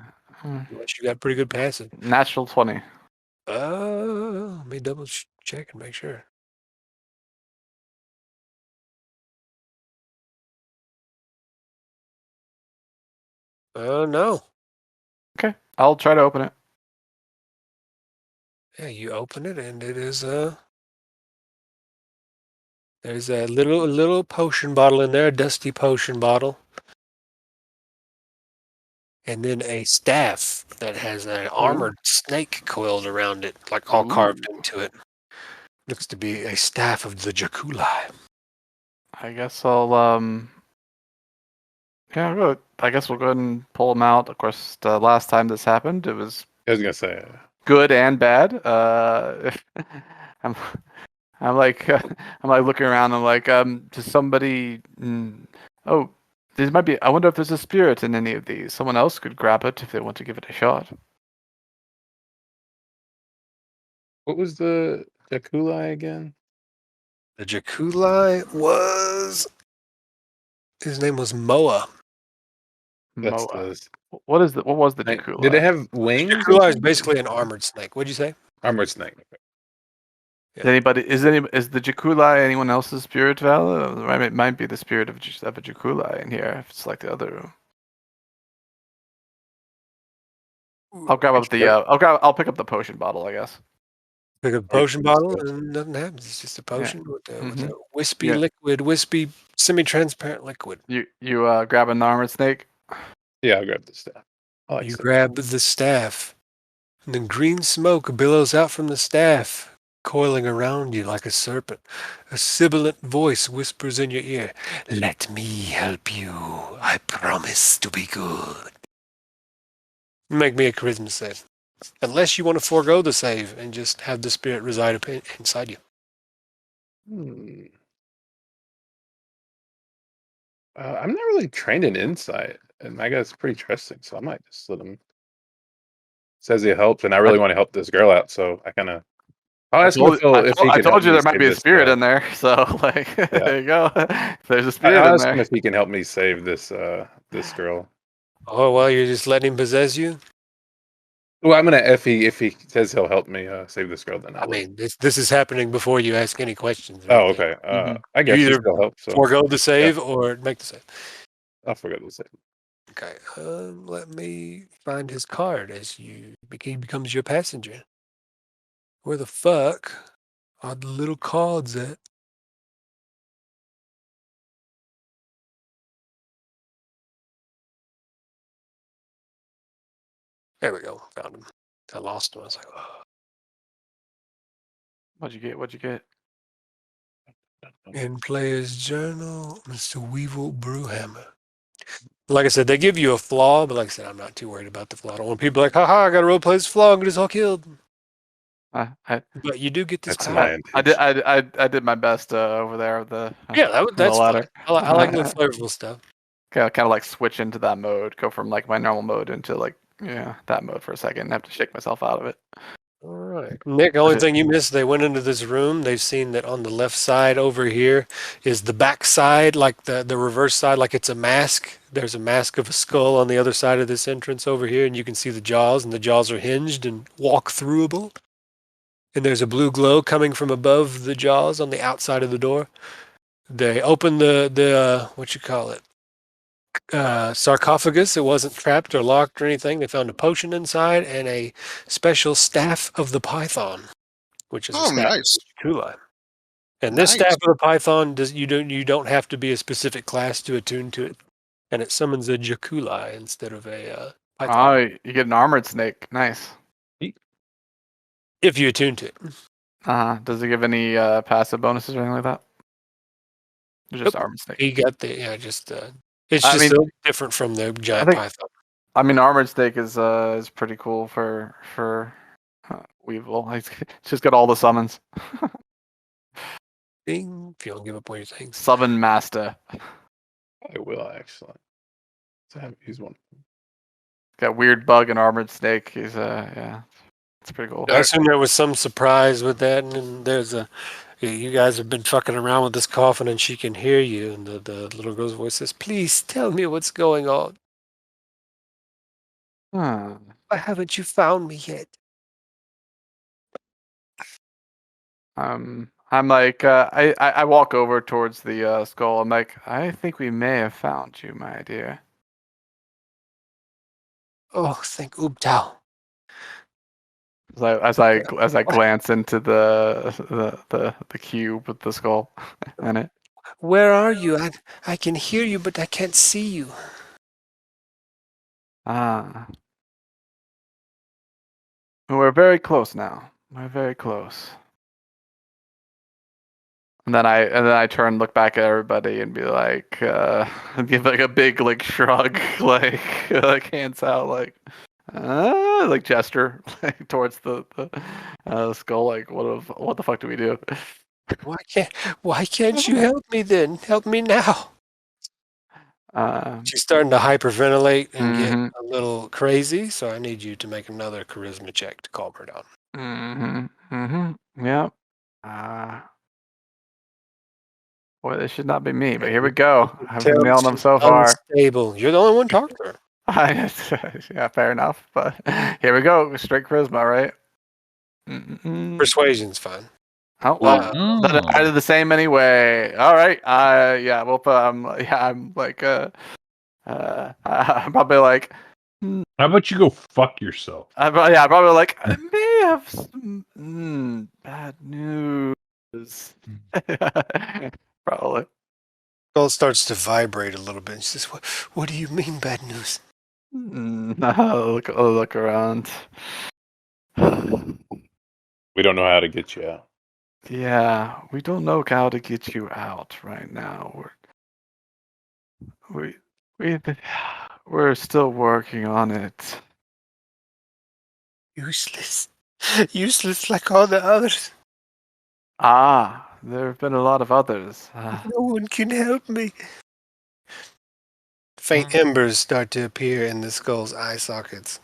Unless you got pretty good passive. Natural 20. Let me double check and make sure. No. Okay, I'll try to open it. Yeah, you open it and it is there's a little potion bottle in there, a dusty potion bottle. And then a staff that has an armored snake coiled around it, like all carved into it. Looks to be a staff of the Jakulai. I guess I'll yeah, I'll go. I guess we'll go ahead and pull them out. Of course, the last time this happened, it was I was gonna say. good and bad. I'm I'm like looking around. I'm like, does somebody? Oh, there might be. I wonder if there's a spirit in any of these. Someone else could grab it if they want to give it a shot. What was the Jakulai again? The Jakulai was. His name was Moa. That's Moa. the. What was the Jakulai? Did it have wings? Jakulai is basically an armored snake. What'd you say? Armored snake. Yeah. Is the Jakulai anyone else's spirit, Val? It might be the spirit of a Jakulai in here. If it's like the other. I'll grab up the. I'll pick up the potion bottle, I guess. Pick a potion bottle and nothing happens. It's just a potion with a wispy liquid, wispy semi-transparent liquid. You grab an armored snake. Yeah, I'll grab the staff. You grab the staff, and then green smoke billows out from the staff, coiling around you like a serpent. A sibilant voice whispers in your ear, "Let me help you. I promise to be good." Make me a charisma save. Unless you want to forego the save and just have the spirit reside inside you. I'm not really trained in insight, and my guy's pretty trusting, so I might just let him. Says he helps, and I really want to help this girl out, so I kind of. I'll ask him if he can. I told you there help me might be a save spirit this, in there, so like there you go. There's a spirit I'll in ask there. him if he can help me save this this girl. Oh, well, you're just letting him possess you? Well, I'm gonna if he says he'll help me save this girl, then I mean, this is happening before you ask any questions. Oh, okay. I guess you he either still help. So forego the save or make the save. I'll forget the save. Okay. Let me find his card as he becomes your passenger. Where the fuck are the little cards at? There we go. Found him. I lost him. I was like, oh. What'd you get? In player's journal, Mr. Weevil Brewhammer. Like I said, they give you a flaw, but like I said, I'm not too worried about the flaw. I don't want people like, haha, I got to role play this flaw, I'm just all killed. But you do get this card. I did my best over there with the that's ladder. Fun. I like the flavorful stuff. Kind of like switch into that mode, go from like my normal mode into like that mode for a second. I have to shake myself out of it. All right, Nick. The only thing you missed, they went into this room. They've seen that on the left side over here is the back side, like the reverse side, like it's a mask. There's a mask of a skull on the other side of this entrance over here, and you can see the jaws, and the jaws are hinged and walk-throughable. And there's a blue glow coming from above the jaws on the outside of the door. They open the what you call it, sarcophagus. It wasn't trapped or locked or anything. They found a potion inside and a special staff of the python, which is a staff of Jakulai. And this staff of the python you don't have to be a specific class to attune to it, and it summons a Jakulai instead of a python. Oh, you get an armored snake. Nice. If you attune to it. Does it give any passive bonuses or anything like that? Just armored snake. He got it's just so different from the giant python. I mean, armored snake is pretty cool for Weevil. It's just got all the summons. Ding! If you don't give up on your things. Summon master. I will excellent. He's one. Got weird bug and armored snake. He's yeah, it's pretty cool. I assume there was some surprise with that, and then there's you guys have been fucking around with this coffin, and she can hear you, and the little girl's voice says, "Please tell me what's going on. Hmm. Why haven't you found me yet?" I'm like, I walk over towards the skull. I'm like, I think we may have found you, my dear. Oh, thank Ubtao. As I glance into the cube with the skull in it. Where are you? I can hear you, but I can't see you. Ah, we're very close now. We're very close. And then I turn, look back at everybody, and be like, give like a big like shrug, like hands out, like gesture like towards the skull. Like, what the fuck do we do? Why can't you help me then? Help me now. She's starting to hyperventilate and get a little crazy, so I need you to make another charisma check to calm her down. Yep. Boy, this should not be me, but here we go. I've been nailing them so far. Unstable. You're the only one talking to her. Yeah, fair enough. But here we go. Straight charisma, right? Persuasion's fine. Oh well, I did the same anyway. All right. Yeah. We'll put. I'm like. I'm probably like. How about you go fuck yourself? I'm probably like. I may have some bad news. Probably. Skull starts to vibrate a little bit. She says, "What do you mean, bad news?" Look around. We don't know how to get you out. Yeah, we don't know how to get you out right now. We're still working on it. Useless. Useless like all the others. There have been a lot of others. No one can help me. Faint embers start to appear in the skull's eye sockets.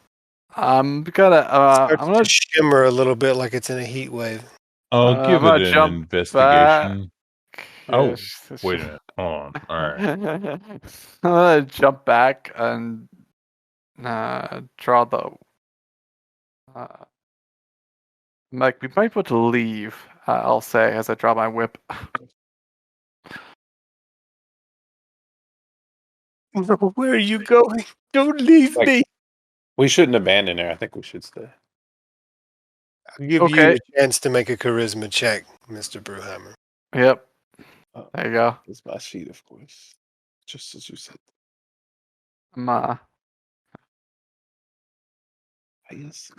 I'm gonna shimmer a little bit like it's in a heat wave. I'll give it an investigation. Back. Wait a minute. Hold on. All right. I'm gonna jump back and draw the. Like, we might be able to leave. I'll say as I draw my whip. No, where are you going? Don't leave me. We shouldn't abandon her. I think we should stay. I'll give you a chance to make a charisma check, Mr. Brewhammer. Yep. There you go. It's my sheet, of course. Just as you said. Yes.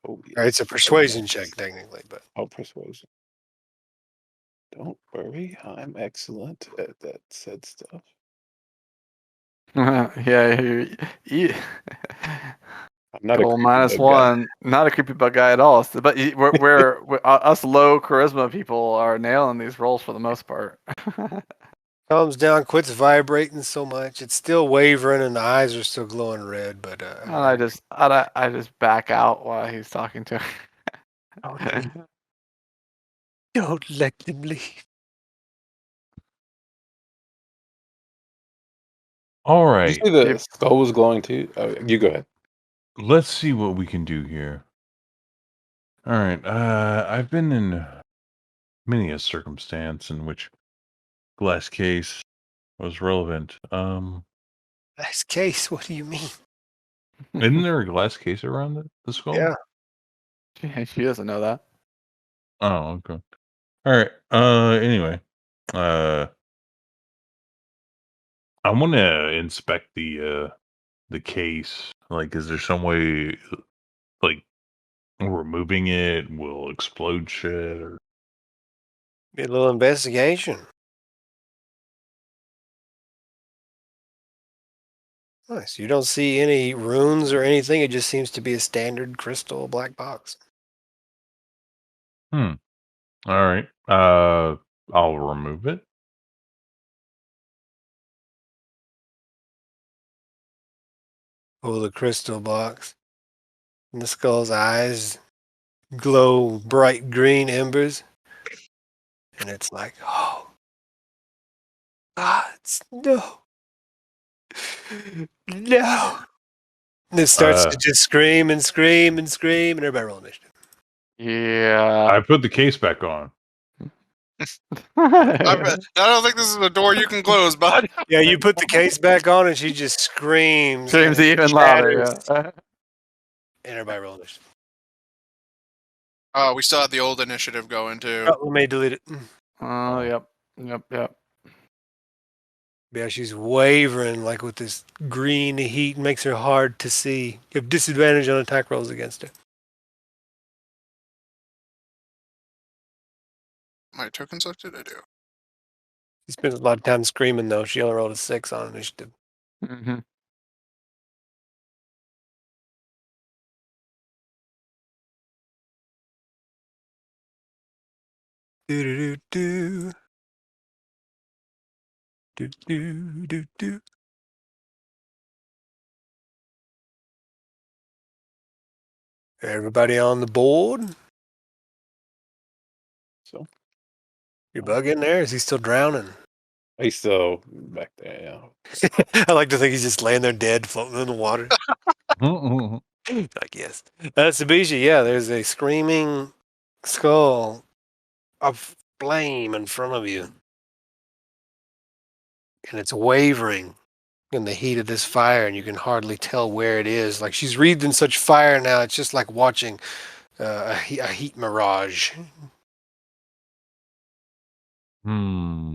Oh, yeah. It's a persuasion check, technically, but persuasion. Don't worry, I'm excellent at that said stuff. Yeah. I'm not a -1. Not a creepy bug guy at all. But we're us low charisma people are nailing these rolls for the most part. calms down, quits vibrating so much. It's still wavering, and the eyes are still glowing red. But I just back out while he's talking to her. Don't let them leave. All right. You see the skull was glowing too? Oh, you go ahead. Let's see what we can do here. All right. I've been in many a circumstance in which glass case was relevant. Glass case? What do you mean? Isn't there a glass case around the skull? Yeah. She doesn't know that. Oh, okay. All right. Anyway, I want to inspect the case. Like, is there some way, like, removing it will explode shit, or Be a little investigation. Nice. You don't see any runes or anything. It just seems to be a standard crystal black box. All right. I'll remove it. Pull the crystal box. And the skull's eyes glow bright green embers. And it's like, oh, gods, no. No. And it starts to just scream and scream and scream, and everybody roll initiative. Yeah. I put the case back on. I don't think this is a door you can close, bud. Yeah, you put the case back on, and she just screams. Screams and even louder. shatters, Yeah. And everybody roll initiative. Oh, we still have the old initiative going too. Oh, let me delete it. Oh, yep. Yeah, she's wavering like with this green heat, makes her hard to see. You have disadvantage on attack rolls against her. My tokens, what did I do? She spends a lot of time screaming, though. She only rolled a 6 on initiative. Mm-hmm. Do. Do. Everybody on the board? So Your bug in there? Is he still drowning? he's still back there. Yeah. I like to think he's just laying there dead, floating in the water. Like, yes. Sabisha, yeah, there's a screaming skull of flame in front of you. And it's wavering in the heat of this fire, and you can hardly tell where it is. Like, she's wreathed in such fire now, it's just like watching a heat mirage. Hmm.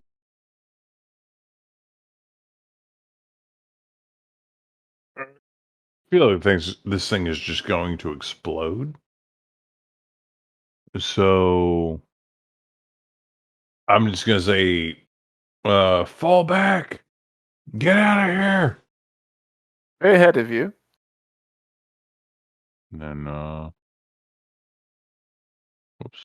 I feel like this thing is just going to explode. So I'm just gonna say, fall back, get out of here. Way ahead of you. And then, whoops.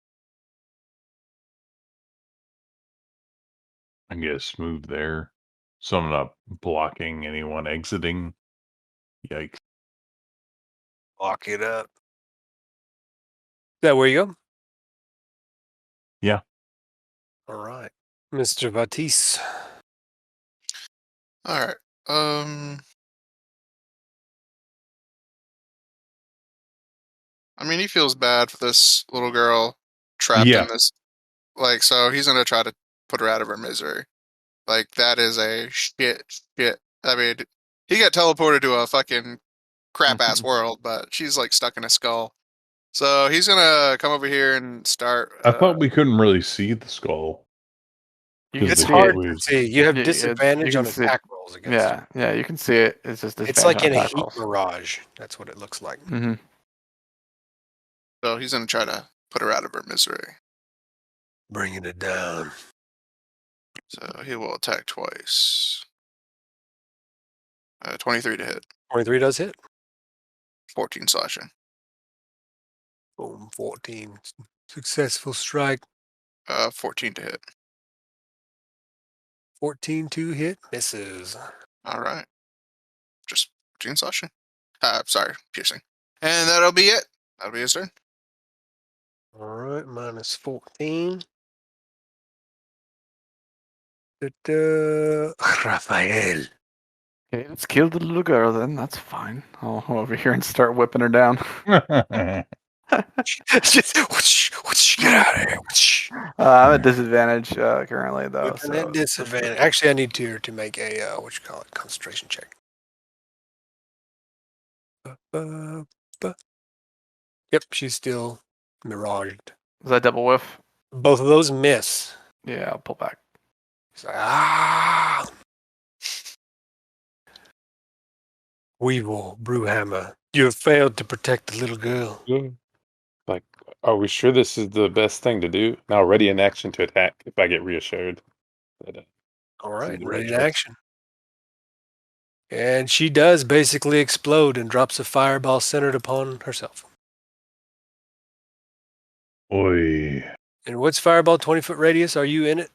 I guess move there, so I'm not blocking anyone exiting. Yikes! Lock it up. Is that where you go? Yeah. All right. Mr. Batiste. All right. I mean, he feels bad for this little girl trapped Yeah. in this. Like, so he's gonna try to put her out of her misery. Like, that is a shit. I mean, he got teleported to a fucking crap ass world, but she's like stuck in a skull. So he's gonna come over here and start. I thought we couldn't really see the skull. You can It's see hard it. to see. You have You disadvantage can on see it. attack rolls against it. Yeah, you can see it. It's just It's like in a attack heat rolls. mirage. That's what it looks like. Mm-hmm. So he's gonna try to put her out of her misery. Bringing it down. So he will attack twice. 23 to hit. 23 does hit. 14 slashing. Boom, 14. Successful strike. 14 to hit. 14 to hit. Misses. All right. Just 14 slashing. Sorry, piercing. And that'll be it. That'll be his turn. All right, minus 14. Rafael. Okay, let's kill the little girl then. That's fine. I'll go over here and start whipping her down. Just whoosh, whoosh, get out of here. Whoosh. I'm at disadvantage currently though. Whipping So at disadvantage. Actually, I need to make a concentration check. Yep, she's still miraged. is that double whiff? Both of those miss. Yeah, I'll pull back. She's like, ah. Weevil, Brewhammer, you have failed to protect the little girl. Like, are we sure this is the best thing to do? Now, ready in action to attack if I get reassured. That, All right, the ready right in choice. action. And she does basically explode and drops a fireball centered upon herself. Oi. And what's fireball 20-foot radius? Are you in it?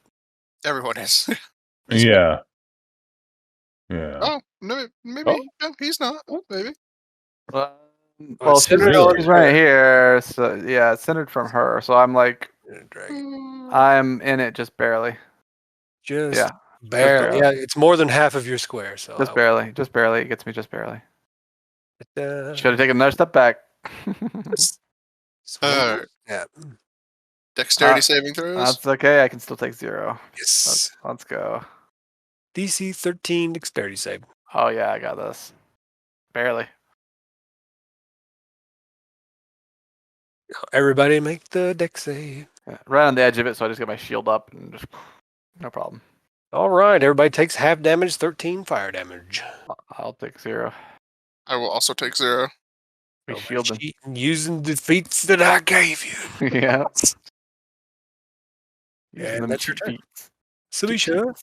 Everyone is. Yeah. Yeah. Oh, no, maybe. Oh. No, he's not. Maybe. Well, it's she's, centered she's right here. So yeah, it's centered from her. So I'm like, Dragon. I'm in it just barely. Just Yeah, barely. Yeah, it's more than half of your square. So just barely. Just barely. It gets me just barely. Uh, Should have taken another step back. Alright. Yeah. Dexterity saving throws. That's okay. I can still take 0. Yes. Let's go. DC 13 dexterity save. Oh yeah, I got this. Barely. Everybody make the dex save. Yeah, right on the edge of it, so I just get my shield up and just no problem. All right, everybody takes half damage, 13 fire damage. I'll take 0. I will also take 0. We shielded. Using the feats that I gave you. Yeah. And that's your turn. Feats. Sabisha.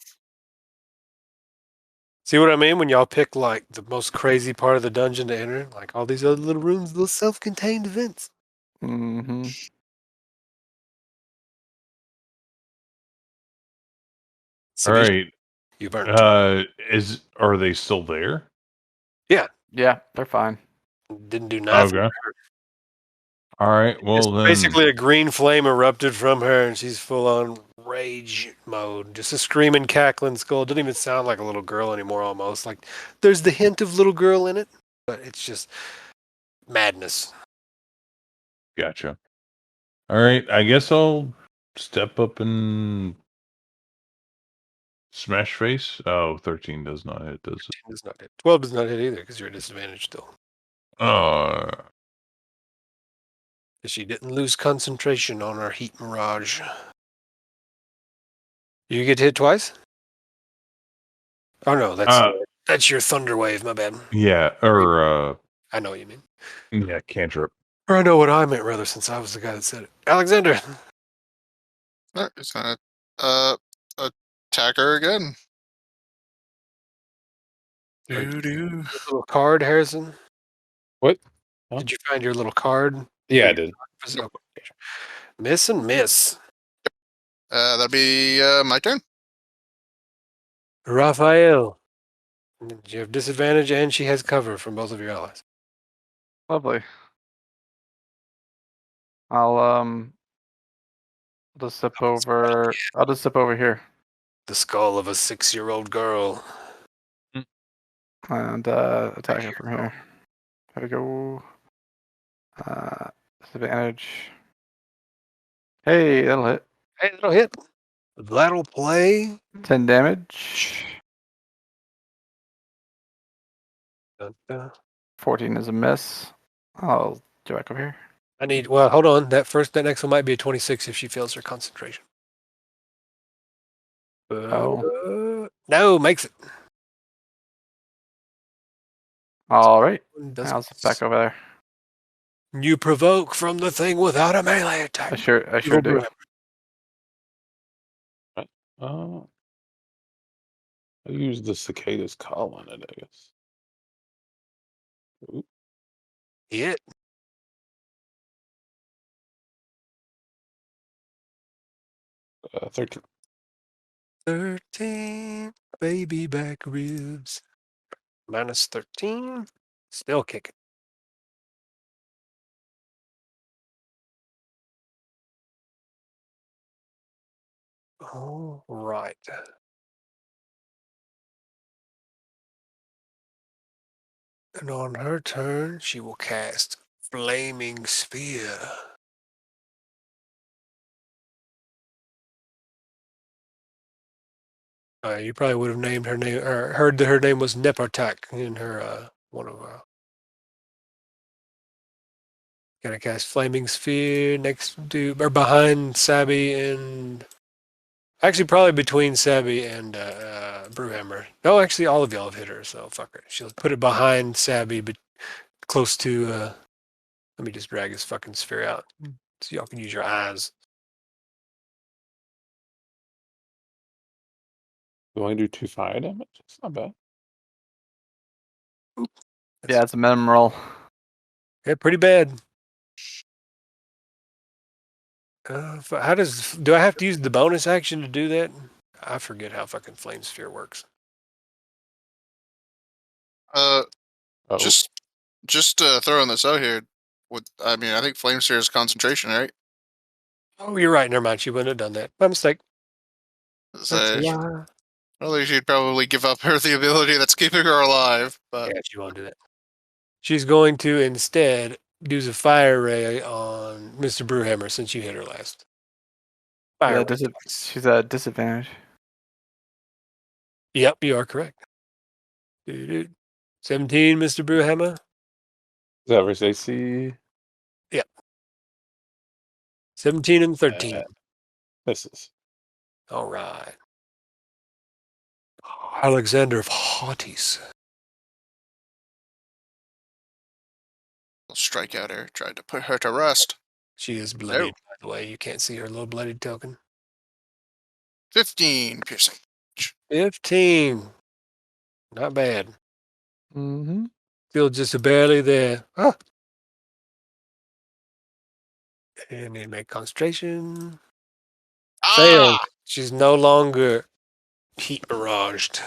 See what I mean when y'all pick like the most crazy part of the dungeon to enter? Like all these other little rooms, little self-contained events. Mm-hmm. All Sabisha, right. you've earned Are they still there? Yeah, they're fine. Didn't do nothing. Okay. All right. Well, then. Basically, a green flame erupted from her, and she's full on rage mode. Just a screaming, cackling skull. Doesn't even sound like a little girl anymore. Almost like there's the hint of little girl in it, but it's just madness. Gotcha. All right. I guess I'll step up and smash face. Oh, 13 does not hit, does it? Does not hit. 12 does not hit either because you're at disadvantage still. She didn't lose concentration on her heat mirage. You get hit twice? Oh no, that's your thunder wave. My bad. Yeah. Or I know what you mean. yeah, cantrip. Or I know what I meant rather, since I was the guy that said it. Alexander. Alright, it's gonna attack her again. Your little card, Harrison. What? Huh? Did you find your little card? Yeah, I did. Miss and miss. That'd be my turn. Rafael. You have disadvantage, and she has cover from both of your allies. Lovely. I'll just zip over. I'll just zip over here The skull of a 6-year-old girl. and attack her from here. There we go. Disadvantage. Hey, that'll hit. Hey, that'll hit. That'll play. 10 damage. Dun, dun. 14 is a miss. I'll go back over here. Hold on. That next one might be a 26 if she fails her concentration. No, makes it. All right. I'll zip back over there. You provoke from the thing without a melee attack. I sure do. I use the cicada's call on it, I guess. Ooh. Hit. Uh, 13. 13 baby back ribs. Minus 13. Still kicking. All right. And on her turn, she will cast Flaming Sphere. You probably would have named her name, or heard that her name was Nepartak in her one of Gonna cast Flaming Sphere next to or behind Sabby and actually probably between Sabby and Brewhammer. No, actually all of y'all have hit her, so fuck her. She'll put it behind Sabby, but close to. Let me just drag this fucking sphere out so y'all can use your eyes. You only do 2 fire damage? It's not bad. Yeah, it's a minimum roll. Yeah, pretty bad. Do I have to use the bonus action to do that? I forget how fucking Flame Sphere works. Uh, Oh, just throwing this out here. I think Flame Sphere is concentration, right? Oh, you're right. Never mind. She wouldn't have done that. My mistake. That's a So, lie. well, she'd probably give up her the ability that's keeping her alive. But Yeah, she won't do that. She's going to instead do the fire ray on Mr. Brewhammer since you hit her last. Fire ray twice. She's at a disadvantage. Yep, you are correct. Doo-doo. 17, Mr. Brewhammer. is that versus AC? 17 and 13. Misses. All right. Alexander of Haughties. I'll strike at her, tried to put her to rest. She is bloodied, by the way. You can't see her little bloodied token. 15 piercing. 15. Not bad. Mm-hmm. Still just barely there. Ah. And then make concentration. Failed. She's no longer heat barraged.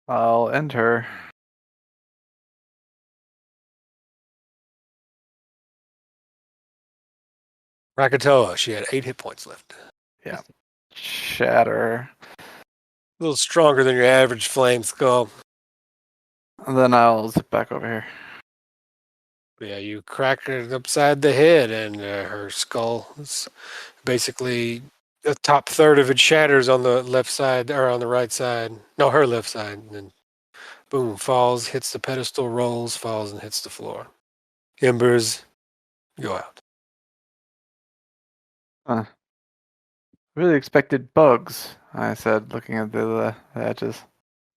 I'll end her. Rakatoa, she had 8 hit points left. Yeah. Shatter. A little stronger than your average flame skull. And then I'll zip back over here. Yeah, you crack her upside the head, and her skull is basically the top third of it shatters on the left side or on the right side. No, her left side. And then boom, falls, hits the pedestal, rolls, falls, and hits the floor. Embers go out. Really expected bugs, I said, looking at the edges.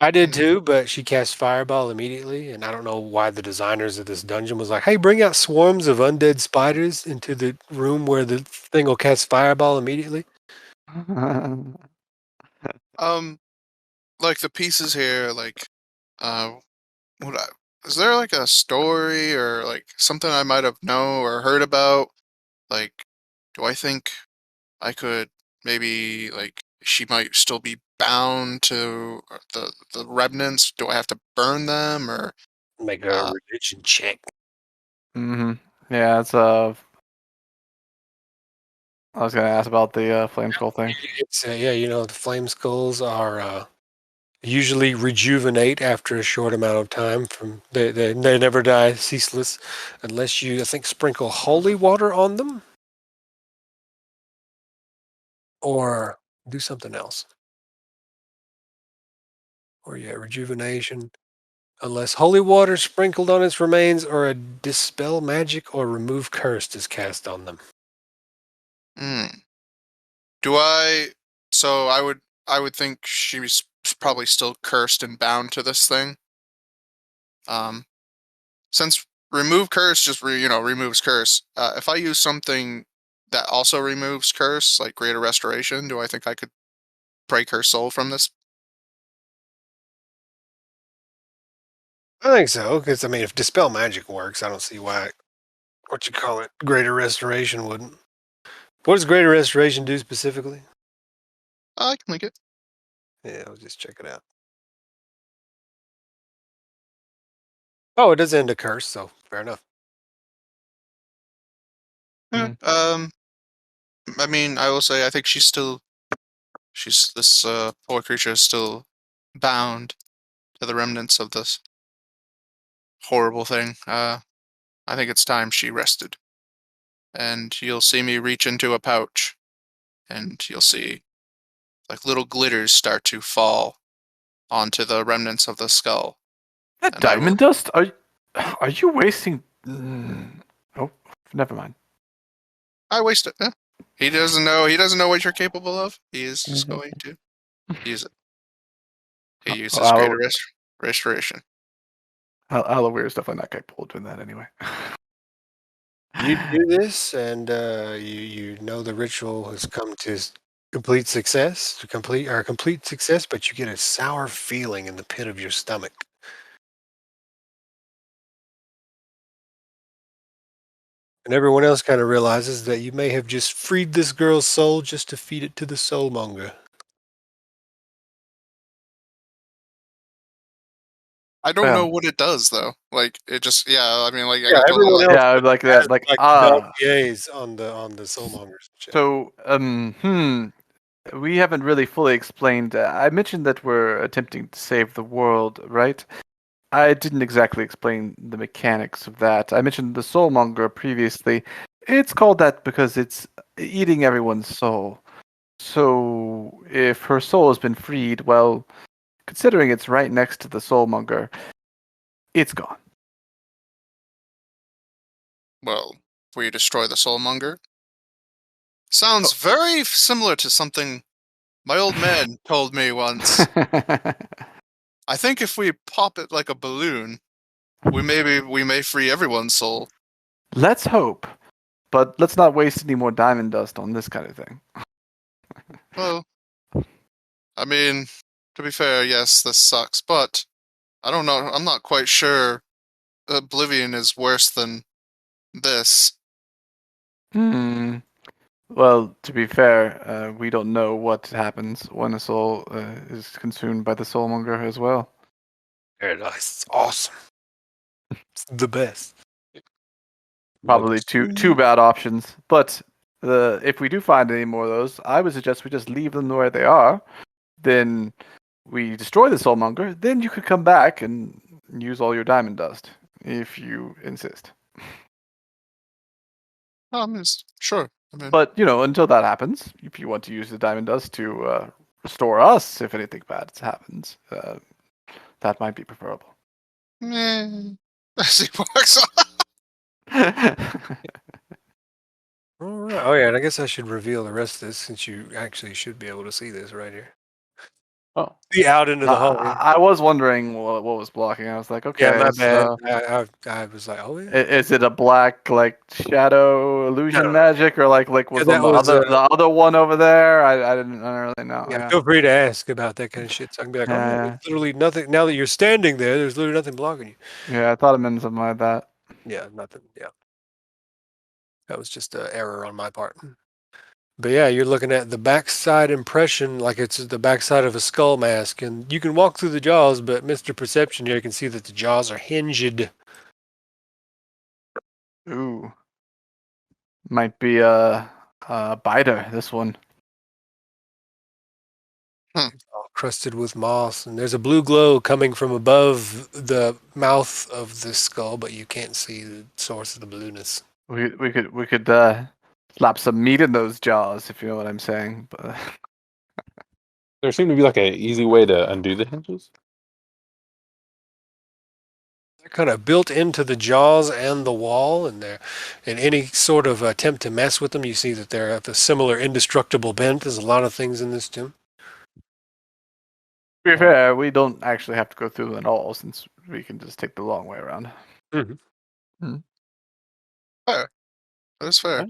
I did too, but she cast Fireball immediately, and I don't know why the designers of this dungeon was like, hey, bring out swarms of undead spiders into the room where the thing will cast Fireball immediately. Like the pieces here, like, is there like a story or like something I might have known or heard about? Like, do I think I could maybe like she might still be bound to the remnants? Do I have to burn them or? Make a religion check. Mm-hmm. Yeah, it's I was gonna ask about the flame skull thing. It's yeah, the flame skulls are usually rejuvenate after a short amount of time. They never die ceaseless, unless you, I think, sprinkle holy water on them or do something else. Or yeah, rejuvenation. Unless holy water sprinkled on its remains or a dispel magic or remove curse is cast on them. Do I? So I would think she's probably still cursed and bound to this thing. Since remove curse just removes curse. If I use something that also removes curse, like greater restoration, do I think I could break her soul from this? I think so, because if dispel magic works, I don't see why greater restoration wouldn't. What does greater restoration do specifically? I can link it. Yeah, I'll just check it out. Oh, it does end a curse, so fair enough. Yeah, I will say I think she's this poor creature is still bound to the remnants of this horrible thing. I think it's time she rested. And you'll see me reach into a pouch, and you'll see like little glitters start to fall onto the remnants of the skull. That And diamond dust? Are you wasting? Oh, never mind. I waste it. Yeah. He doesn't know. He doesn't know what you're capable of. He is just going to use it. He uses greater restoration. Alowaw is definitely not capable of doing that anyway. You do this, and you know the ritual has come to complete success, but you get a sour feeling in the pit of your stomach. And everyone else kind of realizes that you may have just freed this girl's soul just to feed it to the Soulmonger. I don't Yeah. know what it does though. Like it just I mean like I Yeah, got told everyone like, else Yeah, like has that, like like LPAs on the Soulmongers and shit. So, we haven't really fully explained. I mentioned that we're attempting to save the world, right? I didn't exactly explain the mechanics of that. I mentioned the Soulmonger previously. It's called that because it's eating everyone's soul. So, if her soul has been freed, well, considering it's right next to the Soulmonger, it's gone. well, we destroy the Soulmonger. Sounds very similar to something my old man told me once. I think if we pop it like a balloon, we may free everyone's soul. Let's hope, but let's not waste any more diamond dust on this kind of thing. Well, I mean, to be fair, yes, this sucks, but I don't know. I'm not quite sure Oblivion is worse than this. Well, to be fair, we don't know what happens when a soul is consumed by the Soulmonger as well. Paradise. It's awesome. It's the best. Probably two bad options. But if we do find any more of those, I would suggest we just leave them where they are. Then we destroy the Soulmonger. Then you could come back and use all your diamond dust if you insist. Sure. I mean, But until that happens, if you want to use the diamond dust to restore us, if anything bad happens, that might be preferable. as it works. All right. Oh yeah, and I guess I should reveal the rest of this since you actually should be able to see this right here. Oh, See out into the hall. I was wondering what was blocking. I was like, Yeah, okay, my bad. I was like, oh yeah. is it a black like shadow illusion No. magic or like was that on the was, other one over there? I don't really know. Yeah, Yeah. feel free to ask about that kind of shit. So I can be like, oh yeah, Yeah. there's literally nothing. Now that you're standing there, there's literally nothing blocking you. Yeah, I thought it meant something like that. Yeah, nothing. Yeah, that was just an error on my part. But yeah, you're looking at the backside impression like it's the backside of a skull mask, and you can walk through the jaws, but Mr. Perception here can see that the jaws are hinged. Ooh, might be a biter. This one. It's all crusted with moss, and there's a blue glow coming from above the mouth of the skull, but you can't see the source of the blueness. We could slap some meat in those jaws if you know what I'm saying. But there seemed to be like an easy way to undo the hinges. They're kind of built into the jaws and the wall, and they're in any sort of attempt to mess with them, you see that they're at a similar indestructible bent as a lot of things in this tomb. to be fair, we don't actually have to go through them at all since we can just take the long way around. Fair. That's fair.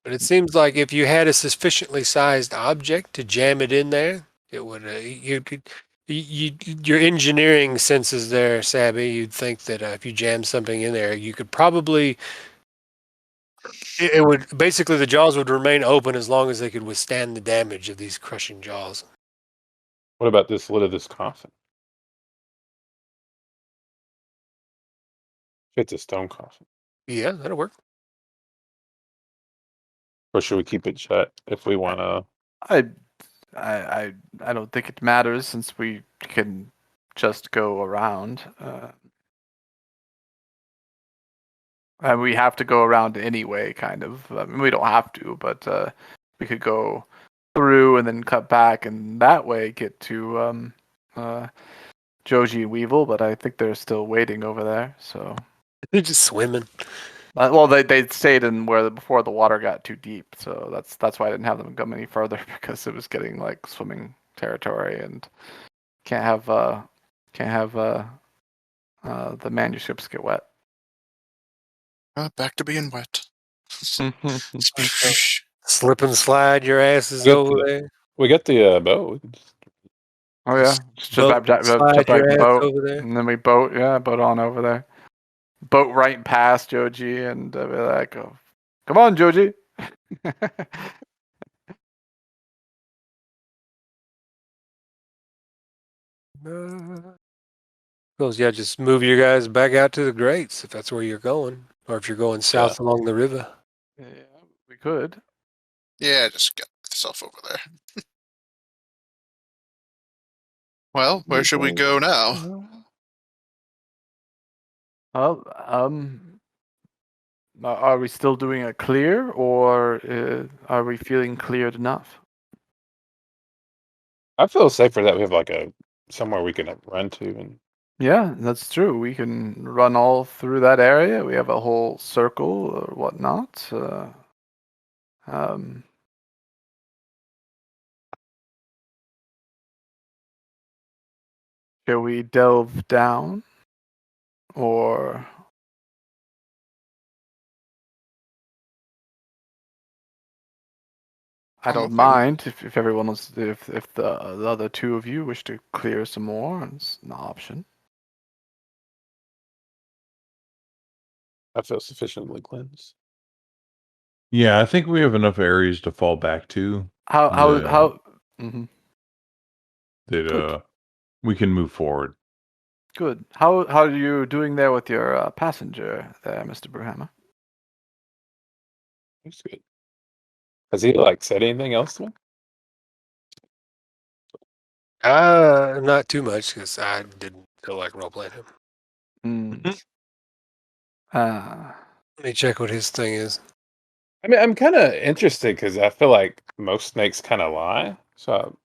But it seems like if you had a sufficiently sized object to jam it in there, it would. Your engineering senses there, Sabby. You'd think that if you jam something in there, you could probably. It would basically the jaws would remain open as long as they could withstand the damage of these crushing jaws. What about this lid of this coffin? It's a stone coffin. Yeah, that'll work. Or should we keep it shut if we want to? I don't think it matters since we can just go around. And we have to go around anyway, kind of. I mean, we don't have to, but we could go through and then cut back, and that way get to Joji and Weevil. But I think they're still waiting over there. So They're just swimming. well, they stayed in before the water got too deep. So that's why I didn't have them come any further because it was getting like swimming territory, and can't have the manuscripts get wet. Back to being wet. Slip and slide your asses over there. We got the boat. Oh yeah, just Boat jump slide right your in the ass boat, over there. and then we boat on over there. Boat right past Joji, and be like, oh, "Come on, Joji." Suppose, yeah, just move your guys back out to the grates if that's where you're going, or if you're going south along the river. Yeah, we could. Yeah, just get yourself over there. Well, where should we go now? Well, are we still doing a clear, or are we feeling cleared enough? I feel safer that we have like a somewhere we can run to, and Yeah, that's true. We can run all through that area. We have a whole circle or whatnot. Um, shall we delve down, or I I'm don't okay with- mind if everyone was if the other two of you wish to clear some more. It's an option. I feel sufficiently cleansed. Yeah, I think we have enough areas to fall back to How mhm. that Good. we can move forward. Good. How are you doing there with your passenger there, Mr. Bruhammer? That's good. Has he like said anything else to me? Not too much, because I didn't feel like roleplaying him. Mm. Let me check what his thing is. I mean, I'm kind of interested because I feel like most snakes kind of lie. So,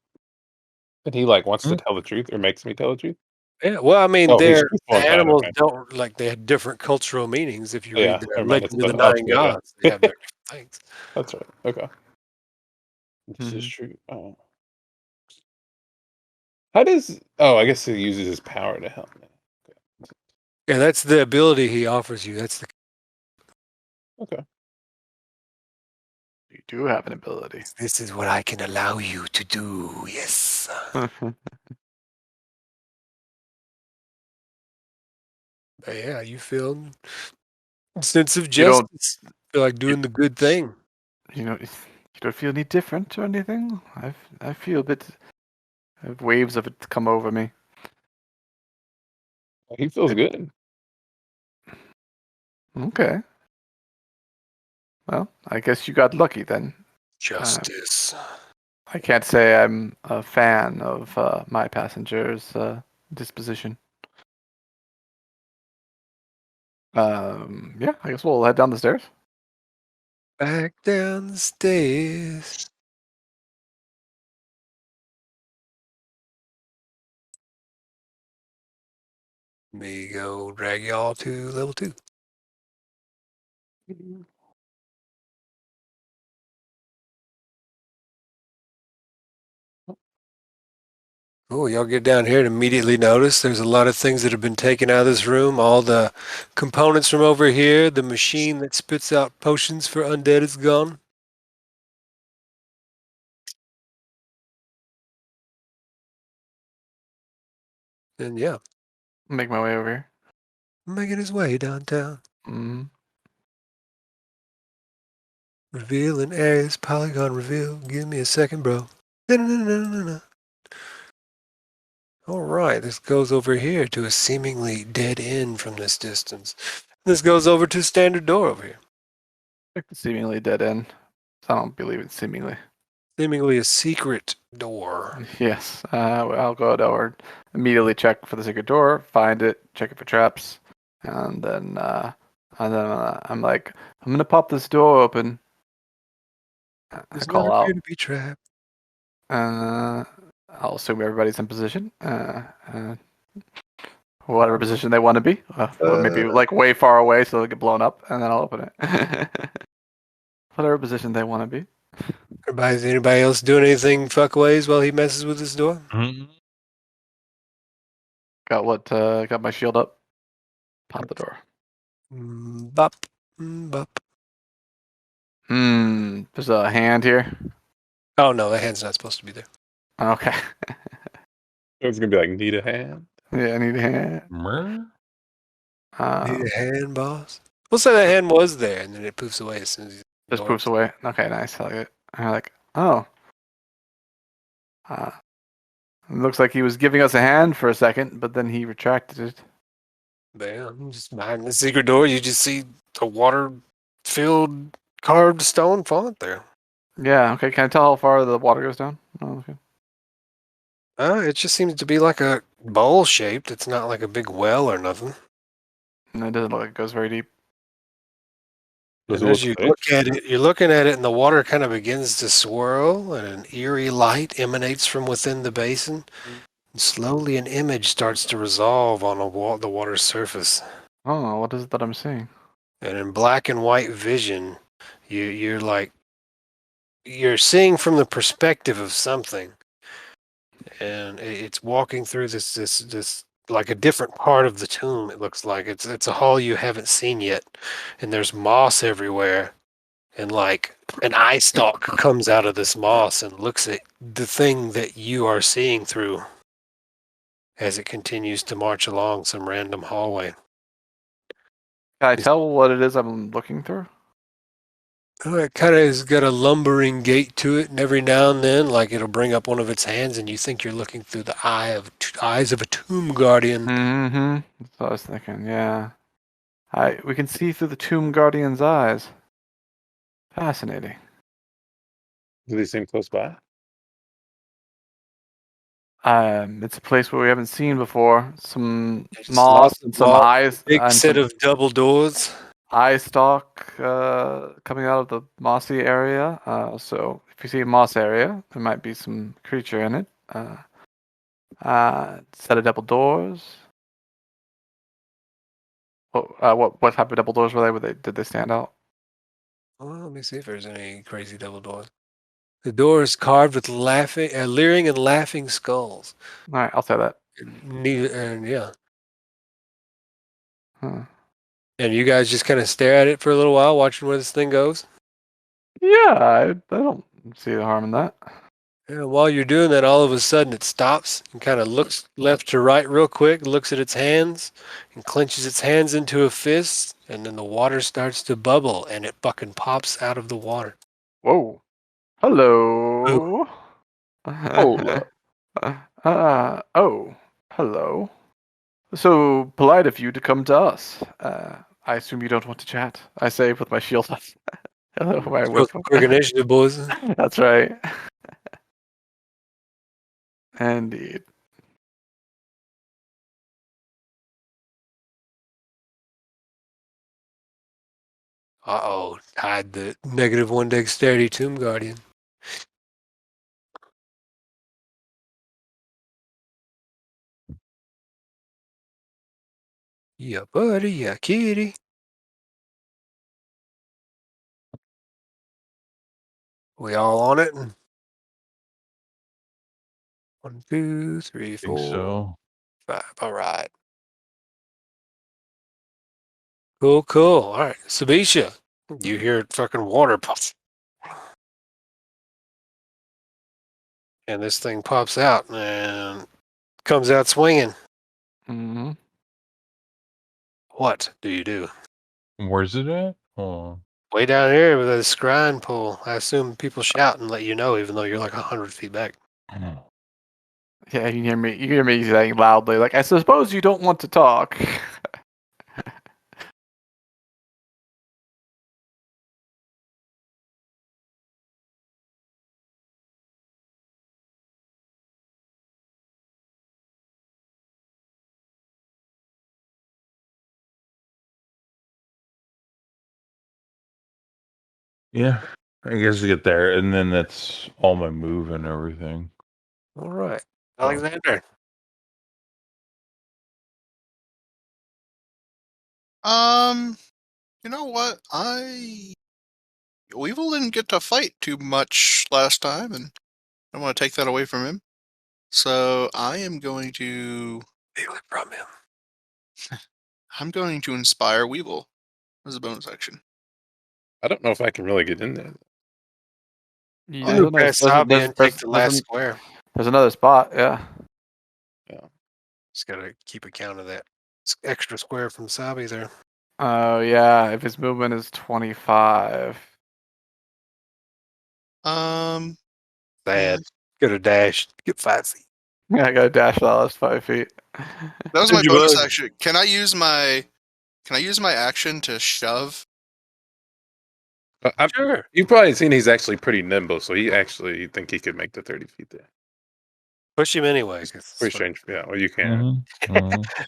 and he like wants to tell the truth or makes me tell the truth. Yeah, well, I mean, Oh, he's their truthful and kind, animals okay. don't, like, they have different cultural meanings. If you read Yeah, the never mind. Legend of the Oh, Nine true, yeah. Gods, they have their different things. That's right. Okay. This is Mhm. true. Oh. How does? Oh, I guess he uses his power to help me. Yeah, that's the ability he offers you. That's the. Okay. You do have an ability. This is what I can allow you to do. Yes. But yeah, you feel a sense of You don't- justice. Feel like doing the good thing. you don't feel any different or anything. I feel a bit. Waves of it come over me. He feels good. Okay. Well, I guess you got lucky then. Justice. I can't say I'm a fan of my passenger's disposition. Yeah, I guess we'll head down the stairs. Back down the stairs. Me go drag y'all to level 2. Oh, y'all get down here and immediately notice there's a lot of things that have been taken out of this room. All the components from over here, the machine that spits out potions for undead is gone. And yeah, Make my way over here. making his way downtown. Mm. Reveal in areas, polygon reveal. Give me a second, bro. No. All right, this goes over here to a seemingly dead end from this distance. This goes over to a standard door over here. Like the seemingly dead end. I don't believe it's seemingly. Seemingly a secret door. Yes. I'll go over, immediately check for the secret door, find it, check it for traps, and then I'm like, I'm gonna pop this door open. I There's call not out. appear to be trapped. I'll assume everybody's in position. Whatever position they want to be. Or maybe like way far away so they get blown up, and then I'll open it. Whatever position they want to be. Anybody else doing anything fuckways while he messes with this door? Got my shield up. Pop the door. Bop. Bop. There's a hand here. Oh no, the hand's not supposed to be there. Okay. It's gonna be like need a hand. Yeah, I need a hand. Need a hand, boss? We'll say the hand was there, and then it poofs away as soon as Just poofs away. Okay, nice. I like it. I'm like, oh. It looks like he was giving us a hand for a second, but then he retracted it. Bam, just behind the secret door, you just see a water-filled carved stone font there. Yeah, okay. Can I tell how far the water goes down? Oh, okay. It just seems to be like a bowl shaped. It's not like a big well or nothing. And it doesn't look like it goes very deep. Does And it as look you safe? look at it, you're looking at it, and the water kind of begins to swirl, and an eerie light emanates from within the basin. And slowly, an image starts to resolve on the water's surface. Oh, what is it that I'm seeing? And in black and white vision, you're like you're seeing from the perspective of something, and it's walking through this like a different part of the tomb. It looks like it's a hall you haven't seen yet, and there's moss everywhere, and like an eye stalk comes out of this moss and looks at the thing that you are seeing through as it continues to march along some random hallway. Can I tell what it is I'm looking through? It kind of has got a lumbering gait to it, and every now and then, like it'll bring up one of its hands, and you think you're looking through the eyes of a tomb guardian. Mm-hmm. That's what I was thinking. Yeah. We can see through the tomb guardian's eyes. Fascinating. Do they seem close by? It's a place where we haven't seen before. Some There's moss lots of and some moss, eyes big and set some of double doors. eye stalk coming out of the mossy area. So if you see a moss area, there might be some creature in it. Set of double doors. What type of double doors were they? Did they stand out? Well, let me see if there's any crazy double doors. The door is carved with leering and laughing skulls. All right, I'll say that. And yeah. Huh. And you guys just kind of stare at it for a little while, watching where this thing goes. Yeah, I don't see the harm in that. And while you're doing that, all of a sudden it stops and kind of looks left to right real quick, looks at its hands, and clenches its hands into a fist, and then the water starts to bubble, and it fucking pops out of the water. Whoa. Hello. Hold Oh, hello. So polite of you to come to us. I assume you don't want to chat. I say with my shield up. Hello, my whip. Quick initiative, boys. That's right. Indeed. Uh-oh, hide the -1 dexterity tomb guardian. Yeah, buddy, yeah, kitty. We all on it? 1, 2, 3, I think 4, so. 5. All right. Cool, cool. All right, Sabisha, you hear fucking water puff. And this thing pops out and comes out swinging. Mm-hmm. What do you do? Where's it at? Oh, Way down here with a scrying pole. I assume people shout and let you know, even though you're like 100 feet back. Yeah, you can hear me. You can hear me saying loudly, like, "I suppose you don't want to talk." yeah. I guess we get there, and then that's all my move and everything. All right. Alexander. You know what? Weevil didn't get to fight too much last time, and I don't want to take that away from him. So I am going to Steal it from him. inspire Weevil as a bonus action. I don't know if I can really get in there. Yeah, You press Sabi and take the last there's square. another spot. Yeah. Just got to keep account of that extra square from Sabi there. Oh yeah. If his movement is 25. Um, Bad. Get a dash. Get 5 feet. Yeah, I got to dash the last 5 feet. That was my Did you bonus bug? action. Can I use my action to shove? Sure. You've probably seen he's actually pretty nimble, so he actually think he could make the 30 feet there. Push him anyway. It's 'cause pretty strange. Yeah, well, you can.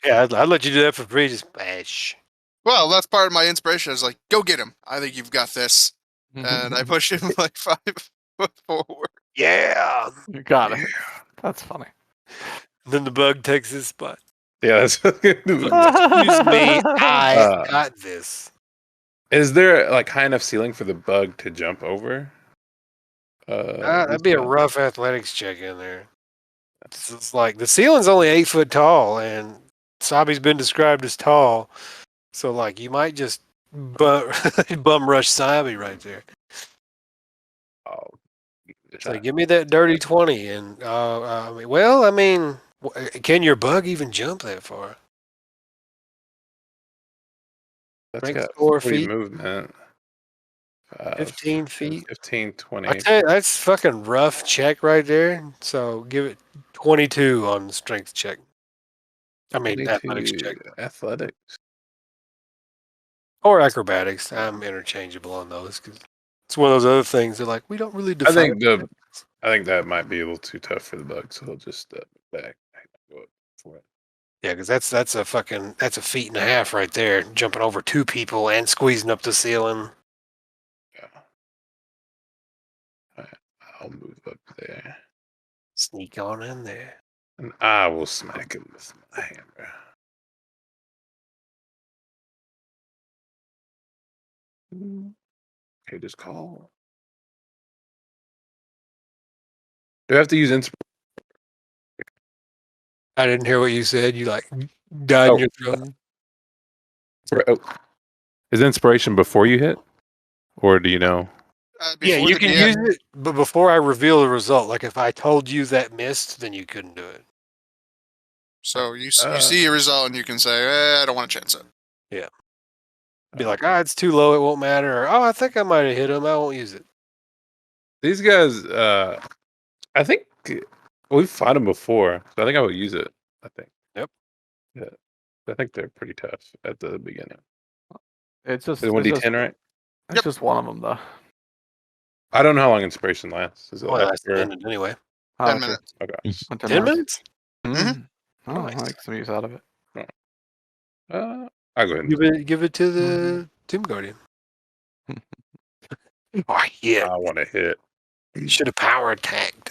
Yeah, I'd let you do that for free. Just bash. Well, that's part of my inspiration. I was like, go get him. I think you've got this. And I push him like 5 foot forward. Yeah. You got it. That's funny. Then the bug takes his spot. Yeah, that's Excuse me, I got this. Is there like high enough ceiling for the bug to jump over? That'd be a rough athletics check in there. It's like the ceiling's only 8 foot tall, and Sabi's been described as tall. So like you might just bum rush Sabi right there. Oh, So give me that dirty 20, and I mean, can your bug even jump that far? that's Rank got 4 40 feet, movement. 15 feet. 15, 20. I tell you, that's fucking rough check right there. So give it 22 on the strength check. I mean, 22 athletics check. athletics. Or acrobatics. I'm interchangeable on those because it's one of those other things that like we don't really I define. think that might be a little too tough for the bug, so he'll just step back. Go up for it. Yeah, because that's a 1.5 feet right there, jumping over 2 people and squeezing up the ceiling. Yeah. All right, I'll move up there, Sneak on in there. and I will smack him with my hammer. Okay, just call. Do I have to use inspiration? I didn't hear what you said. You like died in your throat. Is inspiration before you hit, or do you know? Yeah, Before you the can DM use it, but before I reveal the result, like if I told you that missed, then you couldn't do it. So you see a result and you can say, I don't want to chance it. Yeah. Be like, it's too low, it won't matter. Or, I think I might have hit him, I won't use it. These guys, I think we've fought them before, so I think I will use it. I think. Yep. Yeah, I think they're pretty tough at the beginning. It's just Is it 1d10, right? It's just one of them though. I don't know how long inspiration lasts. Is it Well, that's a after? minute anyway. 10 minutes. Okay. 10 minutes? Mm. Oh, Nice. I make some use out of it. I'll go ahead and Give it to the Tomb Guardian. Oh, yeah. I want to hit. You should have power attacked.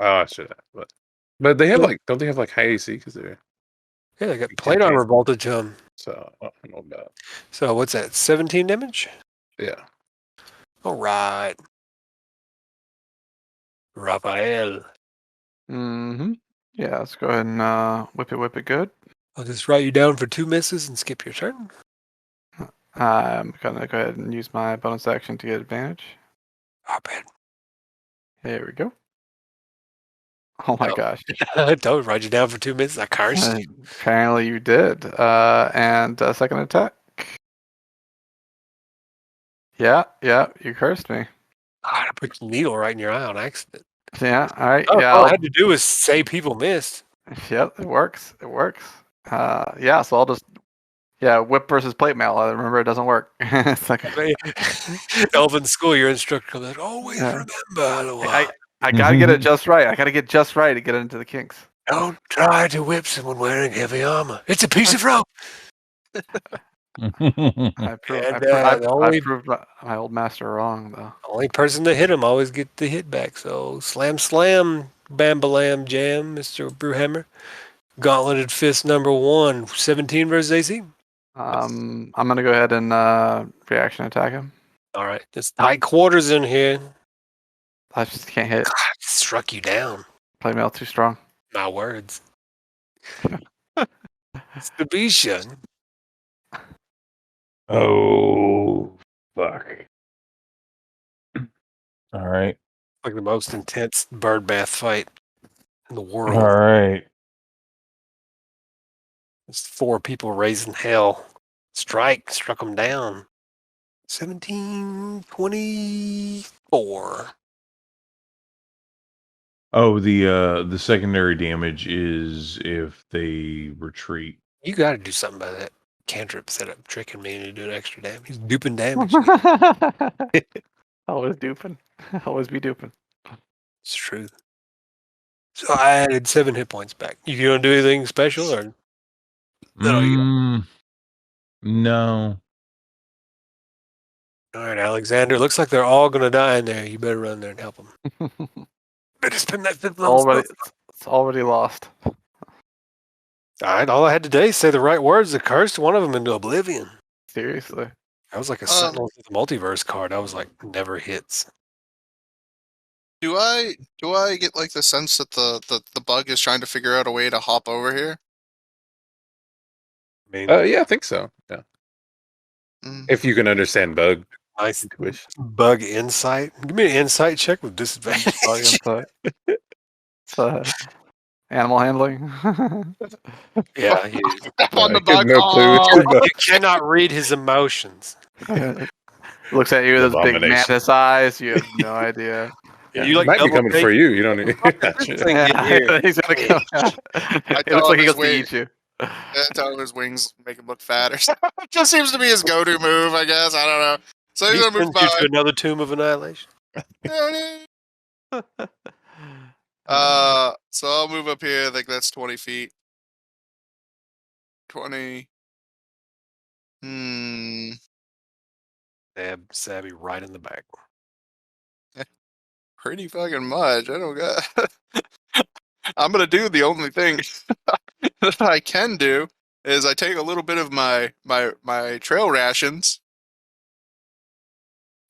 Oh, I should have. But they have don't they have like high AC because they're Yeah, they got plate armor voltage on. so I don't know about. So what's that? 17 damage? Yeah. All right. Rafael. Mm-hmm. Yeah, let's go ahead and whip it good. I'll just write you down for 2 misses and skip your turn. I'm gonna go ahead and use my bonus action to get advantage. Oh, man. Here we go. Oh my gosh. Don't write you down for 2 misses. I cursed you. Apparently you did. And second attack. Yeah, you cursed me. God, I put the needle right in your eye on accident. Yeah, all right. Oh, yeah, all I had to do was say people missed. Yep, it works. Yeah, so I'll just whip versus plate mail. I remember it doesn't work. It's like Elven school, your instructor comes out, always remember, Alowaw. I gotta get it just right. I gotta get just right to get into the kinks. Don't try to whip someone wearing heavy armor. It's a piece of rope. I proved my old master wrong, though. The only person that hit him always get the hit back. So slam, bam-balam jam, Mr. Brewhammer. Gauntleted fist number 1, 17 versus AC. I'm gonna go ahead and reaction attack him. All right, it's tight quarters in here. I just can't hit. God, struck you down. Plate mail too strong. My words. Sabisha. Oh, fuck. All right. Like the most intense bird bath fight in the world. All right. It's 4 people raising hell. Struck them down. 17, 24. Oh, the secondary damage is if they retreat. You got to do something about that cantrip setup, tricking me into doing extra damage. He's duping damage. Always duping. Always be duping. It's true. So I added 7 hit points back. You gonna do anything special or? No. All right, Alexander. Looks like they're all gonna die in there. You better run there and help them. Better spend that 5th level spell. It's already lost. All right, all I had to do is say the right words to curse one of them into oblivion. Seriously. That was like a Sentinel of the Multiverse card. I was like, never hits. Do I get like the sense that the bug is trying to figure out a way to hop over here? I mean, Yeah, I think so. Yeah. If you can understand bug nice intuition. bug insight. Give me an insight check with disadvantage. Bug insight. It's animal handling. Yeah, On the I bug. have no clue. Oh! you cannot read his emotions. Looks at you with those big Abomination. mantis eyes. You have no idea. Yeah, You like might be double coming take- for you. You don't need. Yeah, he's gonna come. It looks like he goes to eat you. Tell him his wings make him look fat or something. It just seems to be his go-to move, I guess. I don't know. So he's He gonna move sends you to by. another tomb of annihilation. So I'll move up here. I think that's 20 feet. 20. Stab Sabby right in the back. Pretty fucking much. I don't got. I'm gonna do the only thing that I can do is I take a little bit of my trail rations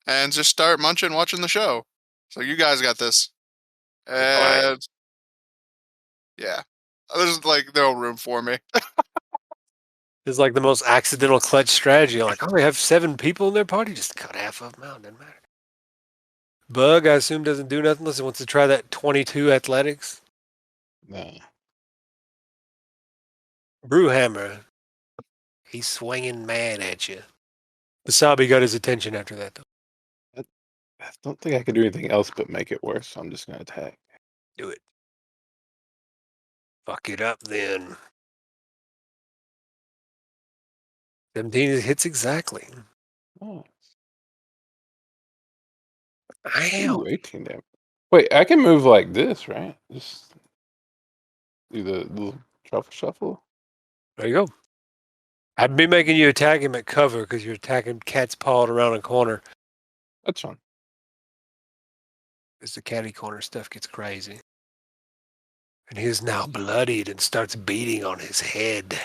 and just start munching, watching the show. So you guys got this, and yeah, there's like no room for me. It's like the most accidental clutch strategy. Like, oh, they have 7 people in their party. Just cut half of them out. Doesn't matter. Bug, I assume, doesn't do nothing unless he wants to try that 22 athletics. No. Brewhammer. He's swinging mad at you. Wasabi got his attention after that, though. I don't think I can do anything else but make it worse. So I'm just gonna attack. Do it. Fuck it up, then. 17 hits exactly. Oh. Damn. Ooh, 18 damage. Wait, I can move like this, right? Just do the little shuffle. There you go. I'd be making you attack him at cover because you're attacking cat's pawed around a corner. That's fine. As the catty corner stuff gets crazy. And he is now bloodied and starts beating on his head.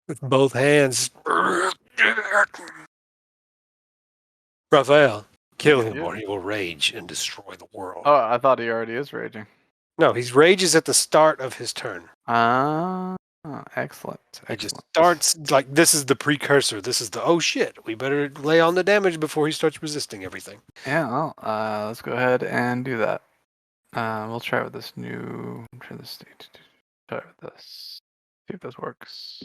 With both hands. Rafael, kill him or he will rage and destroy the world. Oh, I thought he already is raging. No, he rages at the start of his turn. Excellent. He just starts, like, this is the precursor. This is the, oh shit, we better lay on the damage before he starts resisting everything. Yeah, well, let's go ahead and do that. We'll try with this new. Try this. Try with this. See if this works.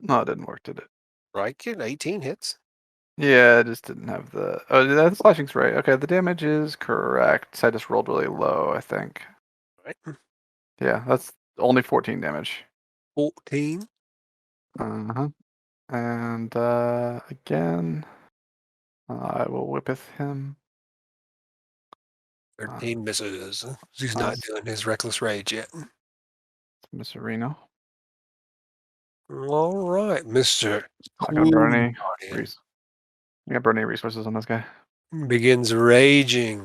No, it didn't work, did it? Right, kid? 18 hits. Yeah, I just didn't have the. Oh, the slashing's right. Okay, the damage is correct. So I just rolled really low, I think. Right. Yeah, that's only 14 damage. 14. Uh-huh. And again, I will whippeth him. 13 misses. He's not doing his reckless rage yet. Miss Reno. All right, Mr. Not gonna burn any Guardian I'm gonna burn any resources on this guy. begins raging.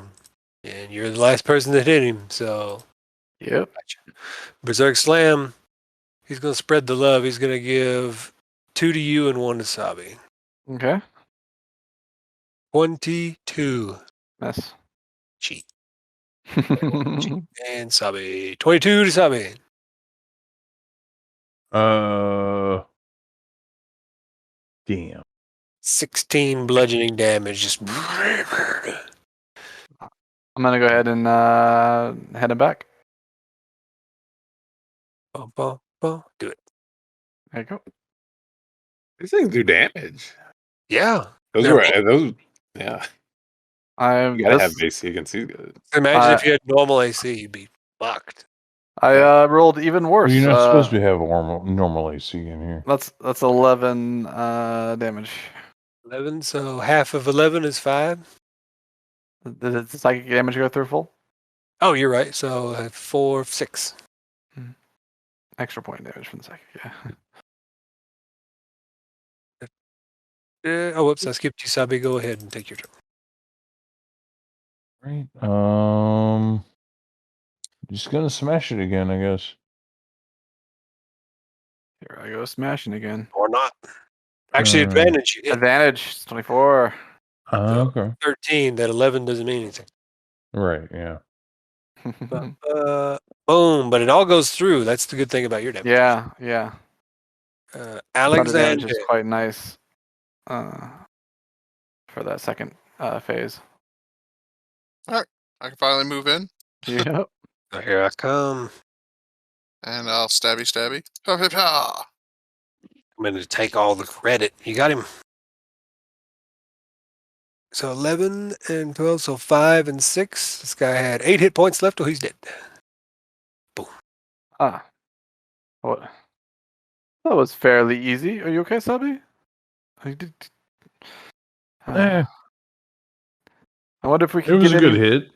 And you're the last person that hit him, so. Yep. Berserk Slam. He's going to spread the love. He's going to give 2 to you and 1 to Sabi. Okay. 22. Miss. Cheat. And Sabi. 22 to Sabi. Damn. 16 bludgeoning damage. Just. I'm gonna go ahead and head him back. Bum, bum, bum. Do it. There you go. These things do damage. Yeah. Those They're were those Yeah, I'm you gotta have this. AC against these guys. Imagine if you had normal AC, you'd be fucked. I rolled even worse. Well, you're not supposed to have normal AC in here. That's 11 damage. 11, so half of 11 is 5. Did the psychic damage go through full? Oh, you're right. So 4, 6. Extra point damage from the psychic. Yeah. Oh, whoops! I skipped you, Sabi. Go ahead and take your turn. Right. Just gonna smash it again, I guess. Here I go smashing again. Or not. Actually, advantage. You hit. Advantage 24. Okay. 13. That 11 doesn't mean anything. Right. Yeah. Boom! But it all goes through. That's the good thing about your damage. Yeah. Thunder damage Alexander. is quite nice for that second phase. I can finally move in, Yep. So here I come. and I'll stabby. Ha, ha, ha. I'm going to take all the credit. You got him. So 11 and 12, so 5 and 6. This guy had 8 hit points left till he's dead. Boom. What? That was fairly easy. Are you okay, Sabi? I wonder if we It can was get a good hit.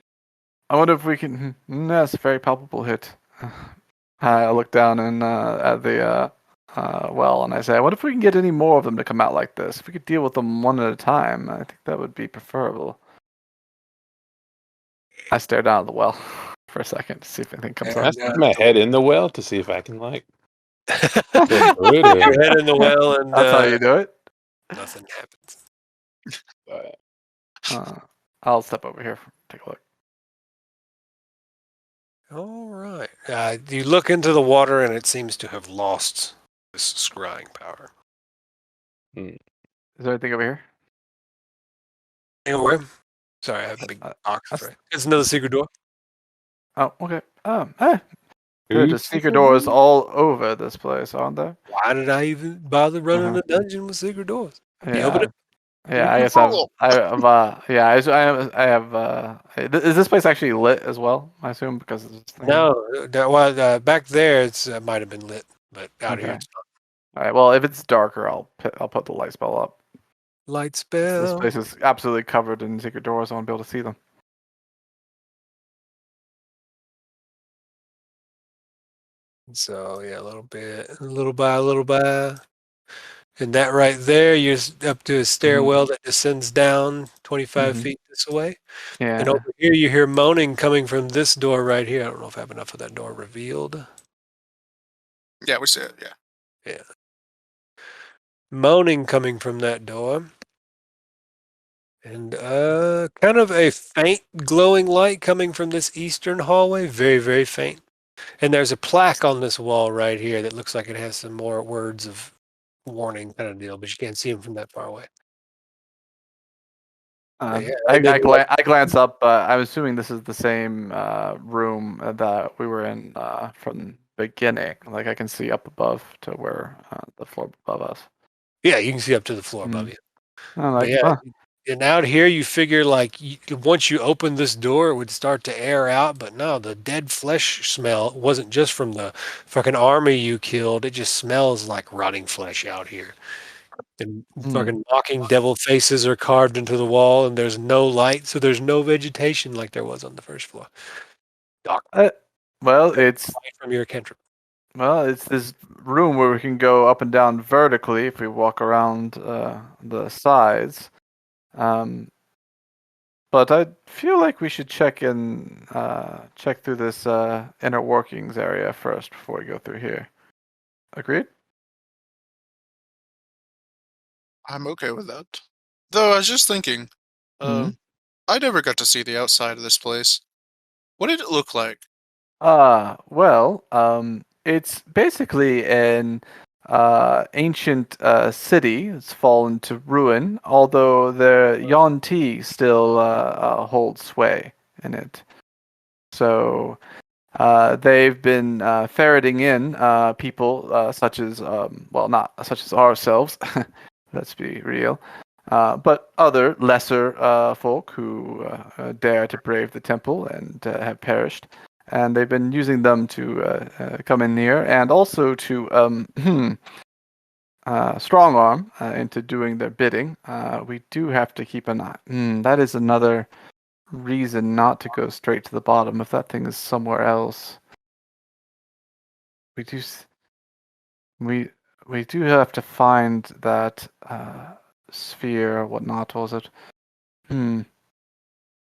I wonder if we can. That's a very palpable hit. I look down and at the well, and I say, I wonder if we can get any more of them to come out like this. If we could deal with them one at a time, I think that would be preferable. I stare down at the well for a second to see if anything comes I up. stick my head in the well to see if I can like. Your go through it, or- head in the well and That's how you do it. nothing happens. I'll step over here. Take a look. All right. You look into the water and it seems to have lost this scrying power. Is there anything over here? Anywhere? Sorry, I have a big box. that's- Right. It's another secret door. Oh, okay. There are Oops. just secret doors all over this place, aren't there? Why did I even bother running a dungeon with secret doors? You open it? Yeah, I guess I have. Is this place actually lit as well? I assume because of this thing. No. Back there it might have been lit, but out here Okay. it's not. All right. Well, if it's darker, I'll put the light spell up. Light This spell. place is absolutely covered in secret doors. I want to be able to see them. So yeah, a little bit, a little by. And that right there, you're up to a stairwell that descends down 25 feet this way. Yeah. And over here, you hear moaning coming from this door right here. I don't know if I have enough of that door revealed. Yeah, we see it. Yeah. Yeah. Moaning coming from that door. And kind of a faint glowing light coming from this eastern hallway. Very, very faint. And there's a plaque on this wall right here that looks like it has some more words of warning kind of deal, but you can't see them from that far away. I glance up. I'm assuming this is the same room that we were in from the beginning. Like I can see up above to where the floor above us. Yeah, you can see up to the floor above you. I'm like, And out here, you figure like once you open this door, it would start to air out. But no, the dead flesh smell wasn't just from the fucking army you killed. It just smells like rotting flesh out here. And fucking mocking devil faces are carved into the wall, and there's no light, so there's no vegetation like there was on the first floor. Dark. It's From your cantrip. Well, it's this room where we can go up and down vertically if we walk around the sides. But I feel like we should check through this inner workings area first before we go through here. Agreed? I'm okay with that. Though I was just thinking, I never got to see the outside of this place. What did it look like? It's basically an ancient city. It's fallen to ruin, although the Yuan-Ti still holds sway in it. So they've been ferreting in people such as, not such as ourselves, let's be real, But other lesser folk who dare to brave the temple and have perished. And they've been using them to come in near and also to strong arm into doing their bidding. We do have to keep an eye. That is another reason not to go straight to the bottom if that thing is somewhere else. We do. We do have to find that sphere or whatnot. What was it?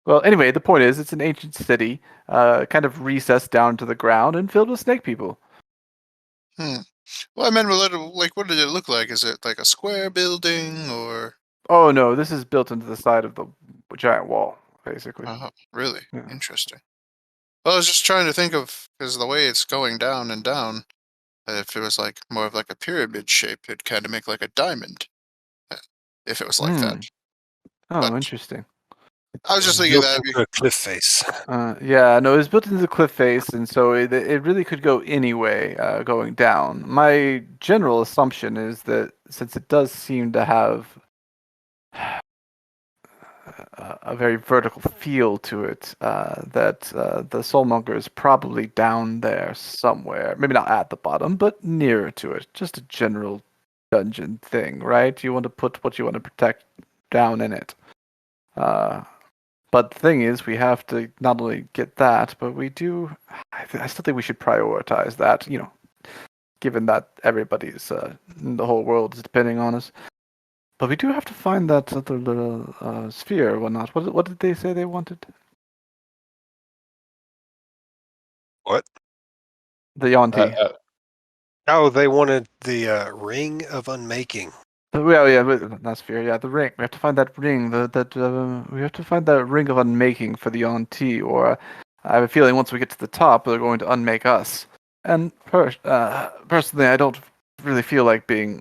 Well, anyway, the point is, it's an ancient city, kind of recessed down to the ground and filled with snake people. Well, I meant a little, like, what did it look like? Is it like a square building or? Oh no, this is built into the side of the giant wall, basically. Really? Yeah. Interesting. Well, I was just trying to think of, because the way it's going down and down, if it was like more of like a pyramid shape, it'd kind of make like a diamond. If it was like that. Oh, But interesting. I was just thinking Built that. into a cliff face. Yeah, no, it's built into the cliff face, and so it really could go any way going down. My general assumption is that since it does seem to have a very vertical feel to it, that the Soulmonger is probably down there somewhere. Maybe not at the bottom, but nearer to it. Just a general dungeon thing, right? You want to put what you want to protect down in it. But the thing is, we have to not only get that, but we do. I still think we should prioritize that. Given that everybody's the whole world is depending on us. But we do have to find that other little sphere or whatnot. What did they say they wanted? What? The Yonti. Oh, they wanted the ring of unmaking. Well, yeah, not sphere. Yeah, the ring. We have to find that ring. We have to find that ring of unmaking for the Yonti. Or I have a feeling once we get to the top, they're going to unmake us. And personally, I don't really feel like being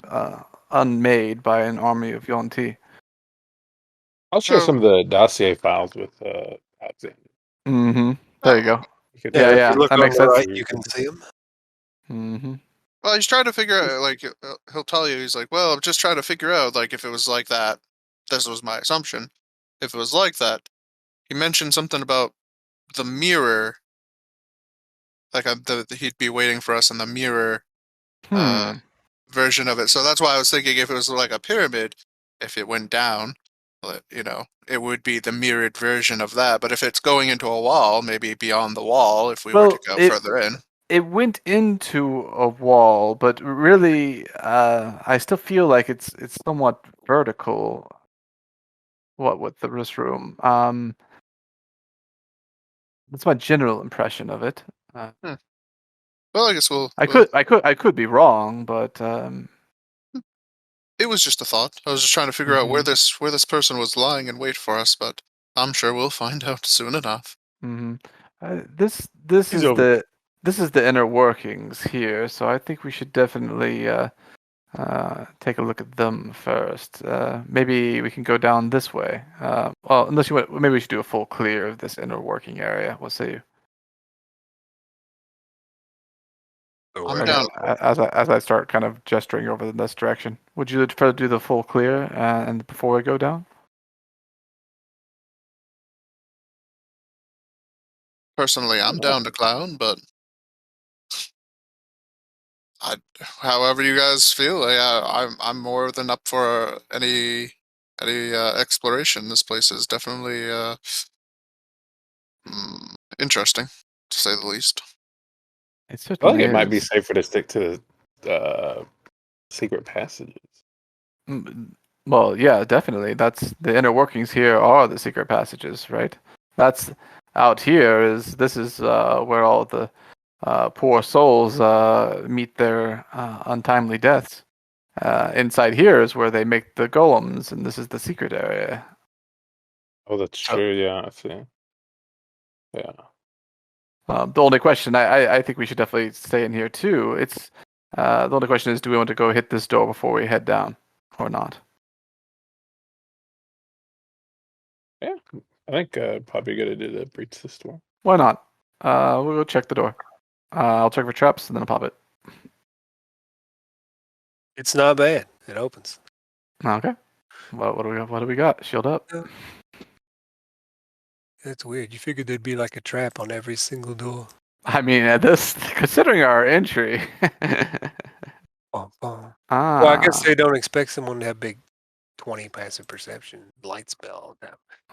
unmade by an army of Yonti. I'll share some of the dossier files with Alexander. Mm-hmm. There you go. Yeah, if Yeah, you look that on makes the sense. right, you can see them. Mm-hmm. Well, he's trying to figure out, like, he'll tell you, he's like, well, I'm just trying to figure out, like, if it was like that. This was my assumption. If it was like that, he mentioned something about the mirror. Like, he'd be waiting for us in the mirror version of it. So that's why I was thinking if it was like a pyramid, if it went down, it would be the mirrored version of that. But if it's going into a wall, maybe beyond the wall, if we were to go further in. It went into a wall, but really, I still feel like it's somewhat vertical. What with the wrist room? That's my general impression of it. Well, I guess I could be wrong, but it was just a thought. I was just trying to figure out where this person was lying in wait for us, but I'm sure we'll find out soon enough. This He's is over this is the inner workings here, so I think we should definitely take a look at them first. Maybe we can go down this way. Well, unless you want, maybe we should do a full clear of this inner working area. What say you? I'm down. As I start kind of gesturing over in this direction, would you prefer to do the full clear and before we go down? Personally, I'm down to clown, but however you guys feel, I'm more than up for any exploration. This place is definitely interesting, to say the least. It I certainly think it might be is. safer to stick to secret passages. Well, yeah, definitely. That's the inner workings here are the secret passages, right? That's out here this is where all the poor souls meet their untimely deaths. Inside here is where they make the golems, and this is the secret area. Oh, that's true. Yeah, I see. Yeah. The only question I think we should definitely stay in here too. It's the only question is, do we want to go hit this door before we head down, or not? Yeah, I think probably a good idea to breach this door. Why not? We'll go check the door. I'll check for traps and then I'll pop it. It's not bad. It opens. Okay. What do we got? Shield up. That's weird. You figured there'd be like a trap on every single door. I mean, considering our entry. Bum, bum. Ah. Well, I guess they don't expect someone to have big 20 passive perception light spell.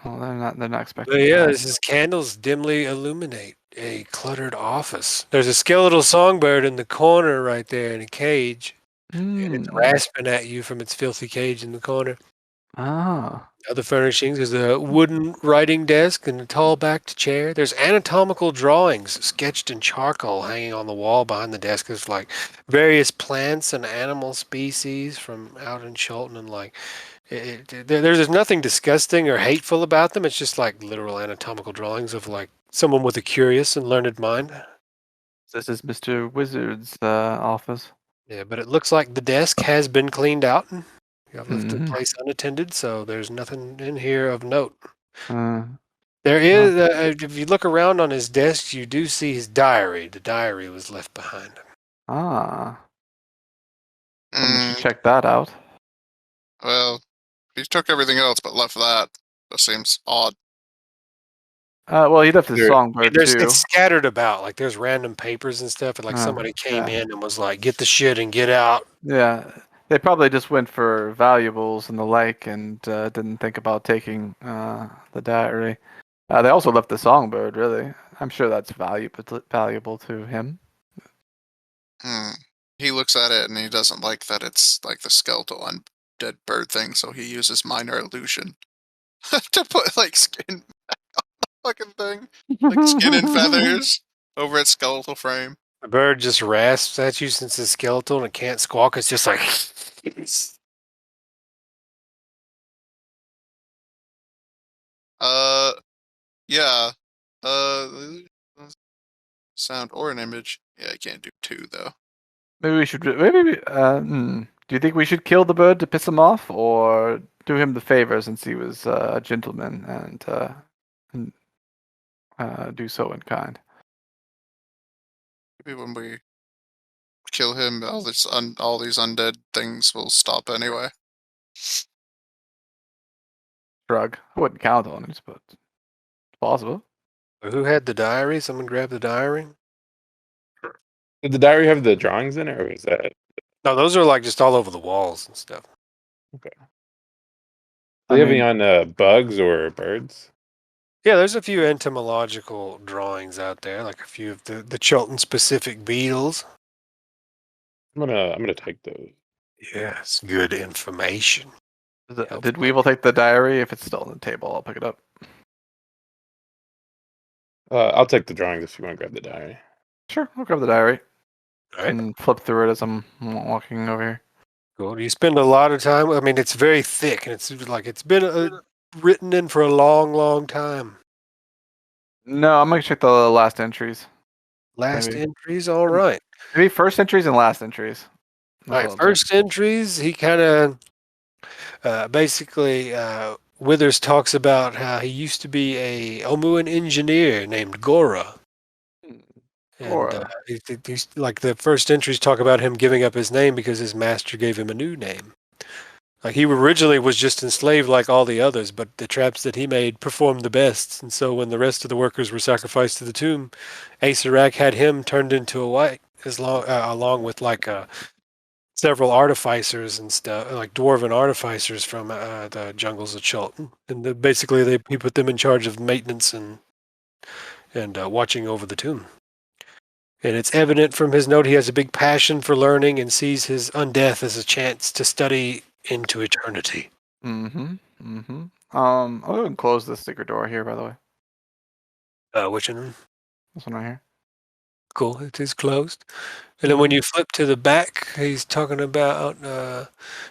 Well, they're not expecting. But yeah, that. this is candles dimly illuminate a cluttered office. There's a skeletal songbird in the corner right there in a cage. And it's rasping at you from its filthy cage in the corner. Ah. Other furnishings, there's a wooden writing desk and a tall-backed chair. There's anatomical drawings sketched in charcoal hanging on the wall behind the desk. There's like various plants and animal species from out in Chult, and like there's nothing disgusting or hateful about them. It's just like literal anatomical drawings of like someone with a curious and learned mind. This is Mr. Wizard's office. Yeah, but it looks like the desk has been cleaned out. I've left the place unattended, so there's nothing in here of note. There is, if you look around on his desk, you do see his diary. The diary was left behind. Ah. We should check that out. Well, he took everything else but left that. That seems odd. Well, he left his songbird too. It's scattered about. Like there's random papers and stuff, and like somebody came in and was like, "Get the shit and get out." Yeah, they probably just went for valuables and the like, and didn't think about taking the diary. They also left the songbird. Really, I'm sure that's valuable to him. He looks at it and he doesn't like that it's like the skeletal undead bird thing, so he uses minor illusion to put like skin fucking thing, like skin and feathers over its skeletal frame. The bird just rasps at you since it's skeletal and it can't squawk. It's just like. Yeah. Sound or an image. Yeah, I can't do two though. Maybe we should. Do you think we should kill the bird to piss him off, or do him the favor since he was a gentleman and do so in kind? Maybe when we kill him, all these undead things will stop anyway. Shrug. I wouldn't count on it, but it's possible. Who had the diary? Someone grabbed the diary? Did the diary have the drawings in it, or was that? No, those are like just all over the walls and stuff. Okay. Do you have any on bugs or birds? Yeah, there's a few entomological drawings out there, like a few of the Chultan specific beetles. I'm gonna take those. Yes, good information. Did Weevil take the diary? If it's still on the table, I'll pick it up. I'll take the drawings if you want to grab the diary. Sure, I'll grab the diary. All right. And flip through it as I'm walking over here. Cool. You spend a lot of time. I mean, it's very thick, and it's like it's been written in for a long, long time. No, I'm gonna check the last entries. Last entries, all right. Maybe first entries and last entries. All right, first entries. He kind of basically Withers talks about how he used to be a Omuan engineer named Gora. And he's, like the first entries talk about him giving up his name because his master gave him a new name. Like he originally was just enslaved like all the others, but the traps that he made performed the best. And so when the rest of the workers were sacrificed to the tomb, Asarak had him turned into a white, along with like several artificers and stuff, like dwarven artificers from the jungles of Chult. And basically he put them in charge of maintenance and watching over the tomb. And it's evident from his note he has a big passion for learning and sees his undeath as a chance to study into eternity. I'll go ahead and close this secret door here, by the way. Which one? This one right here. Cool, it is closed. And then when you flip to the back, he's talking about,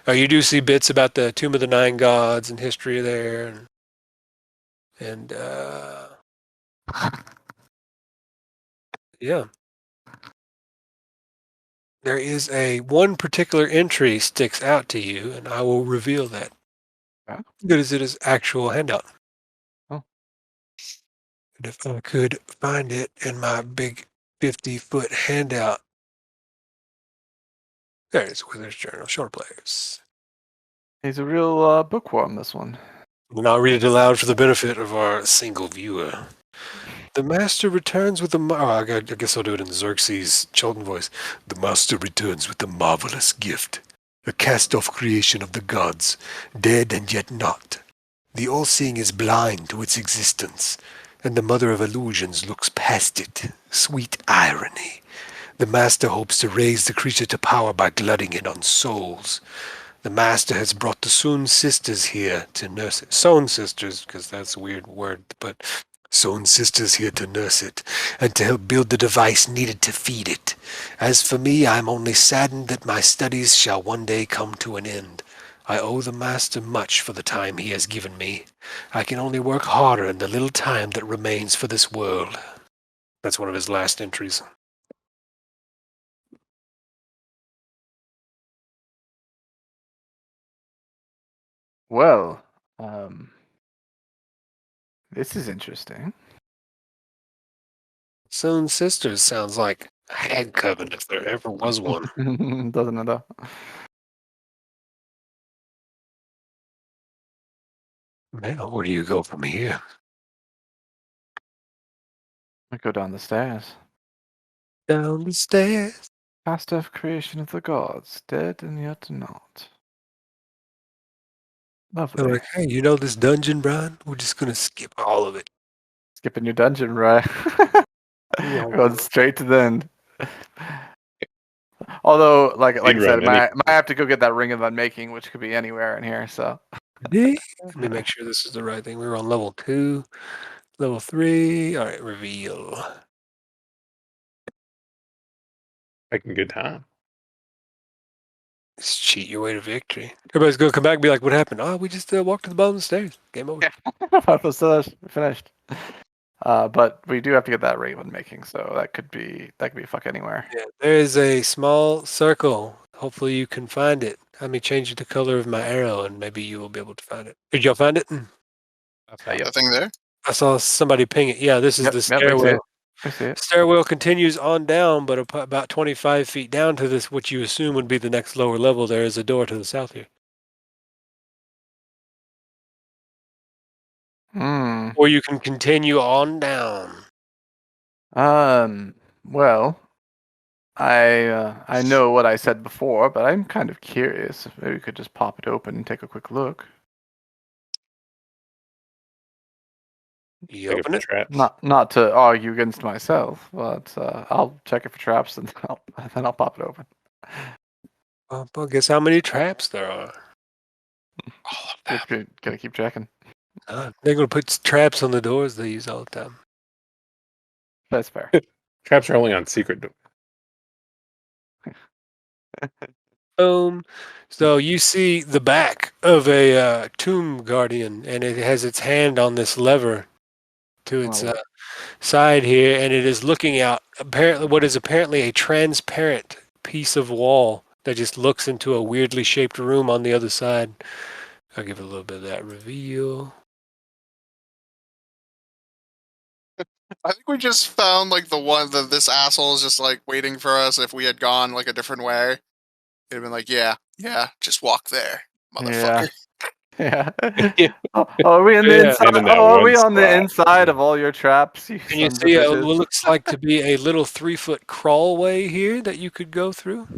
you do see bits about the Tomb of the Nine Gods and history there. And yeah. There is one particular entry sticks out to you, and I will reveal that. Yeah. Good as it is actual handout. Oh. And if I could find it in my big 50-foot handout. There it is, Withers Journal, short players. He's a real bookworm, this one. And I'll read it aloud for the benefit of our single viewer. The master returns with I guess I'll do it in Xerxes' Chultan voice. The master returns with a marvelous gift. A cast-off creation of the gods, dead and yet not. The all-seeing is blind to its existence, and the mother of illusions looks past it. Sweet irony. The master hopes to raise the creature to power by glutting it on souls. The master has brought the Soon sisters here to nurse it. Sown sisters, because that's a weird word, but Sown sisters here to nurse it, and to help build the device needed to feed it. As for me, I am only saddened that my studies shall one day come to an end. I owe the master much for the time he has given me. I can only work harder in the little time that remains for this world. That's one of his last entries. Well, this is interesting. Sown sisters sounds like a hag coven if there ever was one. Doesn't it though? Now, where do you go from here? I go down the stairs. Down the stairs. Cast off creation of the gods, dead and yet not. They're Lovely. like, hey, you know this dungeon, Brian? We're just going to skip all of it. Skipping your dungeon, right? Going straight to the end. Although, like I said, might have to go get that ring of unmaking, which could be anywhere in here. So Let me make sure this is the right thing. We were on level 2, level 3. All right, reveal. Making good time. Just cheat your way to victory. Everybody's going to come back and be like, what happened? Oh, we just walked to the bottom of the stairs. Game over. Yeah. Finished. But we do have to get that ring of unmaking, so that could be fuck anywhere. Yeah, there is a small circle. Hopefully you can find it. Let me change the color of my arrow, and maybe you will be able to find it. Did y'all find it? The thing there? I saw somebody ping it. Yeah, this is the stairwell. I see it. Stairwell continues on down, but about 25 feet down to this, what you assume would be the next lower level. There is a door to the south here. Or you can continue on down. Well, I know what I said before, but I'm kind of curious. If maybe we could just pop it open and take a quick look. You open it? Traps. Not to argue against myself, but I'll check it for traps and then I'll pop it open. Well, guess how many traps there are? Gotta keep checking. They're going to put traps on the doors they use all the time. That's fair. Traps are only on secret doors. Boom. So you see the back of a tomb guardian, and it has its hand on this lever to its side here, and it is looking out what is apparently a transparent piece of wall that just looks into a weirdly shaped room on the other side. I'll give it a little bit of that reveal. I think we just found like the one that this asshole is just like waiting for us. If we had gone like a different way, it'd have been like, yeah, just walk there, motherfucker. Yeah. Are we in the inside? Are we on the inside of all your traps? Can you see what looks like to be a little 3-foot crawlway here that you could go through?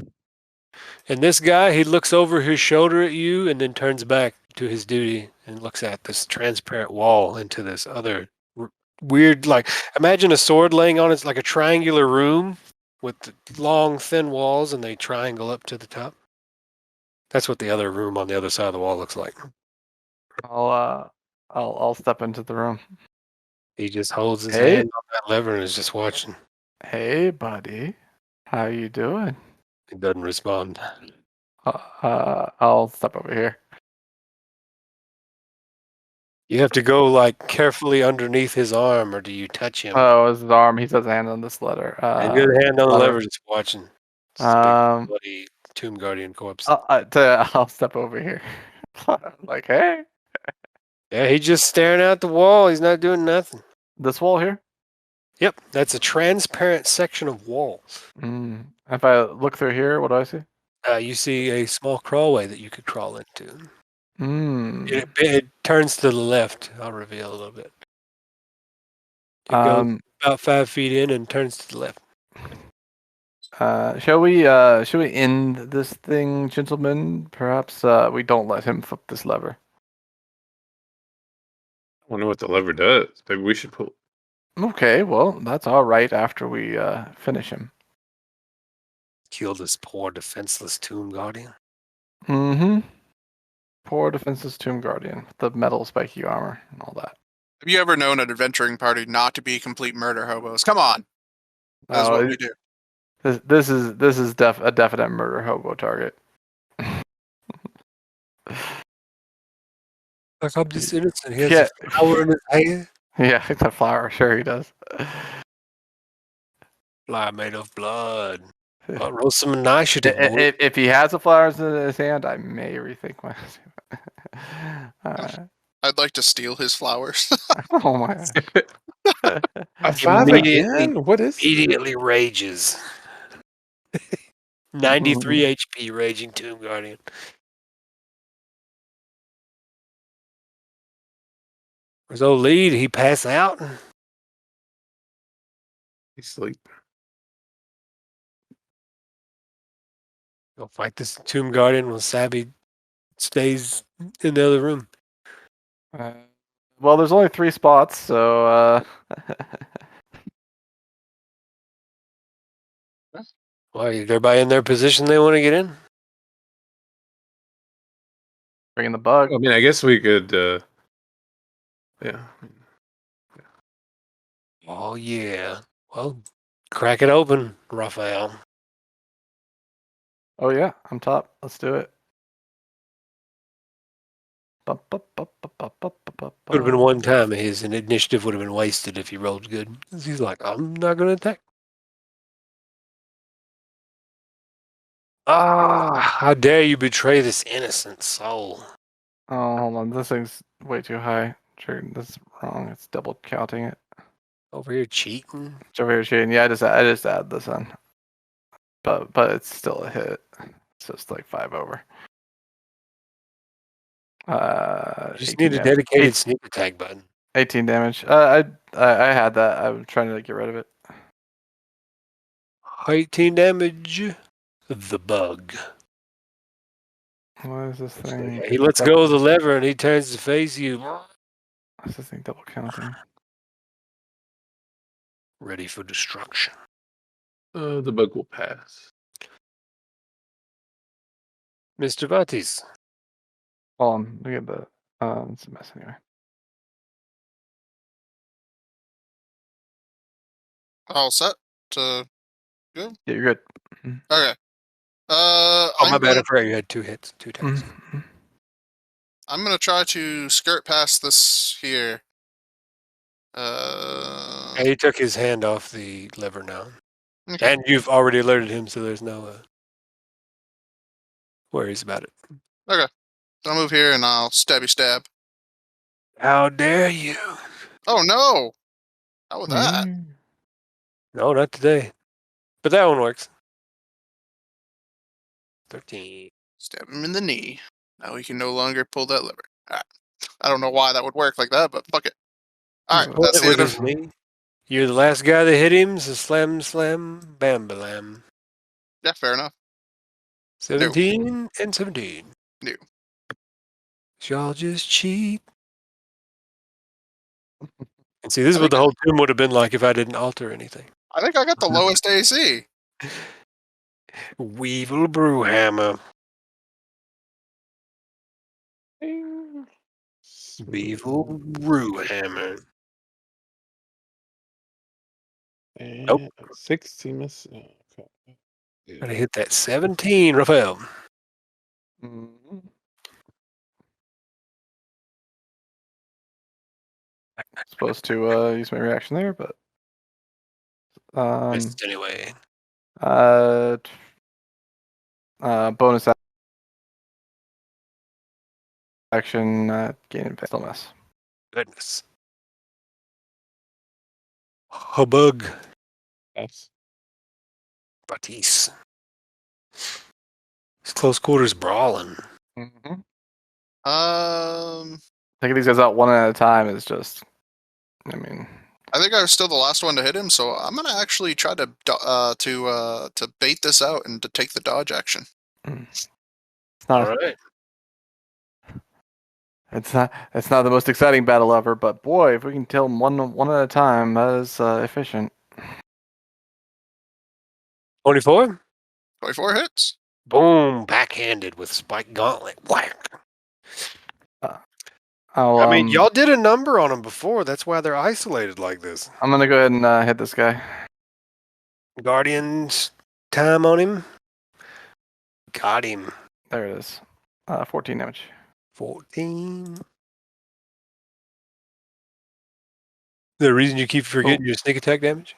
And this guy, he looks over his shoulder at you and then turns back to his duty and looks at this transparent wall into this other weird, like, imagine a sword laying on it's like a triangular room with long, thin walls, and they triangle up to the top. That's what the other room on the other side of the wall looks like. I'll step into the room. He just holds his hand on that lever and is just watching. Hey, buddy, how you doing? He doesn't respond. I'll step over here. You have to go like carefully underneath his arm, or do you touch him? Oh, his arm. He says hand on this letter. A good hand on the lever, just watching. Big bloody tomb guardian corpse. I'll step over here. Like, hey. Yeah, he's just staring out the wall. He's not doing nothing. This wall here? Yep, that's a transparent section of walls. If I look through here, what do I see? You see a small crawlway that you could crawl into. It turns to the left. I'll reveal a little bit. It goes about 5 feet in and turns to the left. Shall we end this thing, gentlemen? Perhaps we don't let him flip this lever. I wonder what the lever does. Maybe we should pull. Okay, well, that's all right after we finish him. Kill this poor defenseless tomb guardian. Mm-hmm. Poor defenseless tomb guardian with the metal spiky armor and all that. Have you ever known an adventuring party not to be complete murder hobos? Come on. That's what we do. This is a definite murder hobo target. Like I'm just innocent. He has a flower in his hand. Yeah, it's a flower. Sure, he does. Flower made of blood. I'll roll some initiative. If he has a flower in his hand, I may rethink my. I'd like to steal his flowers. Oh my! A 5 again? What is? Immediately rages. 93 HP, raging tomb guardian. His old lead, he pass out. He's asleep. Go fight this tomb guardian while Sabby stays in the other room. Well, there's only 3 spots, so. Why, is everybody in their position they want to get in? Bringing the bug. I mean, I guess we could. Yeah. Oh yeah. Well, crack it open, Rafael. Oh yeah, I'm top. Let's do it. Would have been one time his initiative would have been wasted if he rolled good. He's like, I'm not going to attack. How dare you betray this innocent soul? Oh, hold on. This thing's way too high. Sure, this is wrong. It's double counting it. Over here cheating? It's over here cheating. Yeah, I just add this on. But it's still a hit. It's just like 5 over. You just need a dedicated sneak attack button. 18 damage. I had that. I'm trying to get rid of it. 18 damage. The bug. What is this thing? He lets go of the lever and he turns to face you. What's this thing double counting? Ready for destruction. The bug will pass. Mr. Vatis. Hold on. Look at the. It's a mess anyway. All set to go? Yeah, you're good. Okay. My bad. I forgot you had 2 hits. 2 attacks. I'm going to try to skirt past this here. He took his hand off the lever now. Okay. And you've already alerted him, so there's no worries about it. Okay. I'll move here and I'll stab. How dare you? Oh no! How with that? No, not today. But that one works. 13. Stab him in the knee. Now he can no longer pull that lever. Alright. I don't know why that would work like that, but fuck it. Alright, that's the end of me. You're the last guy that hit him, so slam, bam, balam. Yeah, fair enough. 17 and 17. No. Y'all just cheat. And see, this is what the whole tomb would have been like if I didn't alter anything. I think I got the lowest AC. Weevil Brewhammer. Weevil Brewhammer. Nope. 16 miss. Okay. Gotta hit that 17, Rafael. Supposed to use my reaction there, but Missed anyway. Bonus action, gain advantage. Still miss. Goodness. Hubbug. Yes. Batiste. It's close quarters brawling. Taking these guys out one at a time is just. I mean, I think I was still the last one to hit him, so I'm gonna actually try to bait this out and to take the dodge action. it's All not. right. It's not. It's not the most exciting battle ever, but boy, if we can kill them one at a time, that is efficient. 24. 24 hits. Boom! Backhanded with spike gauntlet. Whack. I'll, I mean, y'all did a number on them before. That's why they're isolated like this. I'm gonna go ahead and hit this guy. Guardian's time on him. Got him. There it is. 14 damage. 14. The reason you keep forgetting your sneak attack damage?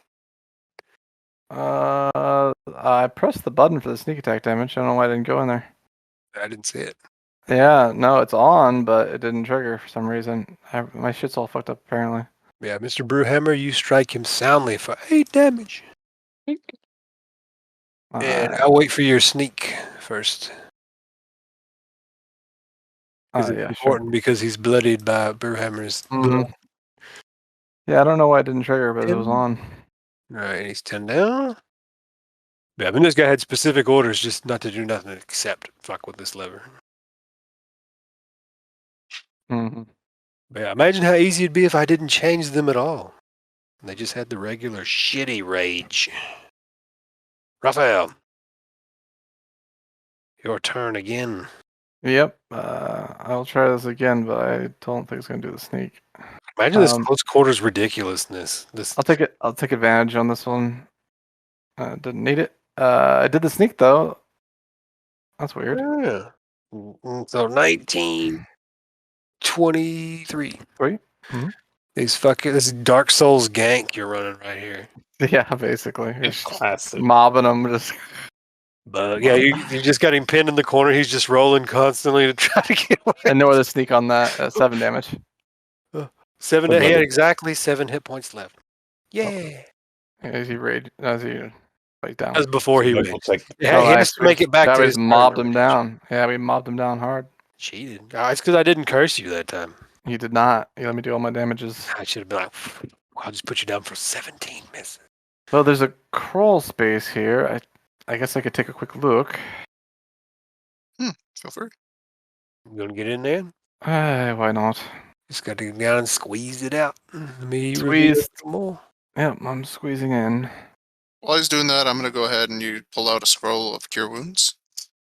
I pressed the button for the sneak attack damage. I don't know why I didn't go in there. I didn't see it. Yeah, no, it's on, but it didn't trigger for some reason. My shit's all fucked up, apparently. Yeah, Mr. Brewhammer, you strike him soundly for 8 damage. And I'll wait for your sneak first. Because it's important because he's bloodied by Brewhammer's blood. Yeah, I don't know why it didn't trigger, but it was on. Alright, he's 10 down. Yeah, I mean, this guy had specific orders just not to do nothing except fuck with this lever. Mm-hmm. But yeah, imagine how easy it'd be if I didn't change them at all. And they just had the regular shitty rage. Rafael. Your turn again. Yep. I'll try this again, but I don't think it's gonna do the sneak. Imagine this close quarters ridiculousness. I'll take advantage on this one. Didn't need it. I did the sneak though. That's weird. Yeah. So 19, 23. 3. Mm-hmm. This Dark Souls gank you're running right here. Yeah, basically. It's classic. Mobbing them just. But yeah, you just got him pinned in the corner. He's just rolling constantly to try to get away. And no other sneak on that. 7 damage. 7. He had exactly 7 hit points left. Yeah. As he rage, as he like down. That was before he Looks like he has to make it back to his mobbed him down. Yeah, we mobbed him down hard. Cheated. It's because I didn't curse you that time. He did not. He let me do all my damages. I should have been like, I'll just put you down for 17 misses. Well, there's a crawl space here. I guess I could take a quick look. Go for it. You gonna get in there? Why not? Just got to get down and squeeze it out. Let me Squeeze more. Yep, I'm squeezing in. While he's doing that, I'm gonna go ahead and you pull out a scroll of cure wounds.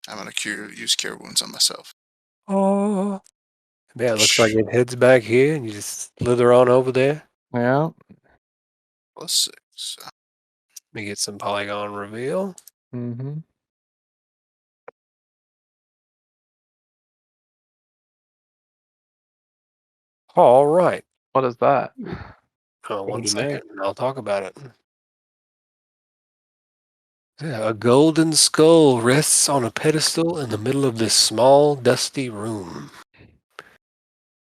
I'm gonna use cure wounds on myself. Oh. Yeah, it looks like it heads back here, and you just slither on over there. Yeah. +6. Let me get some polygon reveal. Mm-hmm. All right. What is that? Oh, one Golden second, egg. and I'll talk about it. Yeah, a golden skull rests on a pedestal in the middle of this small, dusty room.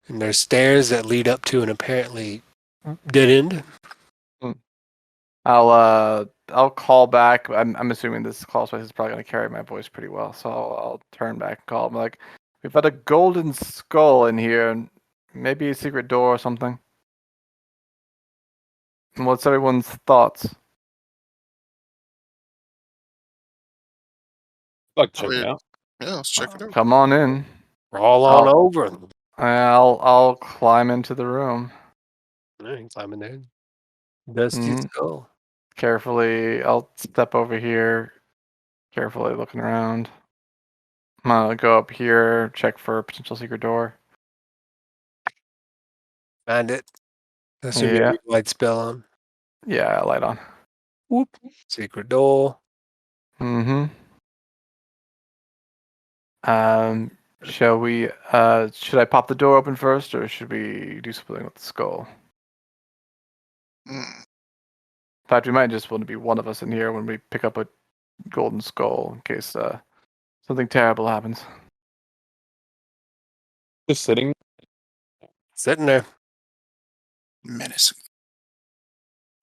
And there's stairs that lead up to an apparently dead end. I'll call back. I'm assuming this call space is probably going to carry my voice pretty well, so I'll turn back and call him like, we've got a golden skull in here, and maybe a secret door or something. And what's everyone's thoughts? Like check it out. Yeah, let's check it out. Come on in. Roll on over. I'll climb into the room. Climb in there. Dusty skull. Carefully, I'll step over here. Carefully looking around. I'm gonna go up here, check for a potential secret door. Find it. Assume you have your light spell on. Yeah, light on. Whoop. Secret door. Mm-hmm. Shall we? Should I pop the door open first, or should we do something with the skull? In fact, we might just want to be one of us in here when we pick up a golden skull in case something terrible happens. Just sitting there. Menacing.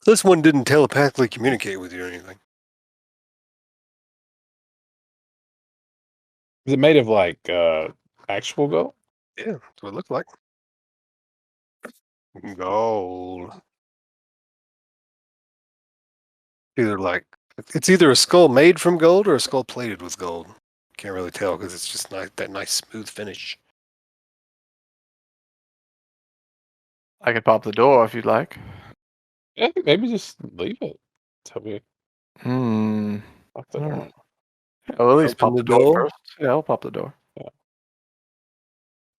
This one didn't telepathically communicate with you or anything. Is it made of like actual gold? Yeah, that's what it looked like. Gold. It's either a skull made from gold or a skull plated with gold. Can't really tell because it's just that nice smooth finish. I could pop the door if you'd like. Yeah, I think maybe just leave it. Tell me. Lock the door. Alright. I'll at least Open pop the the door door. first. Yeah, I'll pop the door.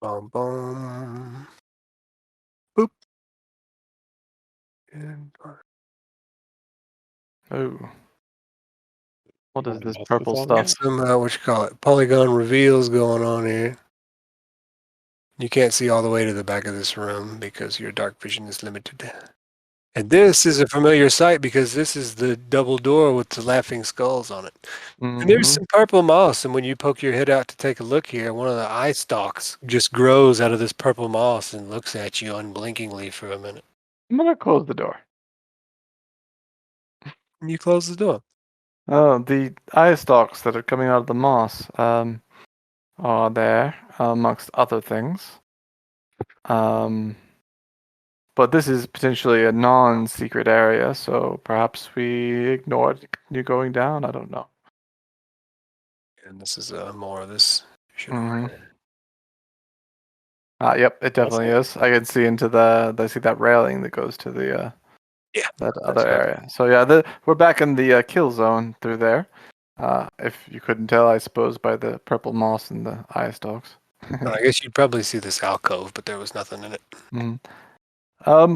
Boom, boom. Boop. And Oh. What is Wanna this mess with purple all stuff? that? some polygon reveals going on here. You can't see all the way to the back of this room because your dark vision is limited. And this is a familiar sight because this is the double door with the laughing skulls on it. And there's Mm-hmm. some purple moss, and when you poke your head out to take a look here, one of the eye stalks just grows out of this purple moss and looks at you unblinkingly for a minute. I'm gonna close the door. And you close the door. Oh, the eye stalks that are coming out of the moss are there, amongst other things. But this is potentially a non-secret area, so perhaps we ignore it. Continue going down. I don't know. And this is more of this. Mhm. Yep, it That's definitely is. I can see into I see that railing that goes to the Yeah, that that's other right. area. So yeah, we're back in the kill zone through there. If you couldn't tell, I suppose by the purple moss and the eye stalks. I guess you'd probably see this alcove, but there was nothing in it. Mhm. I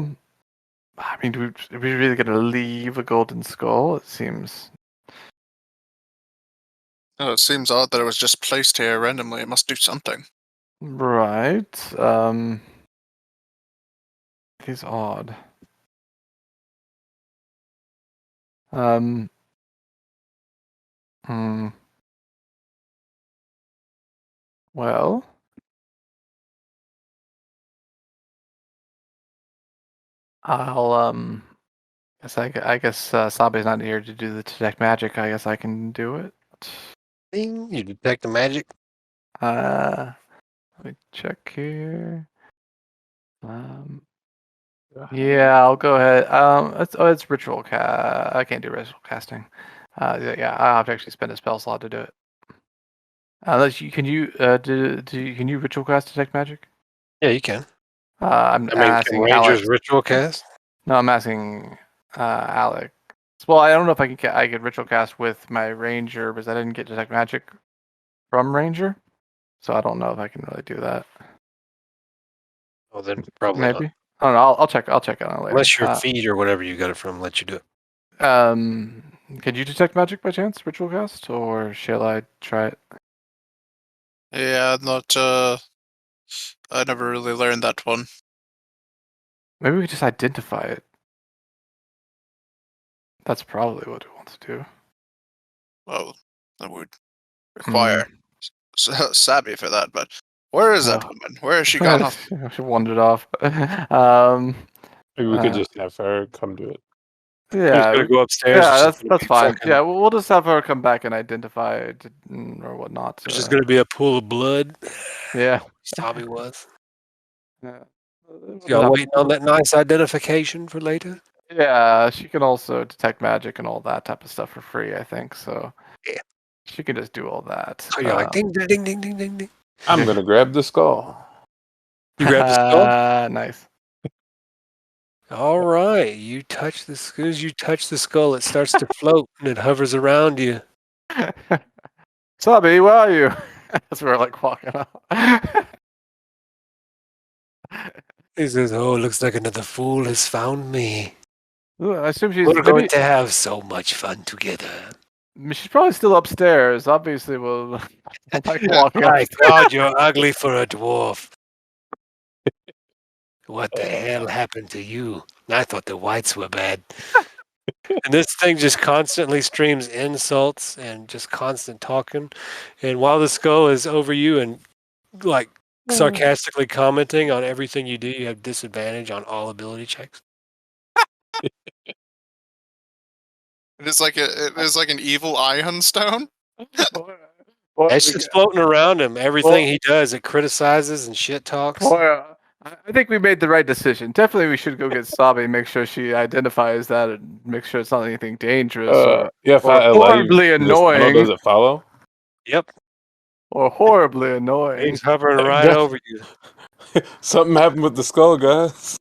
mean, are we really gonna leave a golden skull? It seems. Oh, it seems odd that it was just placed here randomly. It must do something. Right. It is odd. Um. Hmm. Well. I'll I guess Sabe's not here to do the detect magic. I guess I can do it. Ding, you detect the magic. Let me check here. Yeah, I'll go ahead. It's ritual I can't do ritual casting. Yeah, I have to actually spend a spell slot to do it. Unless you can you can you ritual cast detect magic? Yeah, you can. I'm I mean, can asking Rangers Alex. ritual cast? No, I'm asking Alex. Well, I don't know if I could ritual cast with my ranger because I didn't get detect magic from ranger, so I don't know if I can really do that. Well, then probably not. Maybe. I don't know. I'll check. I'll check on it later. Unless your feet or whatever you got it from let you do it. Can you detect magic by chance, ritual cast, or shall I try it? Yeah, not. I never really learned that one. Maybe we just identify it. That's probably what we want to do. Well, that would require Sabby for that. But where is that woman? Where has she gone off? She wandered off. Maybe we could just have her come do it. You're just Yeah, gonna go upstairs. yeah, It's just gonna that's be fine. fucking. Yeah, we'll just have her come back and identify it or whatnot. It's just gonna be a pool of blood. Yeah. Tommy was. Yeah. Y'all waiting on that nice identification for later? Yeah, she can also detect magic and all that type of stuff for free, I think. So Yeah. she can just do all that. So you're like ding ding ding ding ding ding ding. I'm gonna grab the skull. You grab the skull. Nice. All right. As soon as you touch the skull, it starts to float and it hovers around you. Sabi, where are you? As we're like walking out. He says, "Oh, looks like another fool has found me. I assume she's We're going to have so much fun together." she's probably still upstairs. Obviously, we'll like walking My upstairs. God, you're ugly for a dwarf. What the hell happened to you? I thought the whites were bad. And this thing just constantly streams insults and just constant talking. And while the skull is over you and like sarcastically commenting on everything you do, you have disadvantage on all ability checks. It is like an evil ion stone. Or It's we just ca- floating around him. Everything Well- he does, it criticizes and shit talks. or, I think we made the right decision. Definitely, we should go get Sabi, make sure she identifies that, and make sure it's not anything dangerous Yeah, if or I allow you, horribly this tunnel, annoying. does it follow? Yep, Or horribly annoying. he's hovering right over you. Something happened with the skull, guys.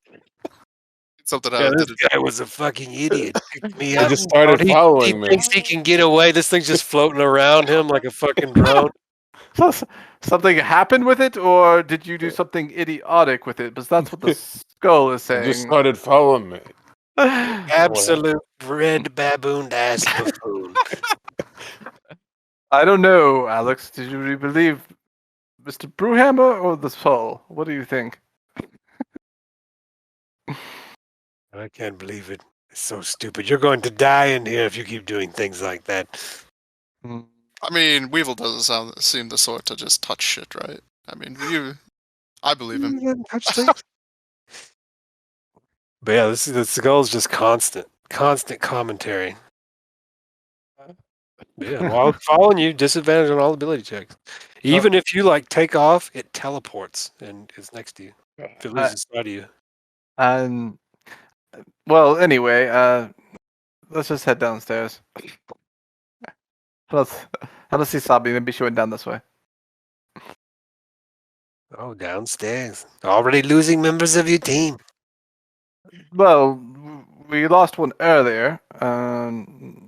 Something Yeah, I this did. guy was a fucking idiot. Picked me It up. just started He following me. thinks he can get away. This thing's just floating around him like a fucking drone. So something happened with it, or did you do something idiotic with it? Because that's what the skull is It saying. just started following me. Absolute red babooned ass buffoon. I don't know, Alex. Did you believe Mr. Brewhammer or the soul? What do you think? I can't believe it. It's so stupid. You're going to die in here if you keep doing things like that. Mm. I mean, Weevil doesn't seem the sort to just touch shit, right? I mean, I believe him. Touch things. But yeah, the skull's just constant commentary. Yeah, while it's following you, disadvantage on all ability checks. Even if you like take off, it teleports and is next to you. If it loses sight of you. And well, anyway, let's just head downstairs. Let's see Sabi. Maybe she went down this way. Oh, downstairs. Already losing members of your team. Well, we lost one earlier,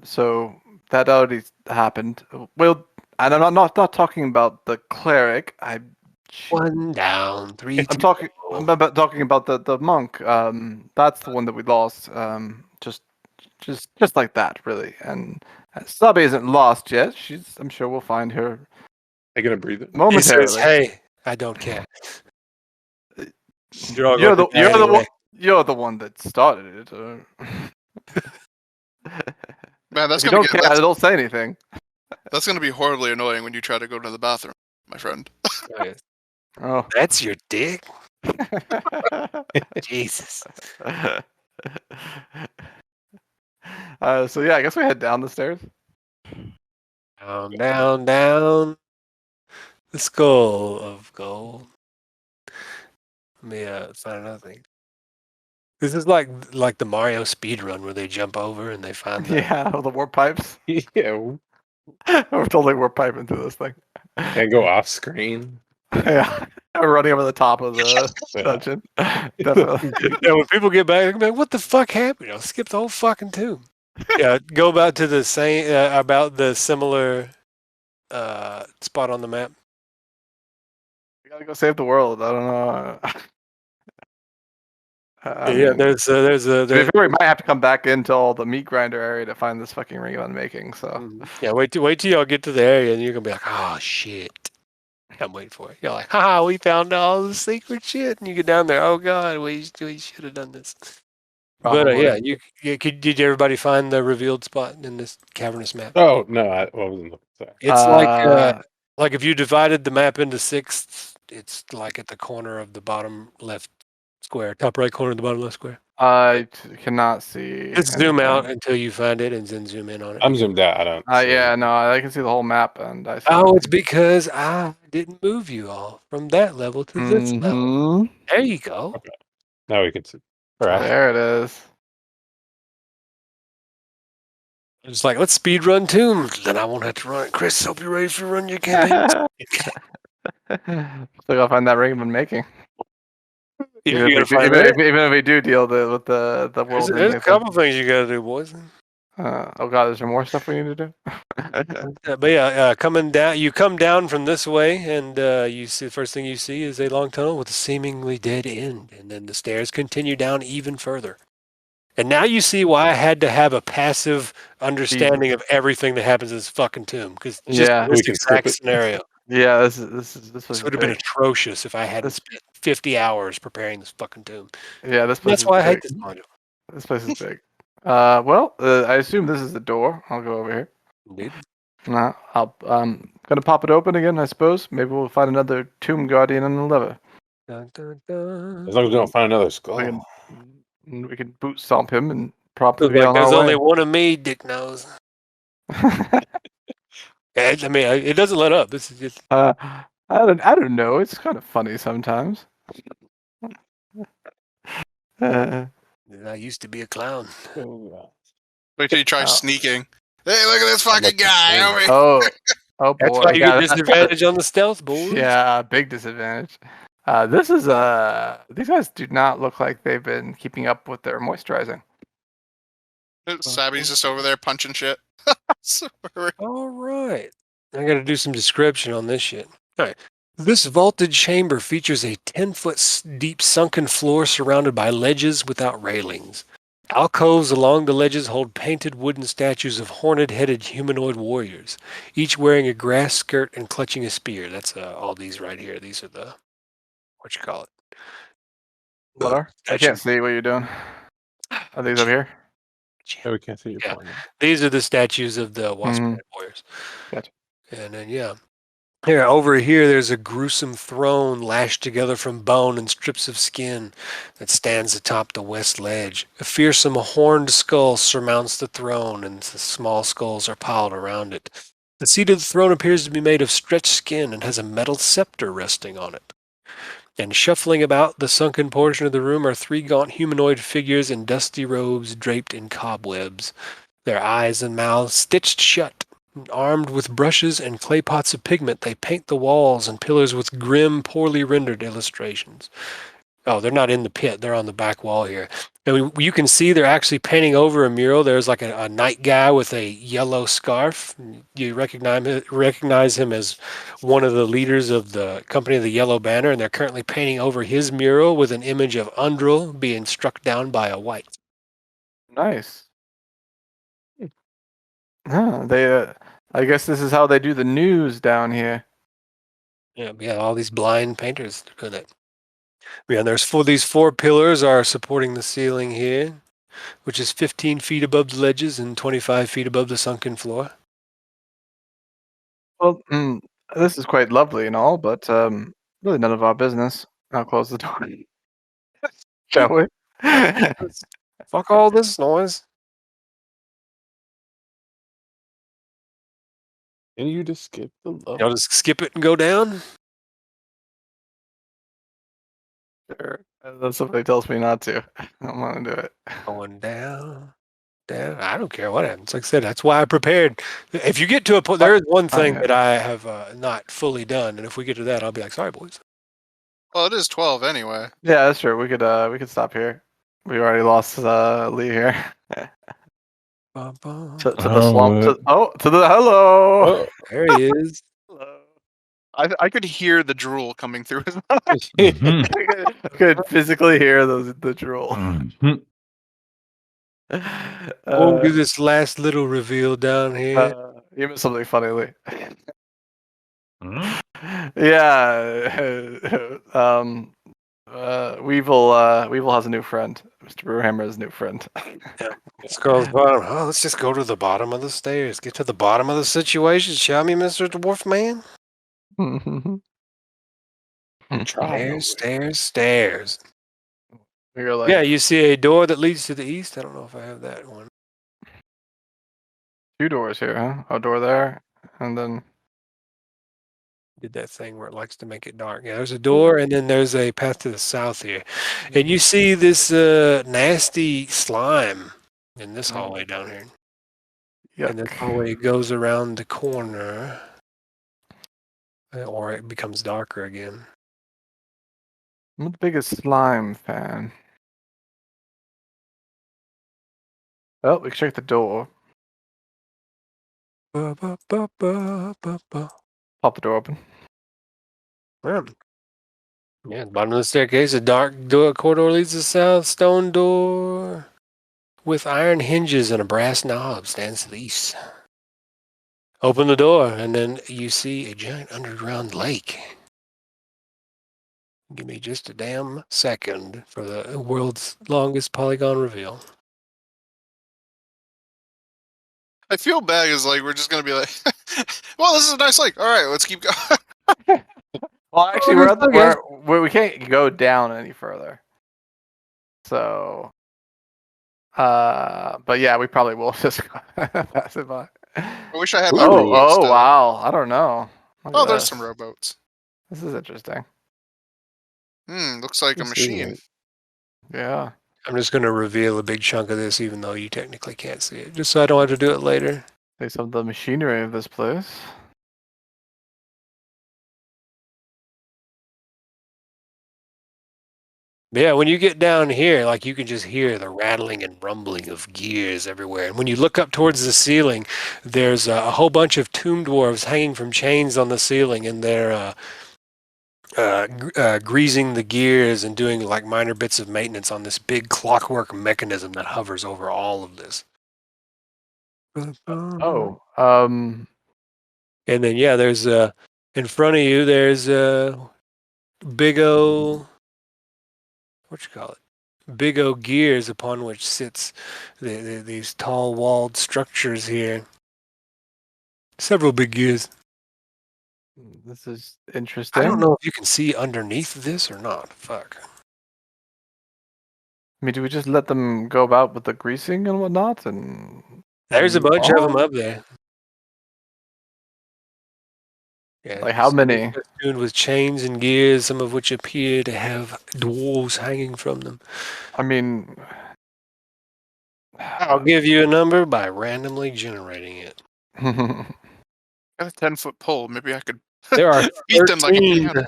so that already happened. Well, and I'm not talking about the cleric. One down, three. I'm talking about the monk. That's the one that we lost. Just like that, really. And Sabi isn't lost yet. I'm sure we'll find her I gonna breathe it? He momentarily. says, "Hey, I don't care." You're all You're going the to die anyway. you're the one that started it. Man, that's If you gonna don't care, don't say anything. that's gonna be horribly annoying when you try to go to the bathroom, my friend. Oh. That's your dick? Jesus. So yeah, I guess we head down the stairs. Down. The skull of gold. Let me find another thing. This is like the Mario speed run where they jump over and they find the... Yeah, all the warp pipes. Yeah, We're totally warp piping through this thing. and go off screen. Yeah, we're running over the top of the Yeah. dungeon. Definitely. Yeah, when people get back, they're gonna be like, what the fuck happened? I'll skip the whole fucking tomb. Yeah, go about to the same about the similar spot on the map. We gotta go save the world. I don't know. Yeah, there's we might have to come back into all the meat grinder area to find this fucking ring of unmaking. So yeah, wait till y'all get to the area and you're gonna be like, oh shit. I'm waiting for it. You're like, haha, we found all the secret shit, and you get down there. Oh god, we should have done this. probably. But yeah, did everybody find the revealed spot in this cavernous map? Oh no, I wasn't looking. Sorry. It's like if you divided the map into sixths, it's like at the corner of the bottom left square, top right corner of the bottom left square. I cannot see. Just zoom out until you find it, and then zoom in on it. I'm zoomed out. I don't. see Yeah, it. no, I can see the whole map, and I see. Oh, it's because I didn't move you all from that level to this level. Mhm. There you go. Okay. Now we can see. All right. There it is. It's like, let's speed run tombs. Then I won't have to run it. Chris, hope you're ready to run your campaign. Still gotta find that ring of unmaking. You gotta find Even it. if we do deal with the world. There's a couple things you gotta do, boys. Oh god, is there more stuff we need to do? But yeah, coming down, you come down from this way, and you see the first thing you see is a long tunnel with a seemingly dead end, and then the stairs continue down even further. And now you see why I had to have a passive understanding of everything that happens in this fucking tomb, because Yeah. this We can skip exact it. shave Yeah, this was would have been big. atrocious if I hadn't spent 50 hours preparing this fucking tomb. Yeah, this place That's is why I big. hate this module. This place is big. Well, I assume this is the door. I'll go over here. Indeed. I'll gonna pop it open again, I suppose. Maybe we'll find another tomb guardian on the lever. Dun, dun, dun. As long as we don't find another skull. We can boot stomp him and probably Look be like on there's our only way. one of me, dick nose. I mean, it doesn't let up. This is just. I don't know. It's kind of funny sometimes. I used to be a clown. Wait till you try Oh. sneaking. Hey, look at this fucking guy over here. Oh That's boy. why you get Yeah, disadvantage on the stealth, boys. yeah, big disadvantage. This is these guys do not look like they've been keeping up with their moisturizing. Sabby's just over there punching shit. All right. I got to do some description on this shit. All right. This vaulted chamber features a 10-foot deep sunken floor surrounded by ledges without railings. Alcoves along the ledges hold painted wooden statues of horned-headed humanoid warriors, each wearing a grass skirt and clutching a spear. That's all these right here. These are the, what you call it? What are? I can't see what you're doing. Are these up here? Yeah, we can't see your Yeah. point. These are the statues of the wasp-headed warriors. Gotcha. And then, yeah. Here, over here, there's a gruesome throne lashed together from bone and strips of skin that stands atop the west ledge. A fearsome horned skull surmounts the throne, and the small skulls are piled around it. The seat of the throne appears to be made of stretched skin and has a metal scepter resting on it. And shuffling about the sunken portion of the room are three gaunt humanoid figures in dusty robes draped in cobwebs, their eyes and mouths stitched shut. Armed with brushes and clay pots of pigment, they paint the walls and pillars with grim, poorly rendered illustrations. Oh, they're not in the pit. They're on the back wall here. And you can see they're actually painting over a mural. There's like a night guy with a yellow scarf. You recognize him as one of the leaders of the company of the Yellow Banner, and they're currently painting over his mural with an image of Undril being struck down by a wight. Nice. They. I guess this is how they do the news down here. Yeah, all these blind painters doing it. Yeah, these four pillars are supporting the ceiling here, which is 15 feet above the ledges and 25 feet above the sunken floor. Well, this is quite lovely and all, but really none of our business. I'll close the door. Shall we? Fuck all this noise. Can you just skip the level? Y'all just skip it and go down? Sure. Unless somebody tells me not to. I don't want to do it. Going down. I don't care what happens. Like I said, that's why I prepared. If you get to a point, there is one thing that I have not fully done, and if we get to that, I'll be like, sorry, boys. Well, it is 12 anyway. Yeah, that's true. We could stop here. We already lost Lee here. To the swamp. To the hello. Oh, there he is. Hello. I could hear the drool coming through his mouth. I could physically hear the drool. We'll do this last little reveal down here. You missed something funny, Lee. Yeah. Weevil has a new friend. Mr. Brewhammer has a new friend. Let's go to the bottom. Oh, let's just go to the bottom of the stairs. Get to the bottom of the situation, shall we, Mr. Dwarf Man? Stairs. Yeah, you see a door that leads to the east. I don't know if I have that one. 2 doors here, huh? A door there, and then Did that thing where it likes to make it dark. Yeah, there's a door, and then there's a path to the south here. And you see this nasty slime in this hallway down here. Yuck. And this hallway goes around the corner, or it becomes darker again. I'm the biggest slime fan. Oh, we can check the door. Pop the door open. Yeah, the bottom of the staircase, a dark corridor leads to the south. Stone door with iron hinges and a brass knob stands to the east. Open the door, and then you see a giant underground lake. Give me just a damn second for the world's longest polygon reveal. I feel bad because like we're just gonna be like, well, this is a nice lake. All right, let's keep going. Well, actually, we can't go down any further. So, but yeah, we probably will just pass it by. I wish I had my Oh, rowboat still. wow. I don't know. Look Oh, at there's this. some rowboats. This is interesting. Looks like a Let's see machine. it. Yeah. I'm just going to reveal a big chunk of this, even though you technically can't see it, just so I don't have to do it later. See some of the machinery of this place. Yeah, when you get down here, like you can just hear the rattling and rumbling of gears everywhere. And when you look up towards the ceiling, there's a whole bunch of tomb dwarves hanging from chains on the ceiling, and they're greasing the gears and doing like minor bits of maintenance on this big clockwork mechanism that hovers over all of this. Oh. And then yeah, there's in front of you there's big O, what you call it? Big O gears upon which sits these tall walled structures here. Several big gears. This is I interesting. don't know if you can see underneath this or not. Fuck. I mean, do we just let them go about with the greasing and whatnot? And There's a move bunch of them on? up there. Yeah, Like you how see them many? festooned with chains and gears, some of which appear to have dwarves hanging from them. I mean, I'll give you a number by randomly generating it. Got a 10-foot pole. Maybe I could There are beat them like a 13. piano.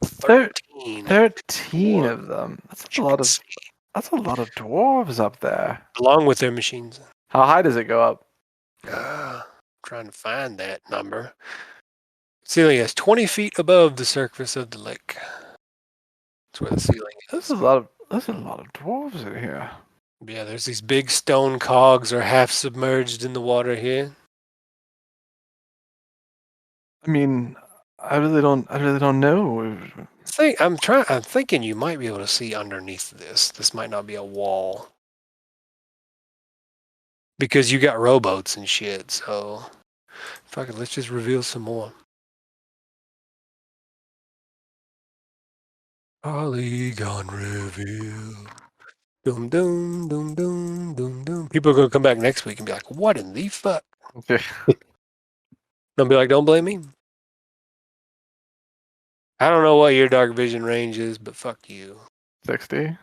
13. 13 of them. That's that a you lot can of see, dwarves up there. along with their machines. How high does it go up? Trying to find that number. Ceiling is 20 feet above the surface of the lake. That's where the ceiling There's is. a lot of dwarves in here. Yeah, there's these big stone cogs are half submerged in the water here. I mean, I really don't know. I'm thinking you might be able to see underneath this. This might not be a wall. Because you got rowboats and shit, so fuck it, let's just reveal some more. Polygon reveal. Doom doom doom doom doom doom. People are gonna come back next week and be like, "What in the fuck?" They'll be like, "Don't blame me." I don't know what your dark vision range is, but fuck you. 60.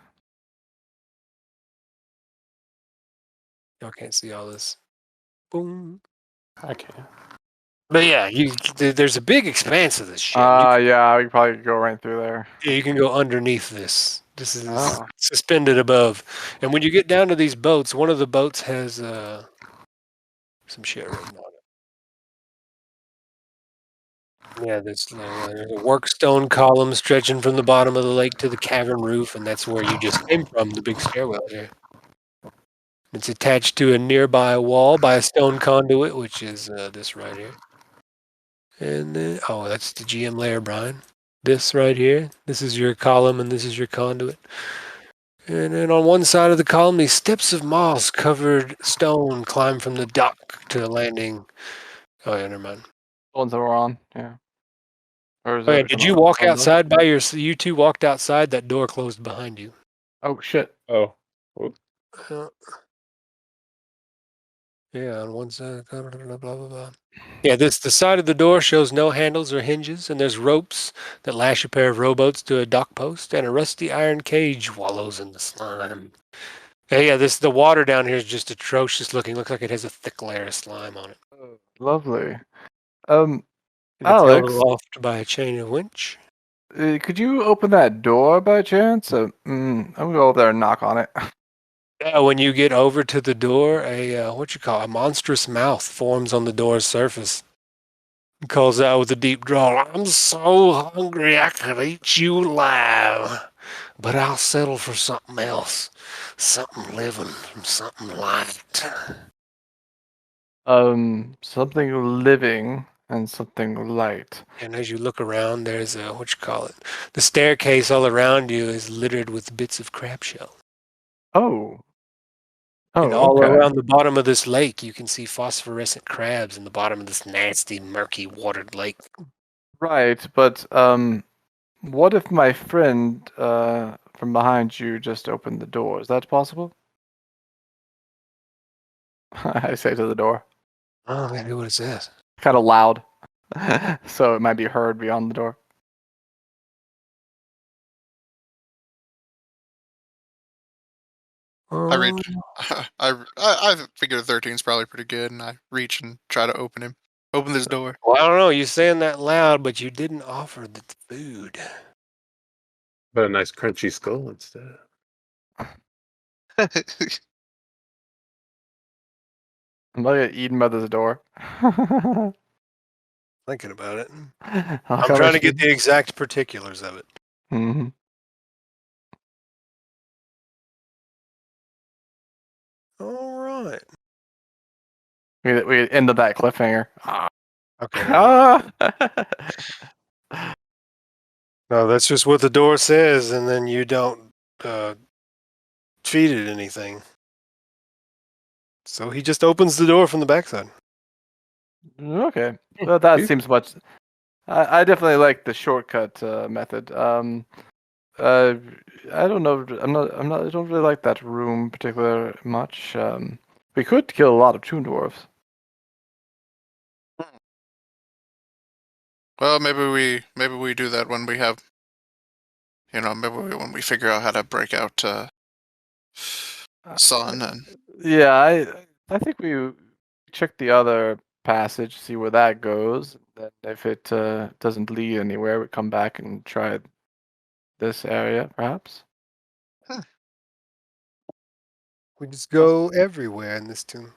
Y'all can't see all this. Boom. I can. But yeah, there's a big expanse of this shit. Yeah, we could probably go right through there. You can go underneath this. This is Oh. suspended above. And when you get down to these boats, one of the boats has some shit written on it. Yeah, there's a work stone column stretching from the bottom of the lake to the cavern roof, and that's where you just came from, the big stairwell here. It's attached to a nearby wall by a stone conduit, which is this right here. And then, oh, that's the GM layer, Brian. This right here. This is your column, and this is your conduit. And then on one side of the column, these steps of moss-covered stone climb from the dock to the landing. Oh yeah, never mind. The ones that we're on, yeah. Or is Oh yeah, it did you walk outside by your? You two walked outside. That door closed behind you. Oh shit. Oh. Whoops. Yeah, on one side, blah blah blah. Yeah, the side of the door shows no handles or hinges, and there's ropes that lash a pair of rowboats to a dock post, and a rusty iron cage wallows in the slime. Yeah, the water down here is just atrocious looking. Looks like it has a thick layer of slime on it. Lovely. It's held Alex, aloft by a chain of winch. could you open that door by chance? I'm gonna go over there and knock on it. Yeah, when you get over to the door, a monstrous mouth forms on the door's surface. It calls out with a deep drawl, "I'm so hungry I could eat you alive, but I'll settle for something else, something living, something light." Something living and something light. And as you look around, there's the staircase all around you is littered with bits of crab shell. Oh. And Oh, all okay. around the bottom of this lake, you can see phosphorescent crabs in the bottom of this nasty, murky, watered lake. Right, but what if my friend from behind you just opened the door? Is that possible? I say to the door. Oh, maybe what it says. Kind of loud, so it might be heard beyond the door. I reach. I figure 13 is probably pretty good, and I reach and try to open this door. Well, I don't know. You're saying that loud, but you didn't offer the food. But a nice crunchy skull instead. I'm like eating by this door. Thinking about it. I'll I'm come trying to with you. get the exact particulars of it. Mhm. All right. We ended that cliffhanger. Okay. Ah. No, that's just what the door says, and then you don't feed it anything. So he just opens the door from the backside. Okay, well, that You- seems much. I definitely like the shortcut method. I don't know. I'm not. I don't really like that room particular much. We could kill a lot of toon dwarves. Well, maybe we do that when we have, when we figure out how to break out Sun and Yeah, I think we check the other passage, see where that goes. Then if it doesn't lead anywhere, we come back and try this area, perhaps. We just go everywhere in this tomb.